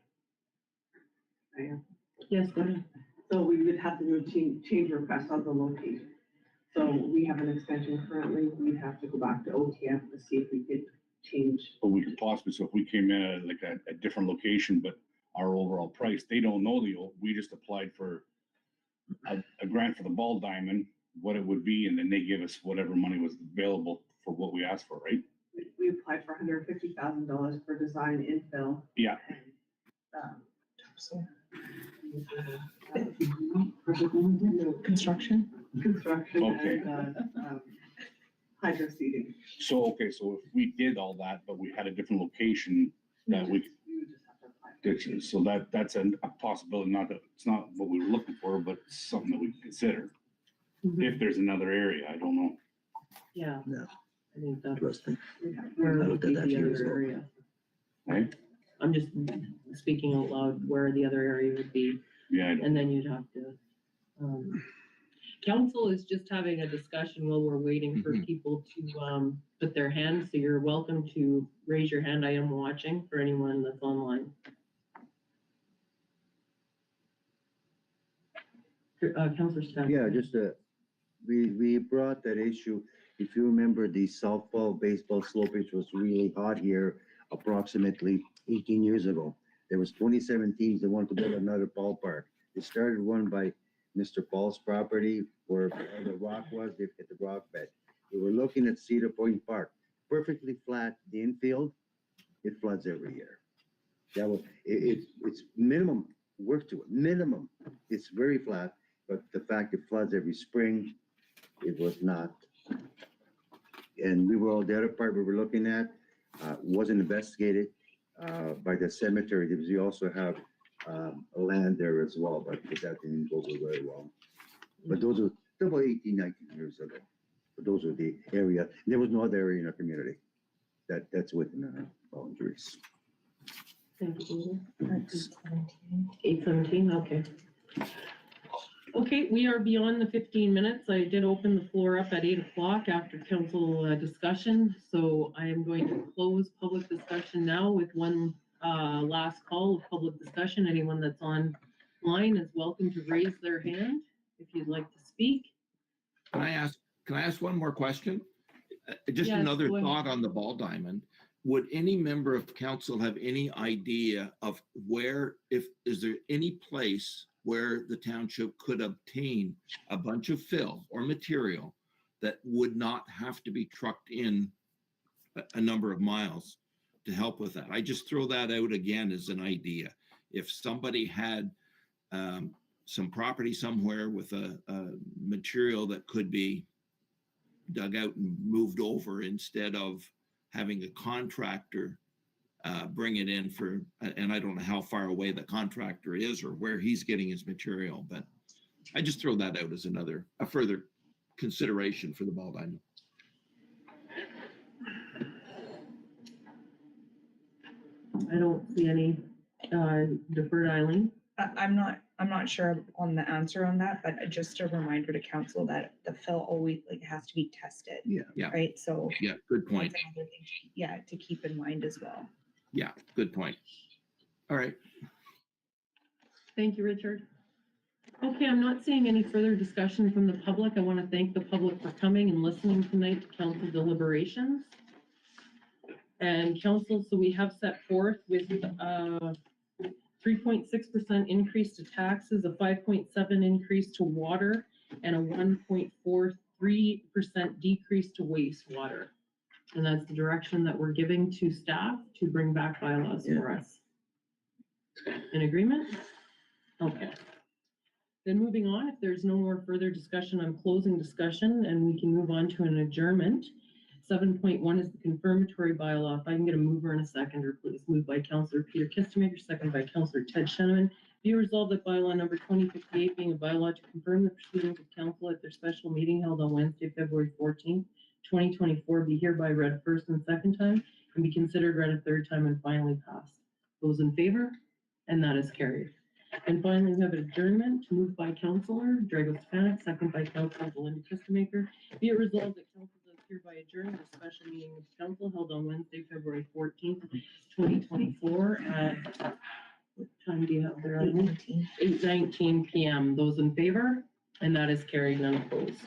Yes, go ahead. So we would have to do a change request on the location. So we have an extension currently, we'd have to go back to OTF to see if we could change. But we could possibly, so if we came in at like a different location, but our overall price, they don't know we just applied for a grant for the ball diamond, what it would be, and then they give us whatever money was available for what we asked for, right? We applied for $150,000 for design infill. Yeah. Construction? Construction Okay. and, hydro seeding. So, okay, so if we did all that, but we had a different location that we, We would just have to apply. so that's a possibility, not that, it's not what we were looking for, but it's something that we can consider. If there's another area, I don't know. Yeah. Yeah. I think that's Interesting. where I would looked be at that the years other ago. area. Right? I'm just speaking out loud where the other area would be, Yeah, I know. and then you'd have to. Council is just having a discussion while we're waiting for people to put their hands, so you're welcome to raise your hand. I am watching for anyone that's online. Councilor Stack. Yeah, just, we brought that issue, if you remember the softball, baseball slopage was really hot here approximately 18 years ago. There was 27 teams that wanted to build another ballpark. It started one by Mr. Paul's property where the rock was, they hit the rock bed. We were looking at Cedar Point Park, perfectly flat, the infield, it floods every year. That was, it's minimum work to it, minimum. It's very flat, but the fact it floods every spring, it was not. And we were all, the other part we were looking at, wasn't investigated, by the cemetery, because we also have, a land there as well, but that didn't go very well. But those are about 18, 19 years ago. But those are the area, there was no other area in our community that's within our boundaries. Thank you. 8:17, okay. Okay, we are beyond the 15 minutes. I did open the floor up at 8 o'clock after council discussion. So I am going to close public discussion now with one last call of public discussion. Anyone that's online is welcome to raise their hand if you'd like to speak. Can I ask one more question? Just Yes, another go ahead. thought on the ball diamond. Would any member of council have any idea of where, is there any place where the township could obtain a bunch of fill or material that would not have to be trucked in a number of miles to help with that? I just throw that out again as an idea. If somebody had some property somewhere with a material that could be dug out and moved over instead of having a contractor bring it in for, and I don't know how far away the contractor is or where he's getting his material, but I just throw that out as a further consideration for the ball diamond. I don't see any deferred, Eileen. I'm not sure on the answer on that, but just a reminder to council that the fill always has to be tested. Yeah. Right, so. Yeah, good point. That's another thing to keep in mind as well. Yeah, good point. All right. Thank you, Richard. Okay, I'm not seeing any further discussion from the public. I want to thank the public for coming and listening tonight to council deliberations. And council, so we have set forth with 3.6% increase to taxes, a 5.7 increase to water, and a 1.43% decrease to wastewater. And that's the direction that we're giving to staff to bring back bylaws for us. In agreement? Okay. Then moving on, if there's no more further discussion, I'm closing discussion and we can move on to an adjournment. 7.1 is the confirmatory bylaw. If I can get a mover and a seconder, please. Moved by Councillor Peter Kistemaker, second by Councillor Ted Sheneman. Be resolved that bylaw number 2058 being a bylaw to confirm the proceedings of council at their special meeting held on Wednesday, February 14th, 2024 be hereby read first and second time and be considered read a third time and finally passed. Those in favor? And that is carried. And finally, we have adjournment moved by Councillor Drago Stefanik, second by Councillor Belinda Kistemaker. Be it resolved that council does hereby adjourn the special meeting of council held on Wednesday, February 14th, 2024 at, what time do you have there? 8:19 PM. Those in favor? And that is carried, none opposed.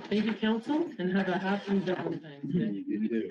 Thank you, council, and have a happy Valentine's Day. You do.